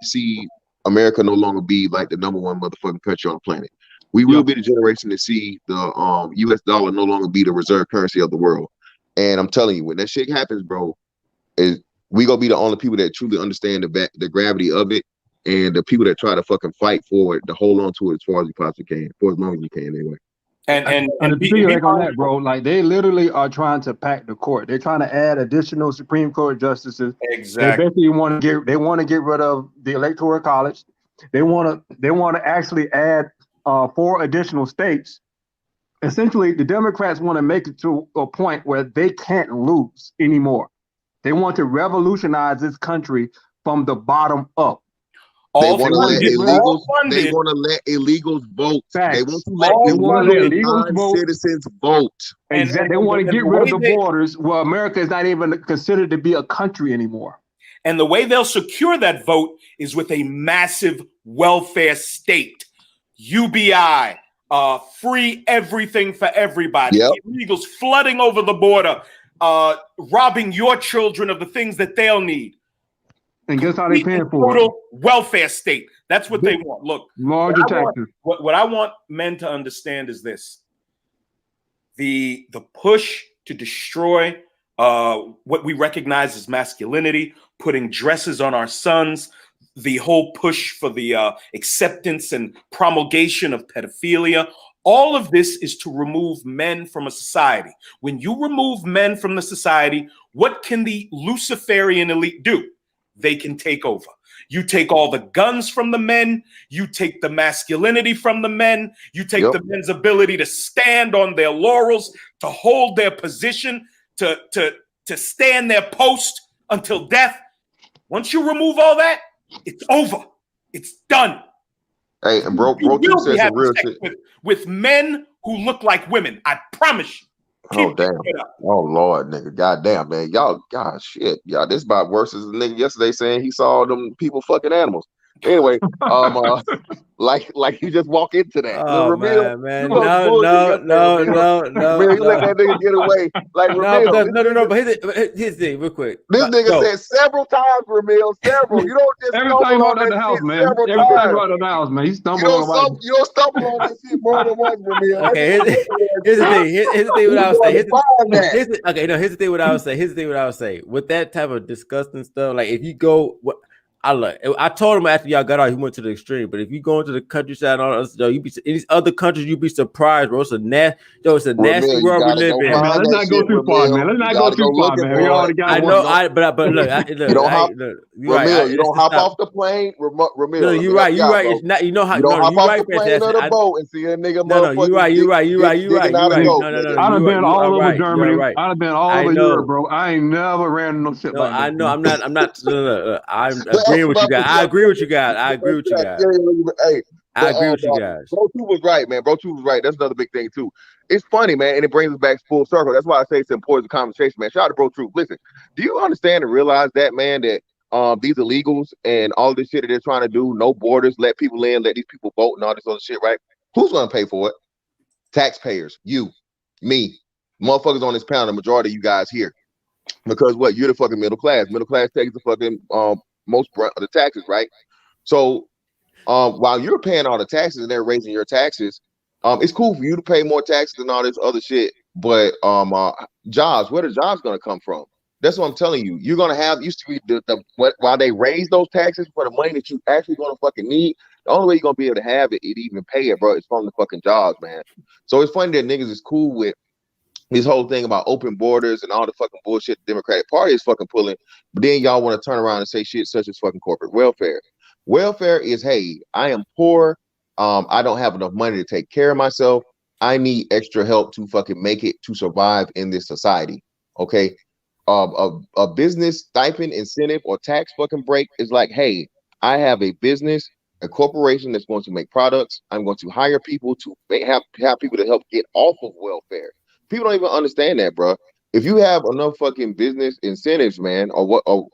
America no longer be like the number one motherfucking country on the planet. We will be the generation to see the U.S. dollar no longer be the reserve currency of the world. And I'm telling you, when that shit happens, bro, we gonna be the only people that truly understand the gravity of it, and the people that try to fucking fight for it to hold on to it as far as you possibly can, for as long as you can, anyway. And to piggyback on that, bro, like they literally are trying to pack the court. They're trying to add additional Supreme Court justices. Exactly. They basically want to get rid of the Electoral College. They want to actually add 4 additional states. Essentially, the Democrats want to make it to a point where they can't lose anymore. They want to revolutionize this country from the bottom up. They want to let illegals vote. Facts. They want to let non-citizens vote. Exactly. They want to get rid of the borders where America is not even considered to be a country anymore. And the way they'll secure that vote is with a massive welfare state. UBI, free everything for everybody. Yep. Illegals flooding over the border, robbing your children of the things that they'll need. And guess how they paying for it? Total welfare state. That's what they want. Look, larger taxes. What I want men to understand is this: the push to destroy what we recognize as masculinity, putting dresses on our sons, the whole push for the acceptance and promulgation of pedophilia. All of this is to remove men from a society. When you remove men from the society, what can the Luciferian elite do? They can take over. You take all the guns from the men. You take the masculinity from the men. You take the men's ability to stand on their laurels, to hold their position, to stand their post until death. Once you remove all that, it's over. It's done. Hey, and bro said some real shit with men who look like women. I promise you. Oh damn! Oh Lord, nigga, goddamn, man, y'all, God, shit, y'all. This about worse as a nigga yesterday saying he saw them people fucking animals. Anyway, like you just walk into that. Oh man, no. Man, you let that nigga get away. Like Ramil, no. But here's the thing, real quick. This nigga said several times, Ramil, several. You don't just every time out of the house, man. Every time out of the house, man. He stumbled on. You don't stumble on this shit more than once, Ramil. Okay, here's the thing. Here's the thing. What I would say. Here's the thing. What I would say. With that type of disgusting stuff, like if you go. I told him after y'all got out, he went to the extreme. But if you go into the countryside, in these other countries, you'd be surprised, bro. It's a nasty world we live in. Let's not go too far, man. Let's not go too far, man. We already got. I know. But look, you don't hop off the plane, Ramil. You're right. It's not. You know how. You don't hop off the plane or the boat and see a nigga. No, you're right. No. I've been all over Germany. I've been all over Europe, bro. I ain't never ran no shit like that. I know. I'm not. I'm agreeing with you guys. I agree with you guys. Hey, I agree with you guys. Bro, Two was right, man. Bro, Two was right. That's another big thing too. It's funny, man, and it brings us back full circle. That's why I say it's important conversation, man. Shout out to Bro Truth. Listen, do you understand and realize that, man, that these illegals and all this shit that they're trying to do, no borders, let people in, let these people vote and all this other shit, right? Who's gonna pay for it? Taxpayers, you, me, motherfuckers on this panel, the majority of you guys here. Because what? You're the fucking middle class. Middle class takes the fucking most brunt of the taxes, right? So while you're paying all the taxes and they're raising your taxes, it's cool for you to pay more taxes and all this other shit. But jobs, where the jobs gonna come from? That's what I'm telling you. You're gonna have used to be while they raise those taxes for the money that you actually gonna fucking need. The only way you're gonna be able to have it, even pay it, bro, is from the fucking jobs, man. So it's funny that niggas is cool with this whole thing about open borders and all the fucking bullshit the Democratic Party is fucking pulling, but then y'all want to turn around and say shit such as fucking corporate welfare. Welfare is, hey, I am poor, I don't have enough money to take care of myself, I need extra help to fucking make it to survive in this society. Okay, a business stipend, incentive, or tax fucking break is like, hey, I have a business, a corporation that's going to make products. I'm going to hire people to have people to help get off of welfare. People don't even understand that, bro. If you have enough fucking business incentives, man, or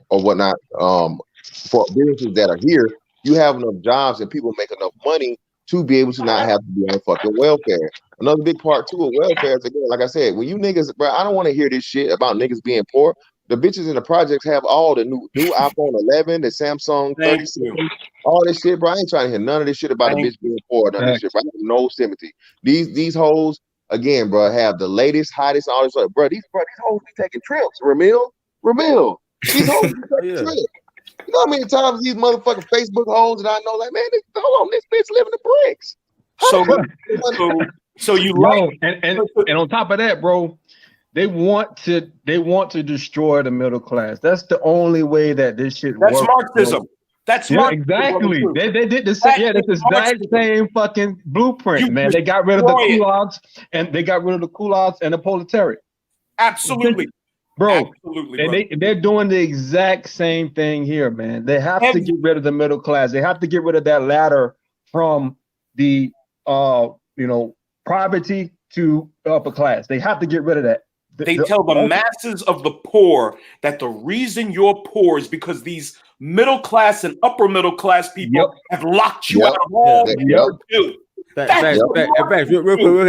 whatnot, for businesses that are here, you have enough jobs and people make enough money to be able to not have to be on fucking welfare. Another big part too of welfare is, again, like I said, when you niggas, bro, I don't want to hear this shit about niggas being poor. The bitches in the projects have all the new iPhone 11, the Samsung 37, all this shit, bro. I ain't trying to hear none of this shit about a bitch being poor. None of this shit, bro. I have no sympathy. These hoes, again, bro, have the latest, hottest, all this stuff. Bro, these hoes be taking trips. Ramil. These hoes be taking trips. You know how many times these motherfucking Facebook hoes that I know, like, man, hold on, this bitch living the bricks. So you like, and on top of that, bro, they want to destroy the middle class. That's the only way that this shit works. That's Marxism. That's Marxism. Exactly. They did the same. Yeah, that's the exact same fucking blueprint, man. They got rid of the kulaks and the proletariat. Absolutely. Bro, and they're doing the exact same thing here, man. They have to get rid of the middle class. They have to get rid of that ladder from the poverty to upper class. They have to get rid of that. They tell the masses of the poor that the reason you're poor is because these middle class and upper middle class people have locked you out of all you do. Real quick,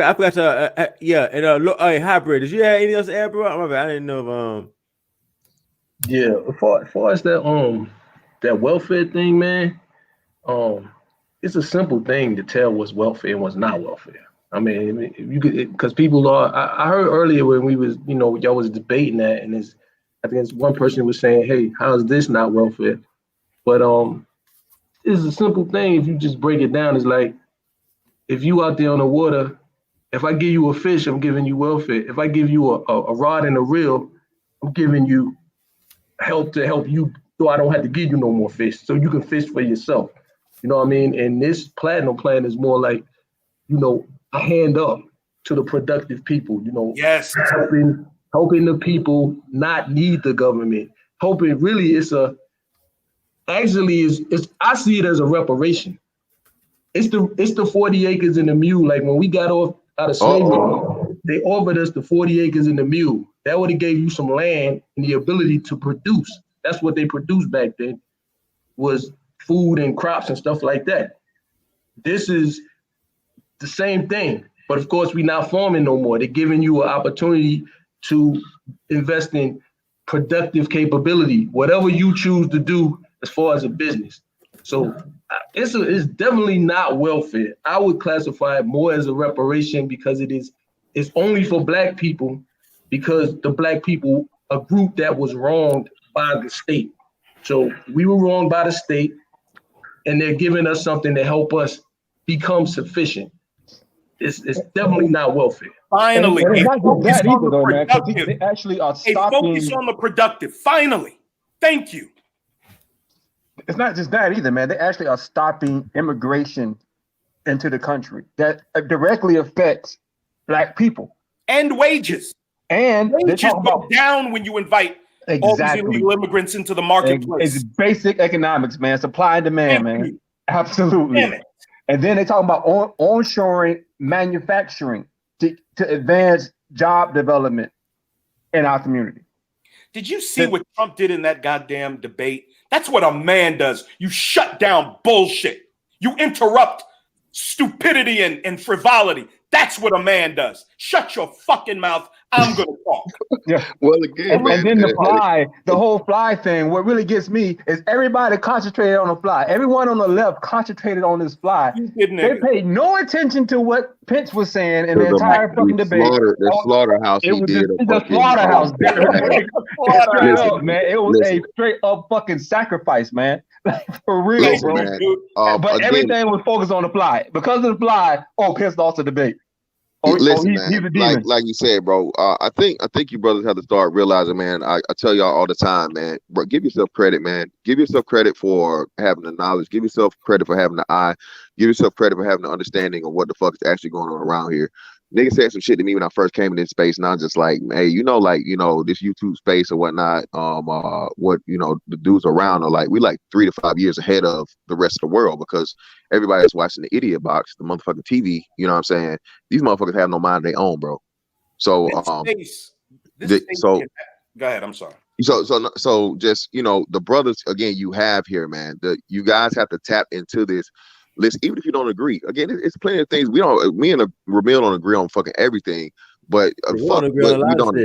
I forgot to, hey, Hybrid, did you have anything else to add, bro? I didn't know if, Yeah, as far as that welfare thing, man, it's a simple thing to tell what's welfare and what's not welfare. I mean, you could, because people are. I heard earlier when we was, y'all was debating that, and I think it's one person was saying, "Hey, how is this not welfare?" But it's a simple thing. If you just break it down, it's like, if you out there on the water, if I give you a fish, I'm giving you welfare. If I give you a rod and a reel, I'm giving you help to help you, so I don't have to give you no more fish, so you can fish for yourself. You know what I mean? And this platinum plan is more like, a hand up to the productive people, Yes. helping the people not need the government. Hoping really it's I see it as a reparation. It's the 40 acres and the mule. Like when we got off out of slavery, they offered us the 40 acres and the mule. That would have gave you some land and the ability to produce. That's what they produced back then, was food and crops and stuff like that. This is the same thing, but of course we're not farming no more. They're giving you an opportunity to invest in productive capability, whatever you choose to do as far as a business. So it's definitely not welfare. I would classify it more as a reparation, because it's only for Black people, because the Black people, a group that was wronged by the state. So we were wronged by the state, and they're giving us something to help us become sufficient. It's definitely not welfare. Finally, and it's not just that either, though, man. They actually are stopping. Focus on the productive. Finally, thank you. It's not just that either, man. They actually are stopping immigration into the country that directly affects Black people and wages. And wages go down when you invite all these illegal immigrants into the marketplace. It's basic economics, man. Supply and demand, man. Absolutely. Damn it. And then they talk about onshoring manufacturing to advance job development in our community. Did you see what Trump did in that goddamn debate? That's what a man does. You shut down bullshit. You interrupt stupidity and frivolity. That's what a man does. Shut your fucking mouth. I'm gonna talk. Yeah. Well, again, And then the whole fly thing, what really gets me is everybody concentrated on the fly. Everyone on the left concentrated on this fly. They paid no attention to what Pence was saying in the entire fucking debate. The slaughterhouse It he was did. the slaughterhouse. Straight up, man. It was a straight up fucking sacrifice, man. For real, Listen, bro. man, But again, everything was focused on the fly. Because of the fly, Pence lost the debate. Listen, he's man, a demon. like you said, bro. I think you brothers have to start realizing, man. I tell y'all all the time, man. Bro, give yourself credit, man. Give yourself credit for having the knowledge. Give yourself credit for having the eye. Give yourself credit for having the understanding of what the fuck is actually going on around here. Niggas said some shit to me when I first came in this space, and I was just like, hey, this YouTube space or whatnot. What the dudes around are like. We like 3 to 5 years ahead of the rest of the world because everybody's watching the idiot box, the motherfucking TV. You know what I'm saying? These motherfuckers have no mind of their own, bro. So, go ahead. I'm sorry. So just the brothers again you have here, man. You guys have to tap into this. Listen, even if you don't agree, again, it's plenty of things we don't. Me and Ramil don't agree on fucking everything, but fuck, we don't.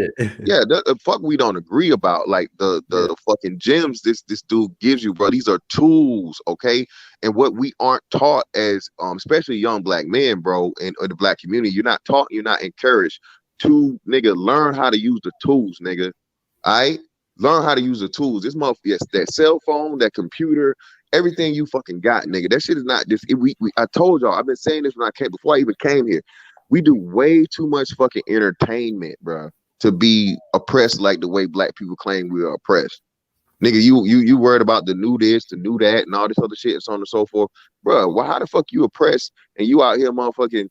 Yeah, fuck, we don't agree about like the fucking gems this dude gives you, bro. These are tools, okay? And what we aren't taught as, especially young black men, bro, in the black community, you're not taught, you're not encouraged to learn how to use the tools, nigga. All right, learn how to use the tools. This yes, that cell phone, that computer. Everything you fucking got, nigga. That shit is not just. I told y'all. I've been saying this before I even came here. We do way too much fucking entertainment, bro, to be oppressed like the way black people claim we are oppressed. Nigga, you worried about the new this, the new that, and all this other shit, and so on and so forth, bro. Well, how the fuck you oppressed and you out here, motherfucking,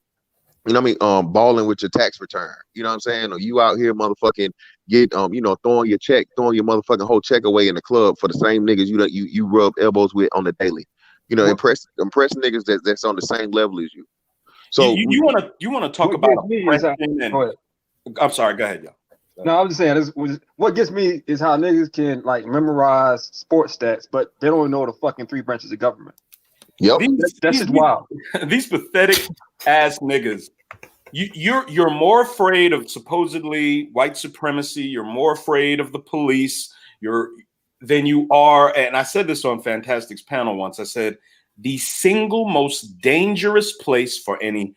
balling with your tax return? You know what I'm saying? Or you out here, motherfucking, get throwing your motherfucking whole check away in the club for the same niggas you rub elbows with on the daily. Impress niggas that's on the same level as you. So you want to talk about oppression and I'm sorry, go ahead, y'all. No, I'm just saying what gets me is how niggas can like memorize sports stats, but they don't know the fucking 3 branches of government. Yep, that's just wild. These pathetic ass niggas. You're more afraid of supposedly white supremacy. You're more afraid of the police. Than you are. And I said this on Fantastic's panel once. I said the single most dangerous place for any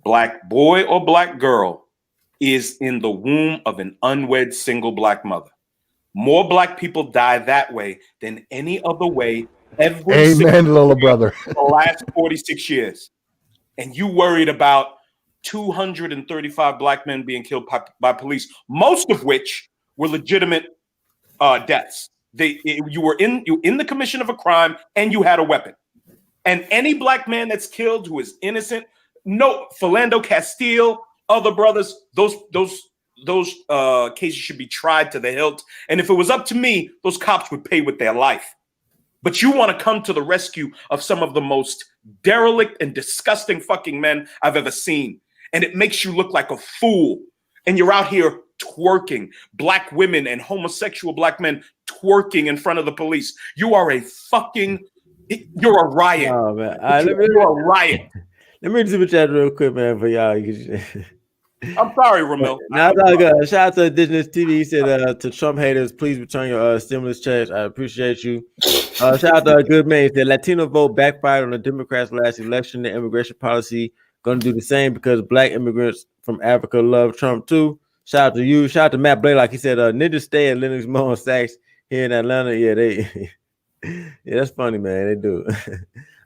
black boy or black girl is in the womb of an unwed single black mother. More black people die that way than any other way. Amen, little brother. The last 46 years, and you worried about 235 black men being killed by police, most of which were legitimate deaths. You were in the commission of a crime and you had a weapon. And any black man that's killed who is innocent, no, Philando Castile, other brothers, those cases should be tried to the hilt. And if it was up to me, those cops would pay with their life. But you want to come to the rescue of some of the most derelict and disgusting fucking men I've ever seen. And it makes you look like a fool. And you're out here twerking, black women and homosexual black men twerking in front of the police. You're a riot. Oh, man. You're a riot. Let me super chat real quick, man, for y'all. I'm sorry, Ramil. Shout out to Indigenous TV. He said to Trump haters, please return your stimulus checks. I appreciate you. Shout out to Good Man. He said Latino vote backfired on the Democrats' last election. The immigration policy going to do the same because black immigrants from Africa love Trump too. Shout out to you. Shout out to Matt Blake. Like he said, ninjas stay at Lennox Mall and Saks here in Atlanta. Yeah, that's funny, man. They do.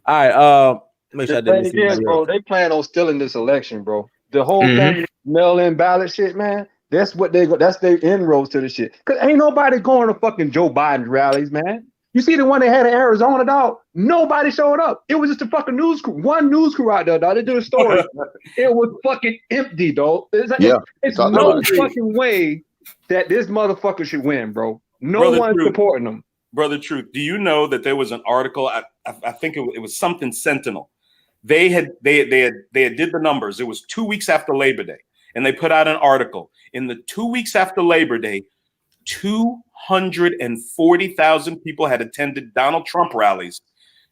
All right. Make sure they plan on stealing this election, bro. The whole thing, mail-in ballot shit, man. That's what that's their inroads to the shit. Cause ain't nobody going to fucking Joe Biden rallies, man. You see the one they had in Arizona, dog? Nobody showed up. It was just a fucking news crew. One news crew out there, dog. They did a story. It was fucking empty, dog. It's no fucking way that this motherfucker should win, bro. No one's supporting them. Brother Truth, do you know that there was an article? I think it was something Sentinel. They did the numbers. It was 2 weeks after Labor Day, and they put out an article. In the 2 weeks after Labor Day, 240,000 people had attended Donald Trump rallies.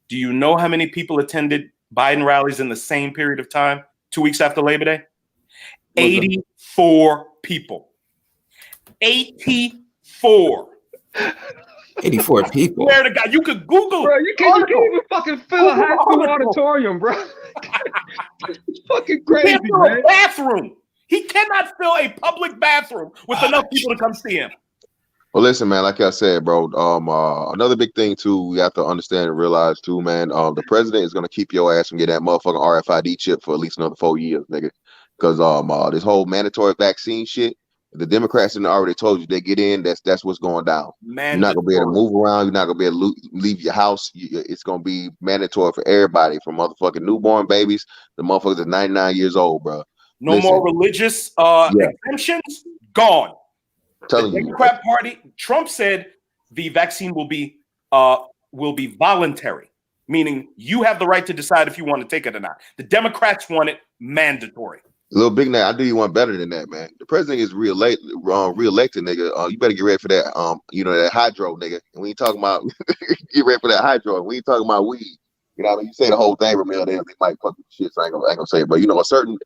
Do you know how many people attended Biden rallies in the same period of time, 2 weeks after Labor Day? 84 people. 84. 84 people. Swear to God, you could Google. Bro, you can't even fucking fill a high school auditorium, bro. It's fucking crazy, He can't fill man. a bathroom. He cannot fill a public bathroom with enough people to come see him. Well, listen, man. Like I said, bro. Another big thing too, we have to understand and realize too, man. The president is gonna keep your ass from getting that motherfucking RFID chip for at least another 4 years, nigga. Because this whole mandatory vaccine shit, the Democrats have already told you they get in. That's what's going down. You're not gonna be able to move around. You're not gonna be able to leave your house. It's gonna be mandatory for everybody, from motherfucking newborn babies to motherfuckers that's 99 years old, bro. No more religious exemptions. Gone. The Democrat Party, Trump said the vaccine will be voluntary, meaning you have the right to decide if you want to take it or not. The Democrats want it mandatory. Little Big Nat, I do you one better than that, man. The president is reelected, nigga. You better get ready for that. That hydro, nigga. And we ain't talking about get ready for that hydro. We ain't talking about weed. You know what I mean? You say the whole thing, Ramil, they might fuck with shit. So I ain't gonna say it. But a certain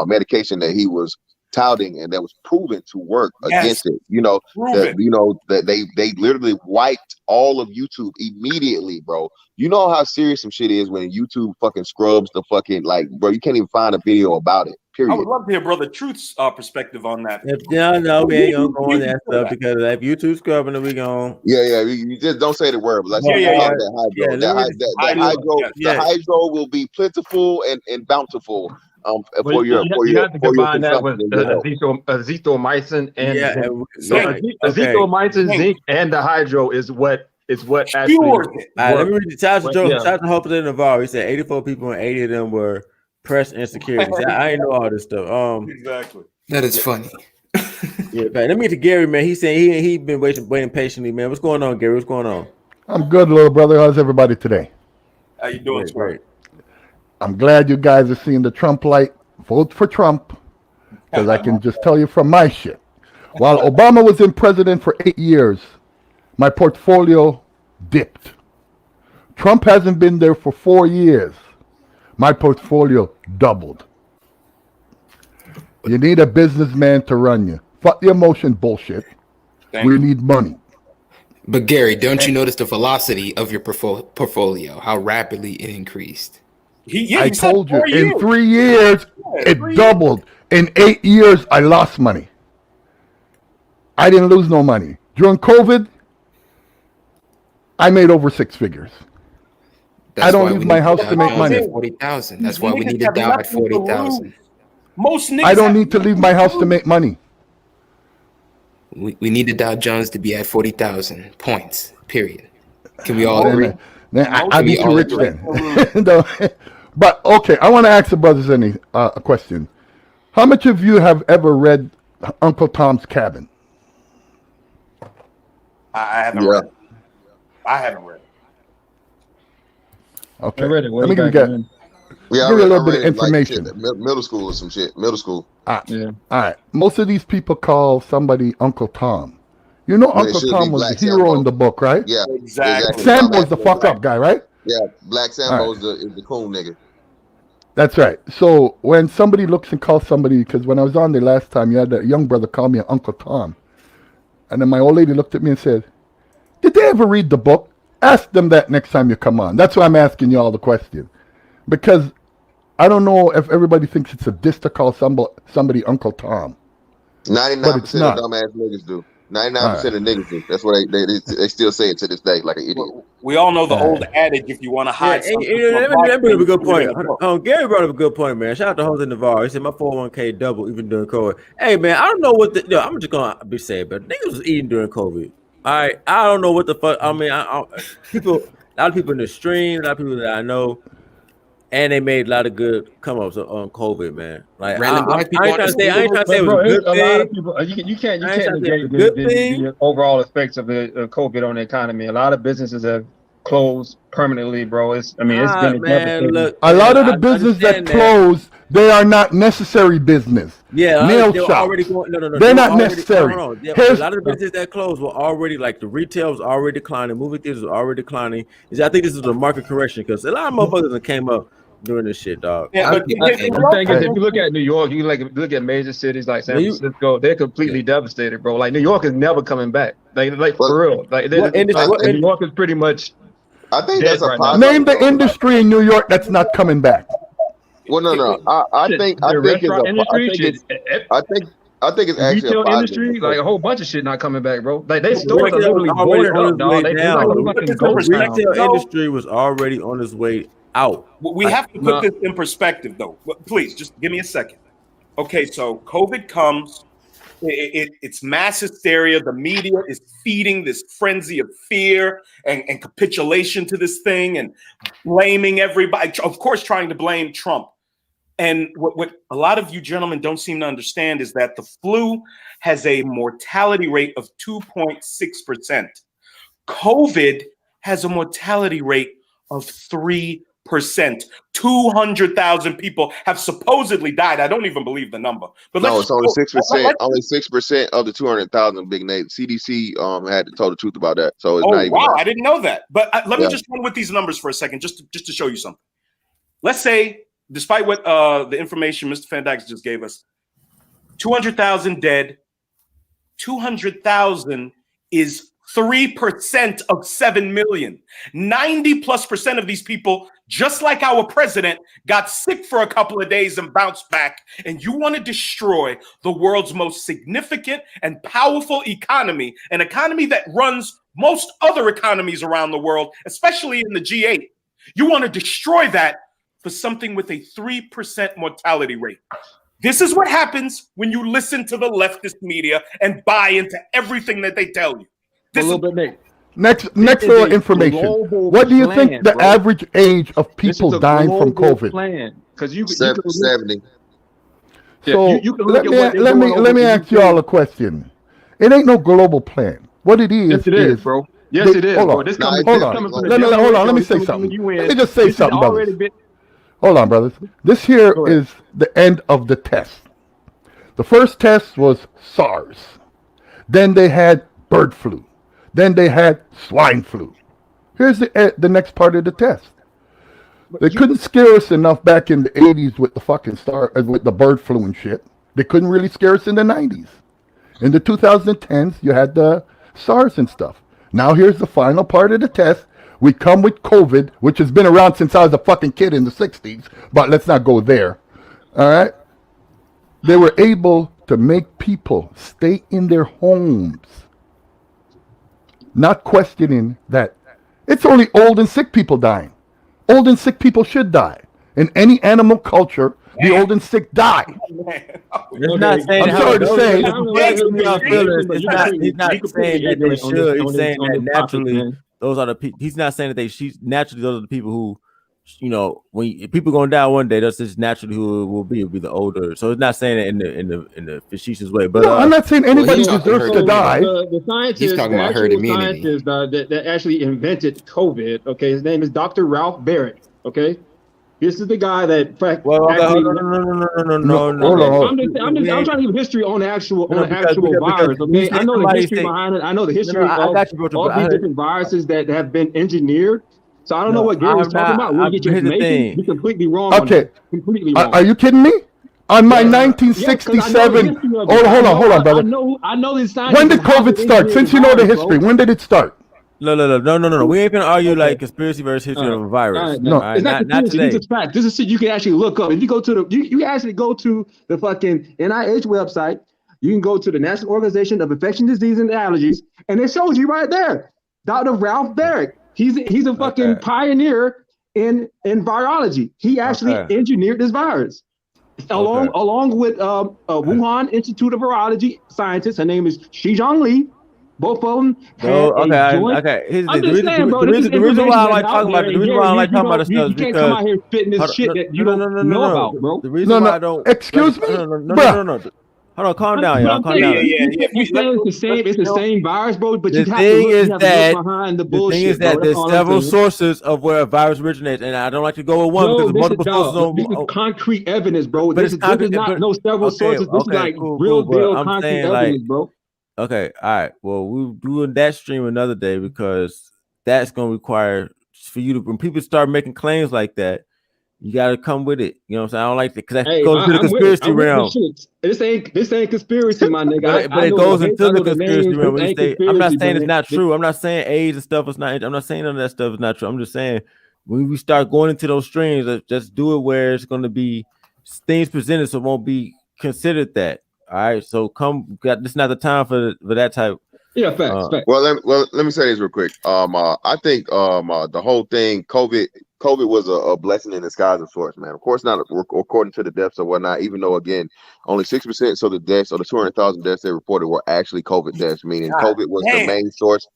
medication that he was touting and that was proven to work against it. That they literally wiped all of YouTube immediately, bro. You know how serious some shit is when YouTube fucking scrubs the fucking bro. You can't even find a video about it. Period. I would love to hear Brother Truth's perspective on that. No, we ain't gonna go on that stuff because if YouTube scrubbing it, we gonna. Yeah. You just don't say the word. But that hydro will be plentiful and bountiful. For your have to combine that with azithromycin and azithromycin, zinc, and the hydro is what actually. Let me read the Tasha Hope in Navarro. He said 84 people and 80 of them were press insecurities. I ain't know all this stuff. Exactly. That is funny. Yeah, let me get to Gary, man. He's saying he been waiting patiently, man. What's going on, Gary? What's going on? I'm good, little brother. How's everybody today? How you doing, great? I'm glad you guys are seeing the Trump light. Vote for Trump, because I can just tell you from my shit. While Obama was in president for 8 years, my portfolio dipped. Trump hasn't been there for 4 years. My portfolio doubled. You need a businessman to run you. Fuck the emotion bullshit. We need money. But Gary, don't you notice the velocity of your portfolio? How rapidly it increased? I told you, in 3 years, it doubled. In 8 years, I lost money. I didn't lose no money. During COVID, I made over 6 figures. I don't leave my house to make money. 40,000. That's why we need it down at 40,000. Most niggas I don't need to leave my house to make money. We need the Dow Jones to be at 40,000 points. Period. Can we all agree? I'd be too rich then. But okay, I want to ask the brothers a question. How much of you have ever read Uncle Tom's Cabin? I haven't read it. Okay. I read it. Let me give you a little bit of information. Middle school or some shit. Middle school. All right. Most of these people call somebody Uncle Tom. You know, Uncle Tom was the hero in the book, right? Yeah, exactly. Sambo's the fuck up guy, right? Yeah, Black Sambo is the cool nigga. That's right. So when somebody looks and calls somebody, because when I was on there last time, you had that young brother call me Uncle Tom. And then my old lady looked at me and said, did they ever read the book? Ask them that next time you come on. That's why I'm asking you all the question. Because I don't know if everybody thinks it's a diss to call somebody Uncle Tom. 99% of dumbass niggas do. 99% of niggas do. That's what they still say it to this day, like an idiot. We all know the old adage: if you want to hide something, that bring up a good point. Gary brought up a good point, man. Shout out to Jose Navarro. He said my 401k doubled even during COVID. Hey, man, I don't know what I'm just gonna be saying, but niggas was eating during COVID. All right, I don't know what the fuck. I mean, a lot of people in the stream, a lot of people that I know, and they made a lot of good come ups on COVID, man. Like I ain't trying to say it was a good thing. A lot of people, you can't negate the overall effects of the COVID on the economy. A lot of businesses have closed permanently, bro. It's been a lot of the business that closed, they are not necessary business. Yeah, nail shops. Already going, no, they're not necessary. A lot of the businesses that closed were already, like the retail was already declining, movie theaters were already declining. I think this is a market correction because a lot of motherfuckers that came up doing this shit, dog. Yeah, but The thing is, if you look at New York, you look at major cities like San Francisco, they're completely devastated, bro. Like New York is never coming back. Like for real. Like New York is pretty much. I think dead that's a right now. Name the industry in New York that's not coming back. Well, no. I think it's actually retail a positive. industry, like a whole bunch of shit not coming back, bro. Like they stores are literally boarded up, dog. They like a fucking ghost town. Retail industry was already on its way out. We have to put this in perspective, though. Please, just give me a second. Okay, so COVID comes. It's mass hysteria. The media is feeding this frenzy of fear and capitulation to this thing and blaming everybody. Of course, trying to blame Trump. And what a lot of you gentlemen don't seem to understand is that the flu has a mortality rate of 2.6%. COVID has a mortality rate of 3%. 200,000 people have supposedly died. I don't even believe the number. But no, it's only 6%. Only 6% of the 200,000 big name. CDC had to tell the truth about that. So it's not even. Wow, I didn't know that. But let me just run with these numbers for a second, just to show you something. Let's say, despite what the information Mr. Van Dyke just gave us, 200,000 dead. 200,000 is 3% of 7 million. 90+% of these people, just like our president, got sick for a couple of days and bounced back. And you want to destroy the world's most significant and powerful economy, an economy that runs most other economies around the world, especially in the G8. You want to destroy that for something with a 3% mortality rate. This is what happens when you listen to the leftist media and buy into everything that they tell you. Next little information. What do you think the average age of people dying from COVID? Because you 70. So let me ask you all a question. It ain't no global plan. What it is, yes, it is, bro. Yes, it is. Hold on. Hold on. Let me say something. Let me just say something, brothers. Hold on, brothers. This here is the end of the test. The first test was SARS. Then they had bird flu. Then they had swine flu. Here's the next part of the test. They couldn't scare us enough back in the 80s with the fucking with the bird flu and shit. They couldn't really scare us in the 90s. In the 2010s, you had the SARS and stuff. Now here's the final part of the test. We come with COVID, which has been around since I was a fucking kid in the 60s, but let's not go there. All right? They were able to make people stay in their homes, not questioning that it's only old and sick people dying. Old and sick people should die. In any animal culture, the old and sick die. It's not saying I'm sorry to say. He's not saying that they should. He's saying that naturally, those are the people. He's not saying that those are the people who, when people gonna die one day, that's just naturally who it will be the older. So it's not saying it in the facetious way. But no, I'm not saying anybody deserves to die. The scientist, he's talking about herd immunity. Scientist that actually invented COVID. Okay, his name is Dr. Ralph Barrett. Okay. This is the guy that no. I'm trying to give history on the actual virus. Okay, I know the history behind it. I know the history of all these different viruses that have been engineered. So I don't know what Gary's talking about. We'll get your information. You're completely wrong. Okay, completely wrong. Are you kidding me? On my 1967. Hold on, brother. I know this. When did COVID start? Since you know the history, when did it start? No. We ain't gonna argue like conspiracy versus history of a virus. No, it's not today. This is fact. This is shit you can actually look up. If you go to you actually go to the fucking NIH website. You can go to the National Organization of Infectious Disease and Allergies, and it shows you right there, Dr. Ralph Barrett. He's a fucking pioneer in virology. He actually engineered this virus. Along with Wuhan Institute of Virology scientist. Her name is Shizhong Li. Both of them had The reason why I like talking about this stuff is because you can't come out here spitting this shit that you don't know about, bro. The reason why I don't. Excuse me. No. Hold on, calm down, y'all. Calm down. It's the same virus, bro. But you have to look behind the bullshit. The thing is that there's several sources of where a virus originates, and I don't like to go with one because multiple sources. This is concrete evidence, bro. This is not no several sources. This is like real deal concrete evidence, bro. Okay, all right. Well, we're doing that stream another day because that's going to require for you to, when people start making claims like that, You gotta come with it. You know what I'm saying? I don't like it because that Hey, goes into the I'm with it. conspiracy I'm with realm. this shit. This ain't conspiracy, my nigga. But I it know goes the into I the know the conspiracy names. realm. This When you ain't say, I'm not conspiracy, saying it's man. not true. I'm not saying AIDS and stuff is not. I'm not saying none of that stuff is not true. I'm just saying when we start going into those streams, just do it where it's going to be things presented, so it won't be considered that. All right. So this is not the time for that type. Yeah, facts. Well, let me say this real quick. I think the whole thing, COVID was a blessing in disguise of sorts, man. Of course, not according to the deaths or whatnot. Even though, again, only 6% of the deaths or the 200,000 deaths they reported were actually COVID deaths, meaning COVID was the main source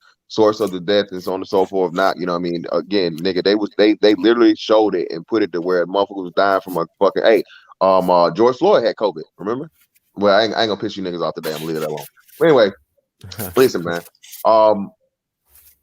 of the death and so on and so forth. Not, you know, what I mean, again, nigga, they literally showed it and put it to where motherfuckers was dying from a fucking George Floyd had COVID. Remember? Well, I ain't gonna piss you niggas off today. I'm gonna leave it alone. But anyway. Listen, man.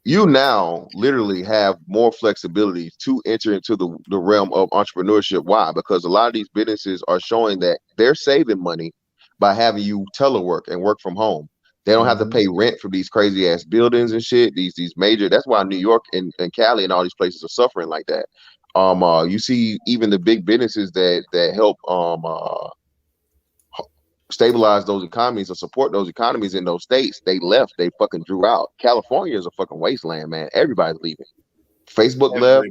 You now literally have more flexibility to enter into the realm of entrepreneurship. Why? Because a lot of these businesses are showing that they're saving money by having you telework and work from home. They don't have to pay rent for these crazy ass buildings and shit. These major. That's why New York and Cali and all these places are suffering like that. You see even the big businesses that help stabilize those economies or support those economies in those states, they fucking drew out. California is a fucking wasteland, man. Everybody's leaving. Facebook left,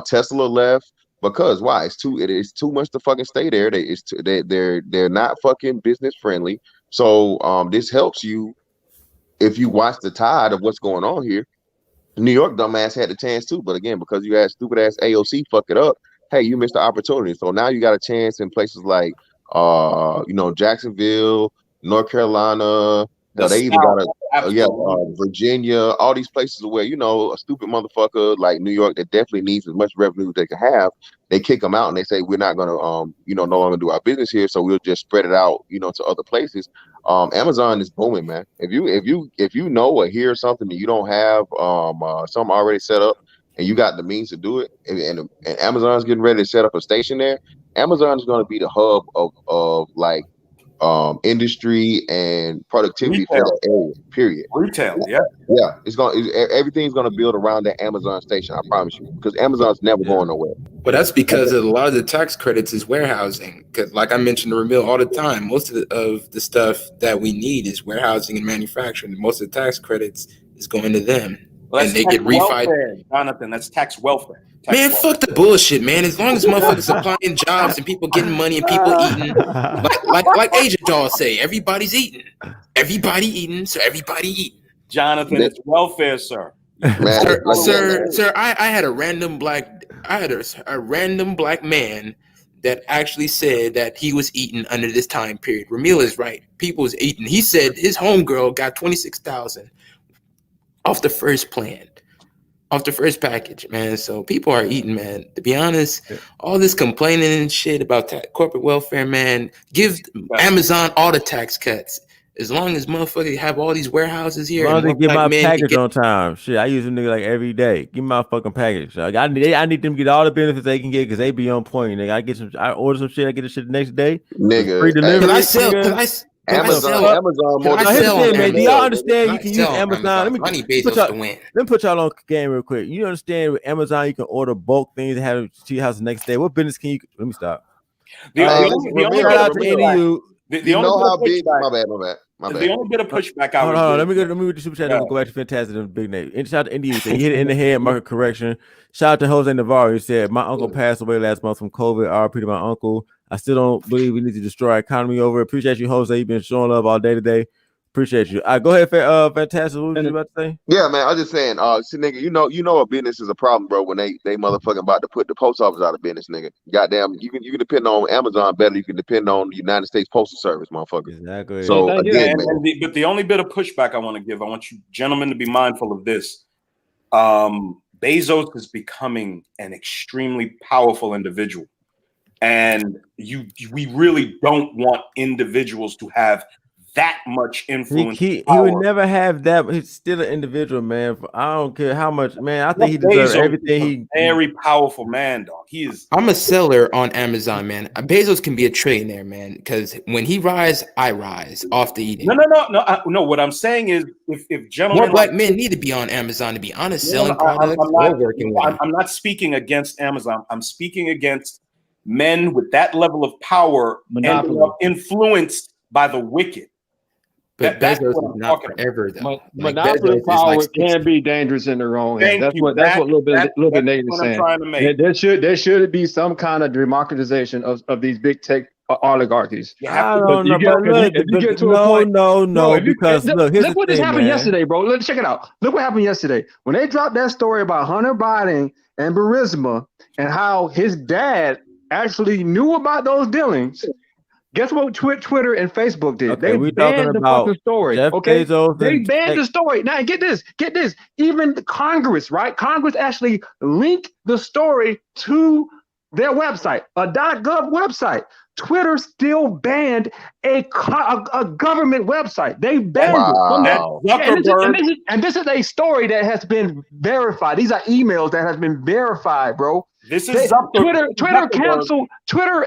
Tesla left, because why? It is too much to fucking stay there. They're not fucking business friendly. So this helps you if you watch the tide of what's going on here. New York dumbass had the chance too, but again, because you had stupid ass AOC fuck it up, hey, you missed the opportunity. So now you got a chance in places like Jacksonville, North Carolina. They even got Virginia, all these places where, you know, a stupid motherfucker like New York that definitely needs as much revenue as they can have. They kick them out and they say, we're not gonna no longer do our business here, so we'll just spread it out, to other places. Amazon is booming, man. If you know or hear something that you don't have something already set up and you got the means to do it, and Amazon's getting ready to set up a station there, Amazon is going to be the hub of like industry and productivity for the area. Period. Retail, Everything's gonna build around that Amazon station. I promise you, because Amazon's never going nowhere. But that's because a lot of the tax credits is warehousing. Because, like I mentioned to Ramil all the time, most of the stuff that we need is warehousing and manufacturing. Most of the tax credits is going to them, and they get refied. Jonathan, that's tax welfare. Man, fuck the bullshit, man. As long as motherfuckers applying jobs and people getting money and people eating, like Agent Doll say, everybody's eating. Everybody eating, so everybody eating. Jonathan, it's welfare, sir. Sir, I had a random black man that actually said that he was eating under this time period. Ramil is right. People was eating. He said his homegirl got $26,000 off the first plan. Off the first package, man. So people are eating, man. To be honest, all this complaining and shit about corporate welfare, man, give Amazon all the tax cuts. As long as motherfuckers have all these warehouses here. As long as they get my package on time. Shit, I use them nigga like every day. Give me my fucking package. Like, I need them to get all the benefits they can get because they be on point. Nigga, I order some shit, I get the shit the next day. Nigga, free delivery. Can I sell? Amazon more than man. Do y'all understand you can use Amazon? Let me put y'all on game real quick. You understand with Amazon you can order bulk things and have it to your house the next day. What business can you? Let me stop. The only bit of pushback I would hold on. Let me read the super chat and go back to Fantastic and Big Nate. Shout out to NDU. He hit it in the head, market correction. Shout out to Jose Navarro. He said, my uncle passed away last month from COVID. RP to my uncle. I still don't believe we need to destroy our economy over. Appreciate you, Jose. You've been showing love all day today. Appreciate you. Go ahead, Fantastic. What was you about to say? Yeah, man. I was just saying, see, nigga, you know a business is a problem, bro, when they motherfucking about to put the post office out of business, nigga. Goddamn, you can depend on Amazon better. You can depend on the United States Postal Service, motherfucker. Exactly. So again, but the only bit of pushback I want to give, I want you gentlemen to be mindful of this. Bezos is becoming an extremely powerful individual. And we really don't want individuals to have that much influence. He would never have that. He's still an individual, man. I don't care how much, man. I think he Jeff deserves Bezos everything. is He a very powerful man, dog. He is. I'm a seller on Amazon, man. Bezos can be a trillionaire, man, because when he rise, I rise off the eating. No. What I'm saying is, if gentlemen, more black men need to be on Amazon, to be honest, selling products or working with them. I'm not speaking against Amazon. I'm speaking against men with that level of power ending up influenced by the wicked. But that's Bezos what is I'm not talking forever, though. Like, Monopoly Bezos is power like can be dangerous in their own hands. Thank you. That's what a little bit Nate is what I'm saying. trying to make. There should be some kind of democratization of these big tech oligarchies. I don't know, but look, if you get to no, a point, no, because look, here's look the what thing, just happened man. yesterday, bro. Let's check it out. Look what happened yesterday when they dropped that story about Hunter Biden and Burisma and how his dad actually knew about those dealings. Guess what Twitter and Facebook did? Okay, They we banned talking the about fucking story. Jeff Okay, Bezos they and banned the story. Now get this. Even the Congress, right? Congress actually linked the story to their website, a .gov website. Twitter still banned a government website. They banned Wow. it. And this is a story that has been verified. These are emails that has been verified, bro. Twitter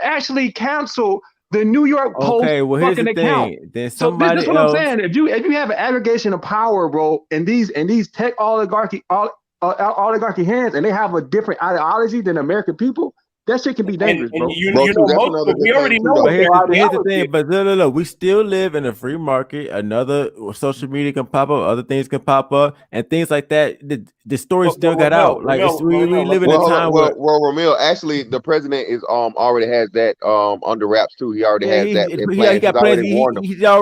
actually canceled the New York Post here's fucking the account. thing. Then So this somebody is what else. I'm saying. If you have an aggregation of power, bro, in these tech oligarchy hands, and they have a different ideology than American people, that shit can be dangerous, bro. We already know what But their here's the ideology thing. is. But look, we still live in a free market. Another social media can pop up, other things can pop up, and things like that. The story still got out. Like we live in a time where. Well, Ramil, actually, the president is already has that under wraps too. He already has that in plan. He got plans.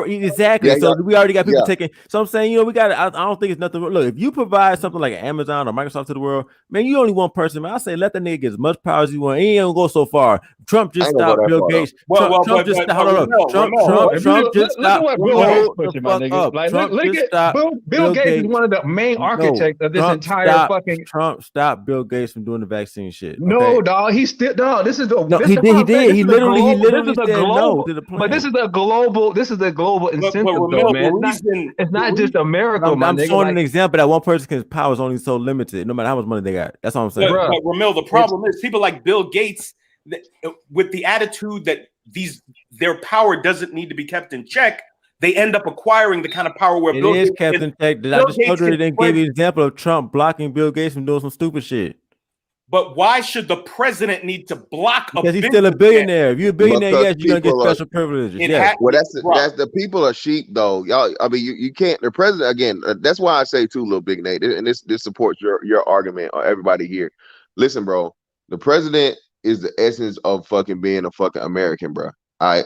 Exactly. Yeah, So we already got people yeah. taking. So I'm saying, we got. I don't think it's nothing. Look, if you provide something like Amazon or Microsoft to the world, man, you only one person. Man, I say let the nigga get as much power as you want. He ain't gonna go so far. Trump just stopped Bill Gates. Trump just stopped. Hold on. Trump just stopped. Hold the fuck up. Trump just stopped. Bill Gates is one of the main architects of this entire fucking. Trump stopped Bill Gates from doing the vaccine shit. No, dog. He still dog. This is the. No, he did. He literally said no to the plan. But this is a global. This is a global incentive, though, man. It's not just America, man. I'm showing an example that one person's power is only so limited, no matter how much money they got. That's all I'm saying. But Ramil, the problem is people like Bill Gates, with the attitude that their power doesn't need to be kept in check, they end up acquiring the kind of power where Bill Gates kept in check. I just told you, didn't give you an example of Trump blocking Bill Gates from doing some stupid shit. But why should the president need to block because he's still a billionaire. If you're a billionaire, yes, you're gonna get special privileges. Yeah. Well, that's the people are sheep, though. Y'all, I mean, you can't. The president again. That's why I say too, little big Nate, and this supports your argument. Or everybody here, listen, bro. The president is the essence of fucking being a fucking American, bro.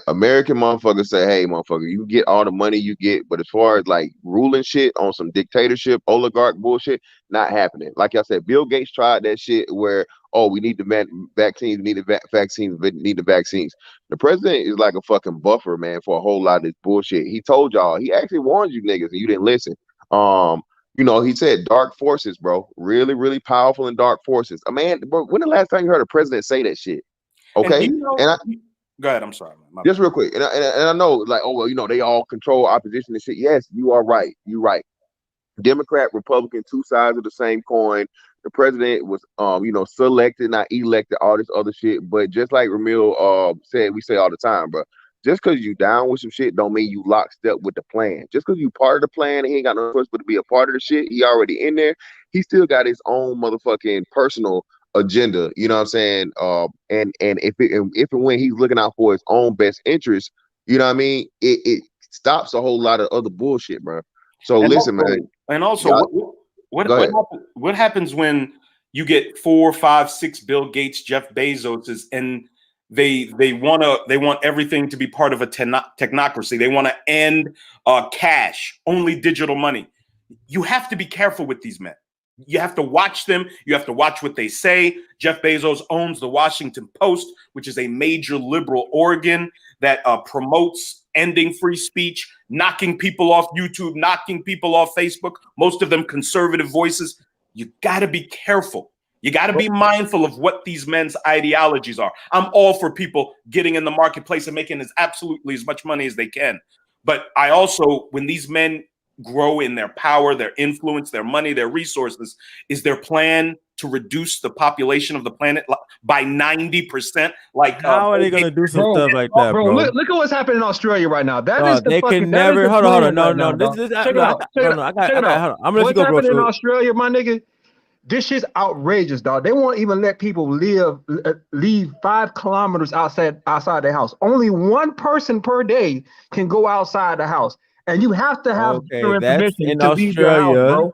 American motherfuckers say, hey, motherfucker, you get all the money you get, but as far as like ruling shit on some dictatorship, oligarch bullshit, not happening. Like I said, Bill Gates tried that shit where, we need the vaccines, we need the vaccines, we need the vaccines. The president is like a fucking buffer, man, for a whole lot of this bullshit. He told y'all, he actually warned you niggas, and you didn't listen. He said dark forces, bro, really, really powerful and dark forces. Man, bro, when the last time you heard a president say that shit? Okay, go ahead. I'm sorry, man. Just real quick, and I know, like, they all control opposition and shit. Yes, you are right. You're right. Democrat, Republican, two sides of the same coin. The president was, selected, not elected, all this other shit. But just like Ramil said, we say all the time, bro. Just because you down with some shit don't mean you lockstep with the plan. Just because you part of the plan and he ain't got no choice but to be a part of the shit, he already in there. He still got his own motherfucking personal agenda, you know what I'm saying? And if and when he's looking out for his own best interest, you know what I mean? It stops a whole lot of other bullshit, bro. So listen, man. And also, what happens when you get 4, 5, 6 Bill Gates, Jeff Bezos, and they want everything to be part of a technocracy. They want to end cash, only digital money. You have to be careful with these men. You have to watch them. You have to watch what they say. Jeff Bezos owns the Washington Post, which is a major liberal organ that promotes ending free speech, knocking people off YouTube, knocking people off Facebook, most of them conservative voices. You got to be careful. You got to be mindful of what these men's ideologies are. I'm all for people getting in the marketplace and making absolutely as much money as they can. But I also, when these men grow in their power, their influence, their money, their resources, is their plan to reduce the population of the planet by 90%? Like, how are they gonna do some stuff like that, bro? Look at what's happening in Australia right now. That is the they fucking. can never. Hold on. No. Check it out. Hold on. I got. I'm gonna let you What's go, bro. happening in Australia, my nigga? This shit's outrageous, dog. They won't even let people leave 5 kilometers outside their house. Only one person per day can go outside the house, and you have to have your permission to leave your house, bro.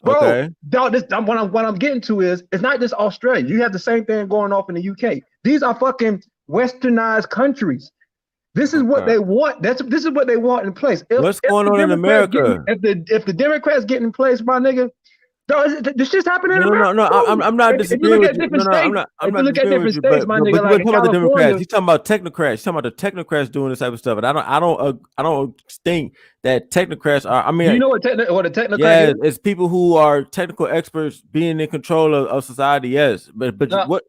Bro, dog, what I'm getting to is it's not just Australia. You have the same thing going off in the UK. These are fucking westernized countries. This is what they want. This is what they want in place. What's going on in America? If the Democrats get in place, my nigga. This shit's happening in America. No, I'm not disagreeing with you. I'm not disagreeing with you. But talking about the Democrats, you talking about technocrats. You talking about the technocrats doing this type of stuff. And I don't think that technocrats are. I mean, do you know what a technocrat is? Yeah, it's people who are technical experts being in control of society. Yes, but what?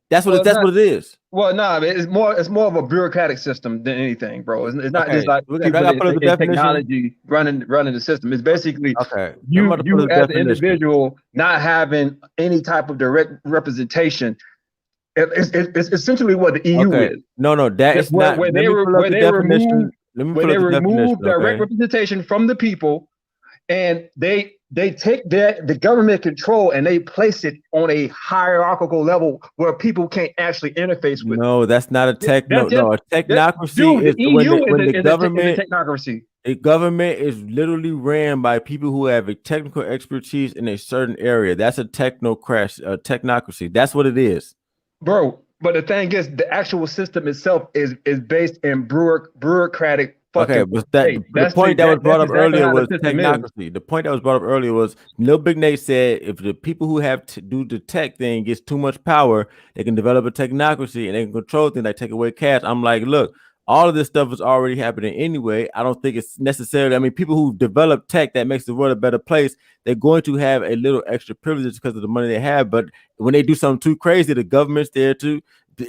That's what it is. Well, no, it's more of a bureaucratic system than anything, bro. It's not just like technology running the system. It's basically you as an individual not having any type of direct representation. It's essentially what the EU is. No, that is not. Where they remove direct representation from the people, and they take the government control and they place it on a hierarchical level where people can't actually interface with. No, that's not a technocracy is when the government technocracy. A government is literally ran by people who have a technical expertise in a certain area. That's a technocracy. That's what it is, bro. But the thing is, the actual system itself is based in bureaucratic. Okay, but the point that was brought up earlier was technocracy. The point that was brought up earlier was Lil Big Nate said if the people who have to do the tech thing gets too much power, they can develop a technocracy and they can control things like take away cash. I'm like, look, all of this stuff is already happening anyway. I don't think it's necessarily. I mean, people who develop tech that makes the world a better place, they're going to have a little extra privileges because of the money they have. But when they do something too crazy, the government's there to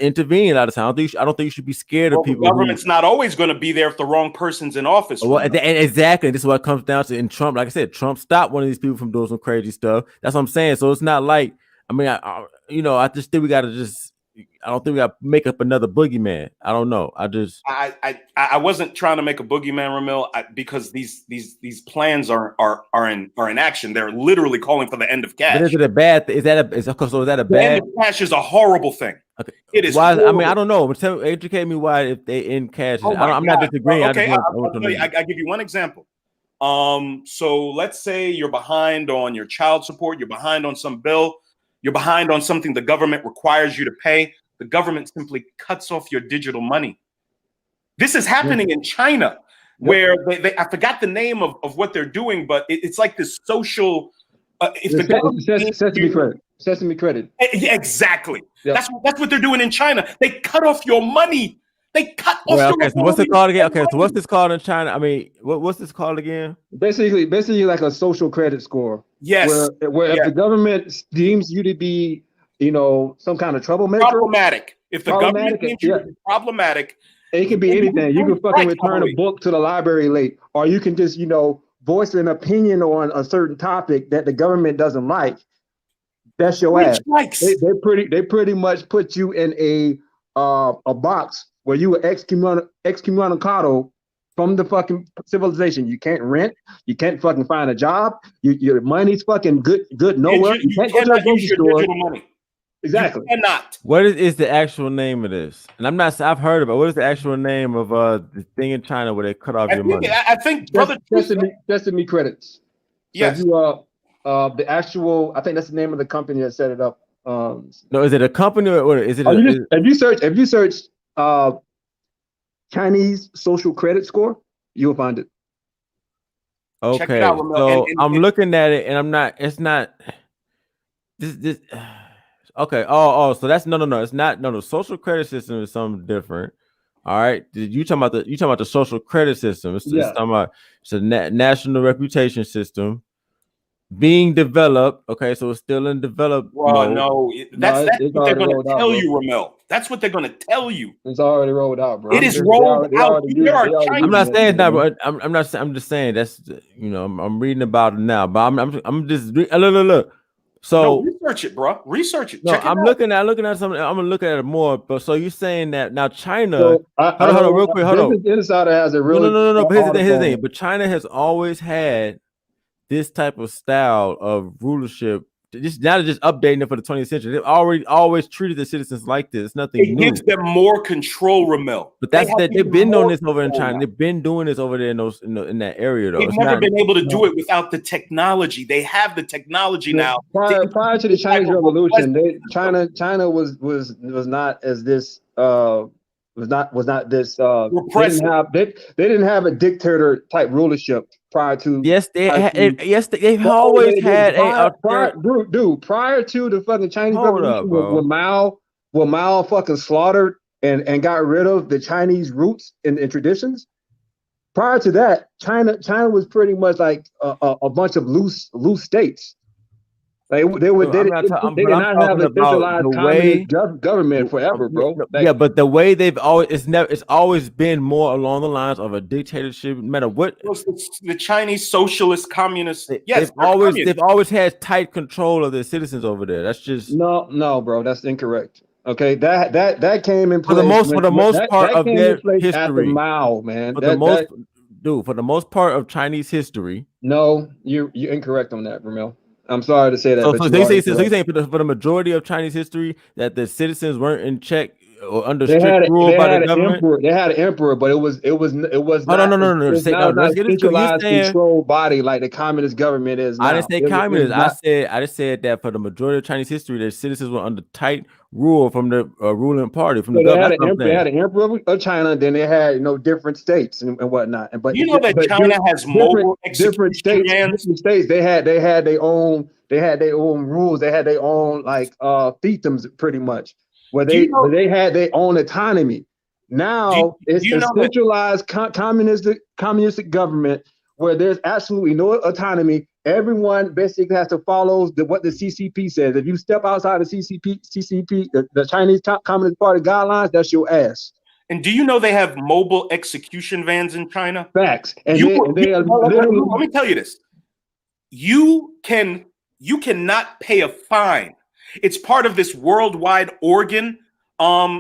intervene a lot of time. I don't think you should be scared of people. The government's not always going to be there if the wrong person's in office. Well, and exactly. This is what it comes down to. In Trump, like I said, Trump stopped one of these people from doing some crazy stuff. That's what I'm saying. So it's not like, I mean, I just think we got to I don't think we got to make up another boogeyman. I don't know. I wasn't trying to make a boogeyman, Ramil, because these plans are in action. They're literally calling for the end of cash. But is it a bad thing? Is that a bad? The end of cash is a horrible thing. Okay. It is. Why? I mean, I don't know. Educate me why if they end cash. I'm not disagreeing. Okay, I give you one example. So let's say you're behind on your child support. You're behind on some bill. You're behind on something the government requires you to pay. The government simply cuts off your digital money. This is happening in China, where I forgot the name of what they're doing, but it's like this social. Sesame credit. Yeah, exactly. Yep. That's what they're doing in China. They cut off your money. They cut off your money. So what's it called again? Okay, so what's this called in China? I mean, what's this called again? Basically like a social credit score. Yes. Where if the government deems you to be, some kind of troublemaker. Problematic. If the government deems you to be problematic. It can be anything. You can fucking return a book to the library late. Or you can just, voice an opinion on a certain topic that the government doesn't like. That's your ass. They pretty much put you in a box where you were excommunicado from the fucking civilization. You can't rent. You can't fucking find a job. Your money's fucking good nowhere. You can't go to the grocery store. Money. Exactly. You cannot. What is the actual name of this? And I've heard about. What is the actual name of the thing in China where they cut off your money? I think brother Sesame credits. Yes. So the actual, I think that's the name of the company that set it up. No, is it a company or is it? Have you searched Chinese social credit score? You'll find it. Okay, check it out, so I'm looking at it, and I'm not. It's not. This. Okay. Oh. So that's no. It's not. No. The social credit system is something different. All right. You talking about the social credit system? It's talking about it's a national reputation system. being developed. Okay, so it's still in developed mode. No, that's what they're going to tell you, Ramel. That's what they're going to tell you. It's already rolled out, bro. It is rolled out. I'm not saying that, bro. I'm not. I'm just saying that's I'm reading about it now, but I'm just look. So research it, bro. Research it. No, Check it I'm out. looking at something. I'm gonna look at it more. But so you're saying that now China? So, hold on, real quick. Hold on. Insider has a really no. But here's the thing. But China has always had this type of style of rulership. Now they're just updating it for the 20th century. They've always treated the citizens like this. It's nothing new. It gives them more control, Ramel. But that's that they've been doing this over in China. They've been doing this over there in that area, though. They've never been able to do it without the technology. They have the technology now. Prior to the Chinese Revolution, China was not as this was not this repressive. They didn't have a dictator type rulership prior to. Yes, they've always had prior to the fucking Chinese Revolution, when Mao fucking slaughtered and got rid of the Chinese roots and traditions. Prior to that, China was pretty much like a bunch of loose states. They did not have a centralized communist government forever, bro. Yeah, but the way it's always been more along the lines of a dictatorship, no matter what. The Chinese socialist communists. Yes, they've always had tight control of their citizens over there. That's just no, bro. That's incorrect. Okay, that came in place for the most part of their history. After Mao, man. For the most part of Chinese history. No, you're incorrect on that, Ramel. I'm sorry to say that. So you're saying for the majority of Chinese history that the citizens weren't in check or under strict rule by the government. They had an emperor, but it was not. No. It's not a centralized control body like the communist government is now. I didn't say communist. I just said that for the majority of Chinese history, their citizens were under tight rule from the ruling party. From the government. They had an emperor of China, then they had different states and whatnot. But that China has mobile different states. They had their own. They had their own rules. They had their own fiefdoms, pretty much, where they had their own autonomy. Now it's a centralized communistic government where there's absolutely no autonomy. Everyone basically has to follow what the CCP says. If you step outside the CCP, the Chinese Communist Party guidelines, that's your ass. And do you know they have mobile execution vans in China? Facts. And let me tell you this: you cannot pay a fine. It's part of this worldwide organ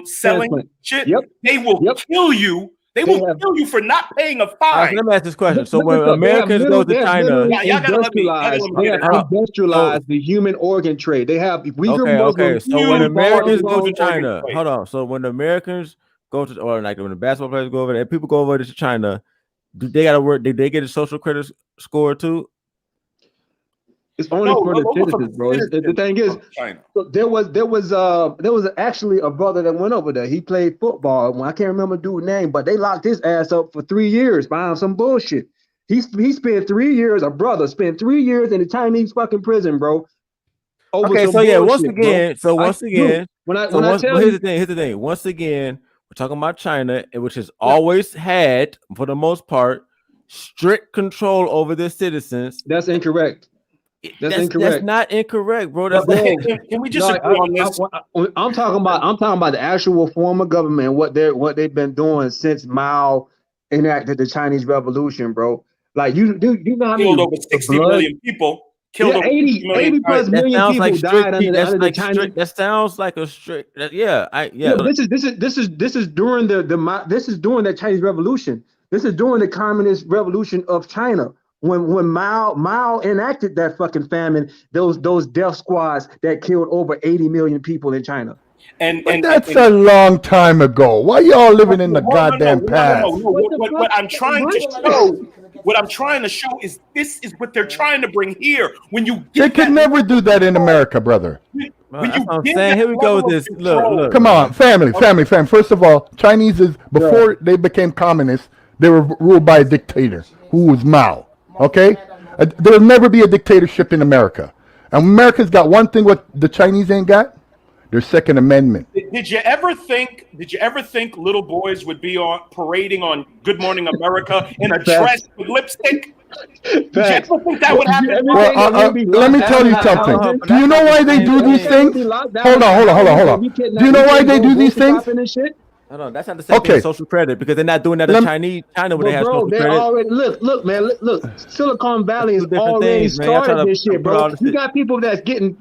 selling shit. Yep. They will kill you. They will kill you for not paying a fine. Let me ask this question. So when Americans go to China, they industrialize the human organ trade. They have okay. So when Americans go to China, hold on. So when the Americans go to, or like when the basketball players go over there, people go over to China, do they gotta work? Did they get a social credit score too? It's only for the citizens, bro. The thing is, there was actually a brother that went over there. He played football. I can't remember the dude's name, but they locked his ass up for 3 years behind some bullshit. He spent 3 years. A brother spent 3 years in the Chinese fucking prison, bro. Okay, so yeah, once again, here's the thing. Once again, we're talking about China, which has always had, for the most part, strict control over their citizens. That's incorrect. That's not incorrect, bro. Can we just agree on this? I'm talking about the actual form of government, what they've been doing since Mao enacted the Chinese Revolution, bro. Like you know how many killed over 60 million people. Killed over 80 plus million people died under the Chinese. That sounds like a strict. This is during the Chinese Revolution. This is during the Communist Revolution of China. When Mao enacted that fucking famine, those death squads that killed over 80 million people in China. And that's a long time ago. Why y'all living in the goddamn past? What I'm trying to show is this is what they're trying to bring here. When you they could never do that in America, brother. Here we go with this. Look. Come on, family. First of all, Chinese before they became communists, they were ruled by a dictator who was Mao. Okay, there'll never be a dictatorship in America. And America's got one thing what the Chinese ain't got: their Second Amendment. Did you ever think little boys would be parading on Good Morning America in a dress with lipstick? Just think that would happen. Let me tell you something. Do you know why they do these things? Hold on. Do you know why they do these things? Hold on, that's not the same thing as social credit because they're not doing that in China when they have social they credit. already look. Silicon Valley has different already things, man. Y'all started tryna this shit, put all bro. this You shit- got people that's getting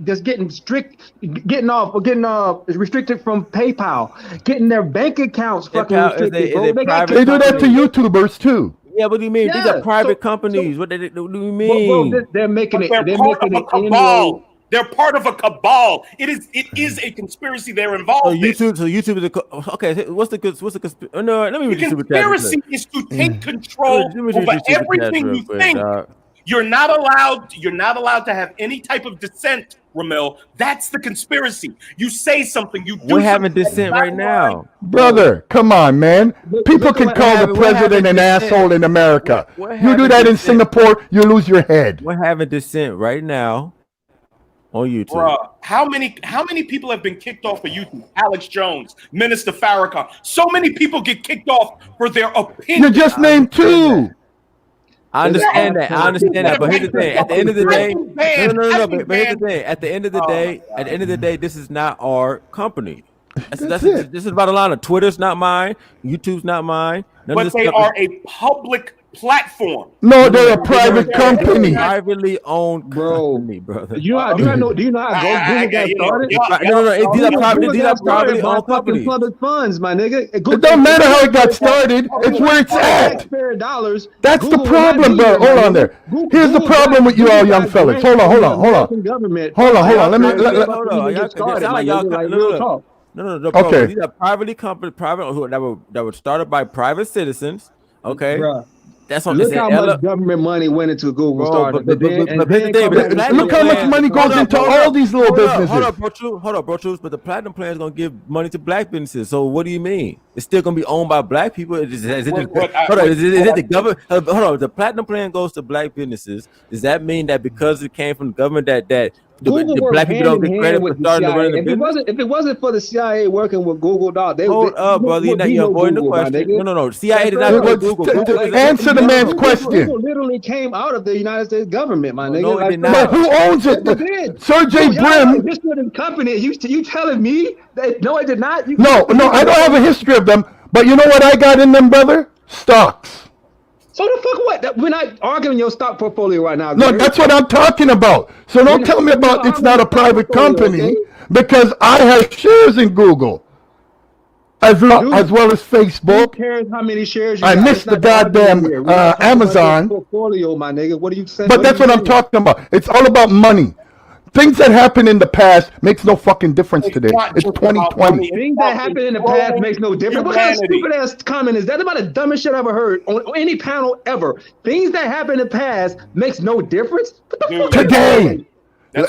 restricted from PayPal, getting their bank accounts fucking PayPal is restricted, a bro. They do that to YouTubers too. Yeah, what do you mean? These Yeah, are private companies. What do you Bro, mean? they're making it. They're They're part of making a it cabal. They're part of a cabal. It is a conspiracy they're involved in. So YouTube is okay. What's the conspiracy? Oh, no, let me read The the super chat. conspiracy is to take control Let me read over the super chats everything real you quick, think. dog. You're not allowed to have any type of dissent, Ramil. That's the conspiracy. You say something, you do We're having something dissent right now. Brother, come on, man. People can call the president an asshole in America. You do that in Singapore, you lose your head. We're having dissent right now on YouTube. Bruh, how many people have been kicked off of YouTube? Alex Jones, Minister Farrakhan. So many people get kicked off for their opinion. You just named two. I understand that. But here's the thing. At the end of the day, no. But here's the thing. At the end of the day, this is not our company. This is about a lot of Twitter's not mine, YouTube's not mine. But they are a public platform. No, they're a private company. Privately owned company, brother. Do you know how Google got started? These are privately owned companies. Public funds, my nigga. It don't matter how it got started. It's where it's at. Taxpayer dollars. That's the problem, bro. Hold on there. Here's the problem with you all young fellas. Hold on. Hold on. Let me. No. Okay. These are that were started by private citizens. Okay. Bruh. That's on. Look how much government money went into Google started. Look how much money goes into all these little businesses. Hold up, bro. But the platinum plan is gonna give money to black businesses. So what do you mean? It's still gonna be owned by black people? Is it the government? Hold on. The platinum plan goes to black businesses. Does that mean that because it came from the government that the black people don't get credit for starting to run the business? If it wasn't for the CIA working with Google, dog, hold up, brother. You're avoiding the question. No. CIA did not go to Google. Answer the man's question. Google literally came out of the United States government, my nigga. No, it did not. But who owns it? Sergey Brin. This company. You telling me that? No, it did not. No. I don't have a history of them. But you know what I got in them, brother? Stocks. So the fuck what? We're not arguing your stock portfolio right now. No, that's what I'm talking about. So don't tell me about it's not a private company because I have shares in Google as well as Facebook. Who cares how many shares you I got? missed the goddamn Amazon. Portfolio, my nigga. What are you saying? But that's what I'm talking about. It's all about money. Things that happened in the past makes no fucking difference today. It's 2020. Things that happened in the past makes no difference. What kind of stupid ass comment is that? About the dumbest shit I ever heard on any panel ever. Things that happened in the past makes no difference. What the fuck Today.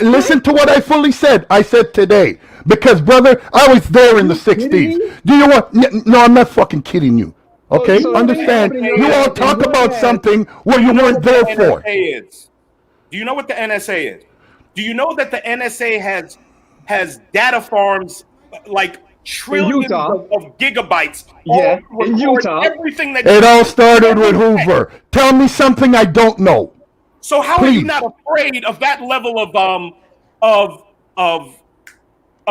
Listen to what I fully said. I said today. Because, brother, I was there in the 60s. Do you want... No, I'm not fucking kidding you. Okay? Understand? You all talk about something where you weren't there for. Do you know what the NSA is? Do you know that the NSA has data farms like trillions of gigabytes? Yeah, in Utah. Everything that it all started with Hoover. Tell me something I don't know. So how are you not afraid of that level of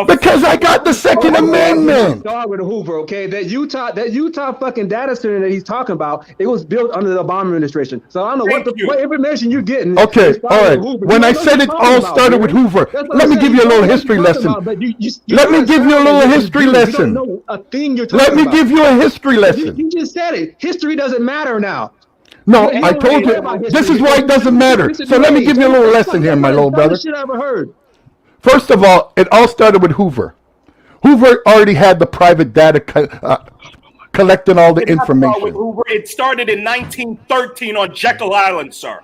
because I got the Second Amendment. Start with Hoover, okay? That Utah fucking data center that he's talking about, it was built under the Obama administration. So I don't know what information you're getting. Okay, all right. When I said it all started with Hoover, let me give you a little history lesson. Let me give you a little history lesson. Let me give you a history lesson. You just said it. History doesn't matter now. No, I told you. This is why it doesn't matter. So let me give you a little lesson here, my little brother. Shit I ever heard. First of all, it all started with Hoover. Hoover already had the private data collecting all the information. Hoover, it started in 1913 on Jekyll Island, sir.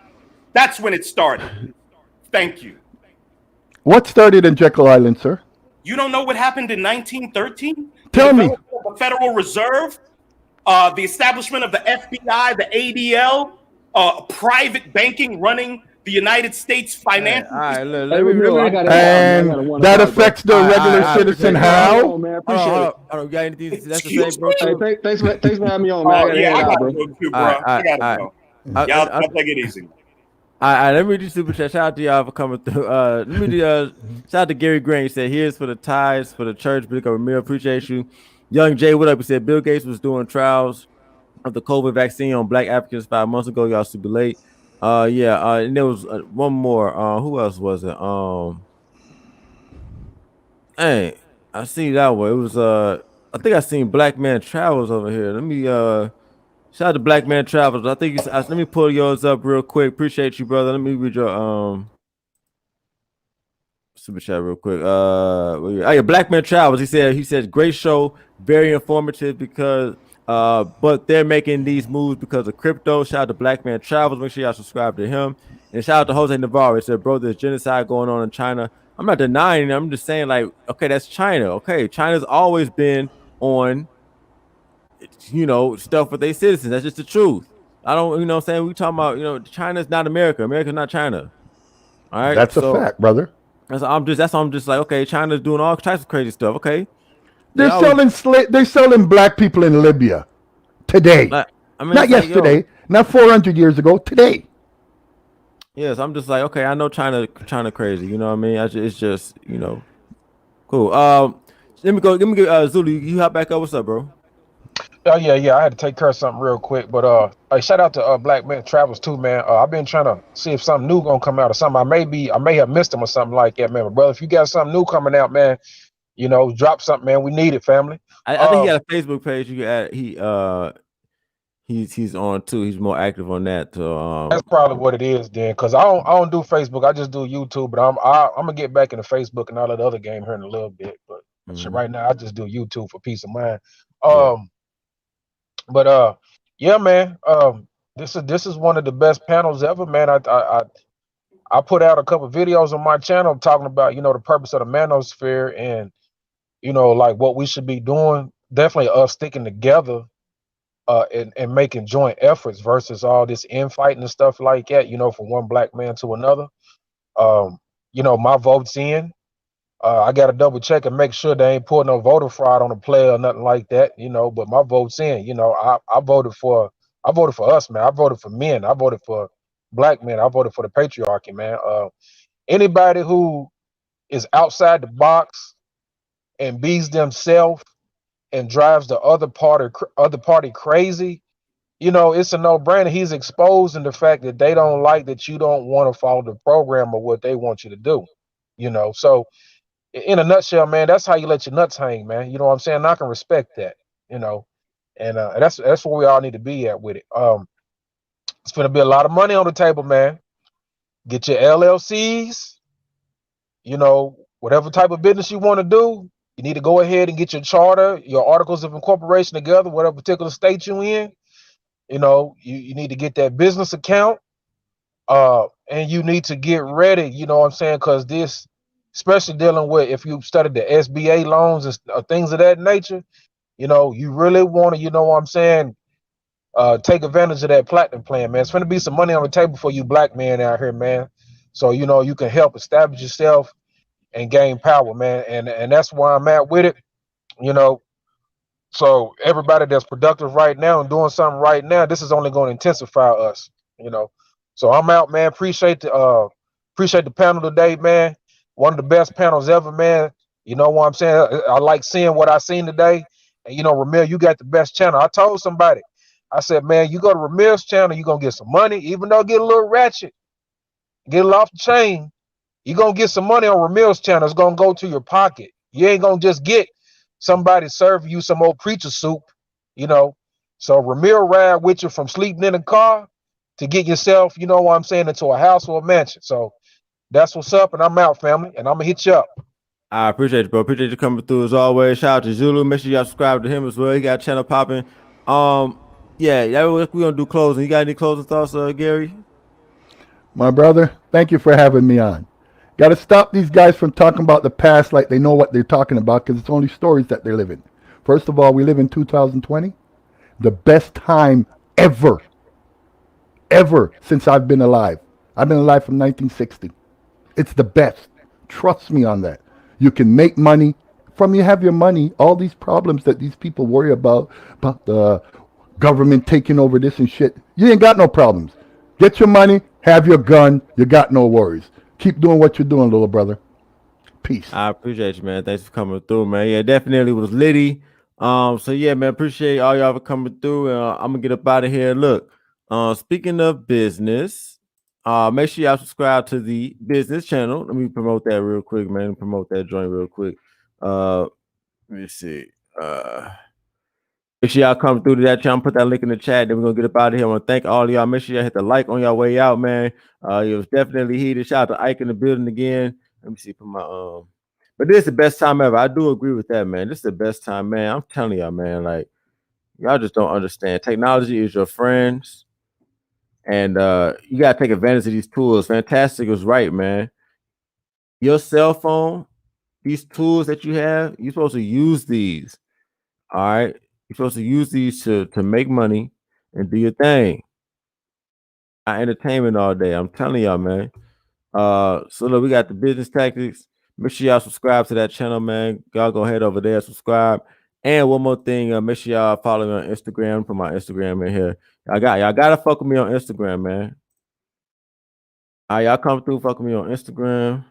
That's when it started. Thank you. What started in Jekyll Island, sir? You don't know what happened in 1913? Tell me. The Federal Reserve, the establishment of the FBI, the ADL, private banking running the United States financial and that affects the regular citizen how? That's the same, bro. Thanks for having me on, man. I gotta go too, bro. I gotta go. Y'all take it easy. Let me read you super chat. Shout out to y'all for coming through. Let me do, shout out to Gary Green. He said, "Here's for the tithes for the church." Big up, Ramiro. Appreciate you. Young Jay, what up? He said, "Bill Gates was doing trials of the COVID vaccine on Black Africans 5 months ago. Y'all super late." Yeah. And there was one more. Who else was it? Hey, I see that one. It was I think I seen Black Man Travels over here. Let me shout out to Black Man Travels. I think let me pull yours up real quick. Appreciate you, brother. Let me read your super chat real quick. Oh yeah, Black Man Travels. He said great show, very informative because but they're making these moves because of crypto. Shout out to Black Man Travels. Make sure y'all subscribe to him. And shout out to Jose Navarro. He said, bro, there's genocide going on in China. I'm not denying it. I'm just saying, like, okay, that's China. Okay, China's always been on, stuff with their citizens. That's just the truth. I don't, what I'm saying, we talking about, China's not America. America's not China. All right, That's a fact, brother. That's I'm just like, okay, China's doing all types of crazy stuff. Okay, They're selling black people in Libya today. Not yesterday, not 400 years ago. Today. Yes, I'm just like, okay, I know China crazy. You know what I mean? It's just, cool. Let me get Zulu. You hop back up. What's up, bro? Oh yeah. I had to take care of something real quick, but shout out to Black Man Travels too, man. I've been trying to see if something new gonna come out or something. I may have missed them or something like that, man. But brother, if you got something new coming out, man, drop something, man. We need it, family. I think he got a Facebook page. You can add. He's on too. He's more active on that. So that's probably what it is then, because I don't do Facebook. I just do YouTube. But I'm gonna get back into Facebook and all that other game here in a little bit. But right now I just do YouTube for peace of mind. But yeah, man. This is one of the best panels ever, man. I put out a couple videos on my channel talking about the purpose of the manosphere and like what we should be doing. Definitely us sticking together. And making joint efforts versus all this infighting and stuff like that, from one black man to another. My vote's in. I got to double check and make sure they ain't putting no voter fraud on a player or nothing like that, but my vote's in. I voted for us, man. I voted for men. I voted for black men. I voted for the patriarchy, man. Anybody who is outside the box and beats themselves and drives the other party crazy, it's a no-brainer. He's exposing the fact that they don't like that you don't want to follow the program or what they want you to do. So in a nutshell, man, that's how you let your nuts hang, man. You know what I'm saying? I can respect that, and that's where we all need to be at with it. It's gonna be a lot of money on the table, man. Get your LLCs, whatever type of business you want to do. You need to go ahead and get your charter, your articles of incorporation together, whatever particular state you're in. You need to get that business account, and you need to get ready, you know what I'm saying? Because this, especially dealing with, if you studied the SBA loans and things of that nature, you really want to, you know what I'm saying, take advantage of that platinum plan, man. It's going to be some money on the table for you black men out here, man. So, you can help establish yourself and gain power, man. And that's where I'm at with it, So everybody that's productive right now and doing something right now, this is only going to intensify us, So I'm out, man. Appreciate the panel today, man. One of the best panels ever, man. You know what I'm saying? I like seeing what I seen today. And Ramil, you got the best channel. I told somebody, I said, man, you go to Ramil's channel, you're gonna get some money, even though it get a little ratchet, get a little off the chain. You're going to get some money on Ramil's channel. It's going to go to your pocket. You ain't going to just get somebody serving you some old preacher soup, So Ramil ride with you from sleeping in a car to get yourself, you know what I'm saying, into a house or a mansion. So that's what's up, and I'm out, family, and I'm going to hit you up. I appreciate you, bro. Appreciate you coming through as always. Shout out to Zulu. Make sure y'all subscribe to him as well. He got a channel popping. Yeah, we're going to do closing. You got any closing thoughts, Gary? My brother, thank you for having me on. Got to stop these guys from talking about the past like they know what they're talking about, because it's only stories that they're living. First of all, we live in 2020. The best time ever since I've been alive. I've been alive from 1960. It's the best. Trust me on that. You can make money. From you have your money, all these problems that these people worry about the government taking over this and shit, you ain't got no problems. Get your money, Have your gun. You got no worries. Keep doing what you're doing, little brother. Peace. I appreciate you, man. Thanks for coming through, man. Yeah, definitely was litty. So yeah, man, appreciate all y'all for coming through. I'm gonna get up out of here. Look, speaking of business, make sure y'all subscribe to the business channel. Let me promote that real quick, man. Promote that joint real quick. Let me see. Make sure y'all come through to that channel. Put that link in the chat. Then we're gonna get up out of here. I want to thank all of y'all. Make sure y'all hit the like on your way out, man. It was definitely heated. Shout out to Ike in the building again. Let me see. Put my But this is the best time ever. I do agree with that, man. This is the best time, man. I'm telling y'all, man. Like y'all just don't understand. Technology is your friends, and you gotta take advantage of these tools. Fantastic was right, man. Your cell phone, these tools that you have, you're supposed to use these. All right. You're supposed to use these to make money and do your thing. Entertainment all day. I'm telling y'all, man. So look, we got the business tactics. Make sure y'all subscribe to that channel, man. Y'all go head over there, subscribe. And one more thing, make sure y'all follow me on Instagram. Put my Instagram in here. Y'all gotta fuck with me on Instagram, man. All right, y'all come through, fuck with me on Instagram.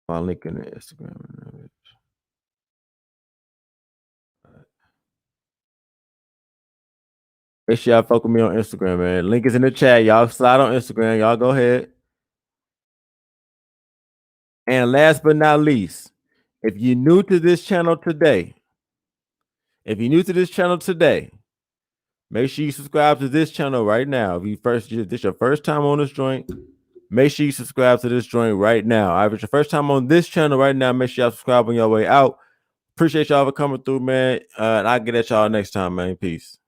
My link in the Instagram. Make sure y'all fuck with me on Instagram, man. Link is in the chat. Y'all slide on Instagram. Y'all go ahead. And last but not least, if you're new to this channel today, make sure you subscribe to this channel right now. If this your first time on this joint, make sure you subscribe to this joint right now. If it's your first time on this channel right now, make sure y'all subscribe on your way out. Appreciate y'all for coming through, man. And I'll get at y'all next time, man. Peace.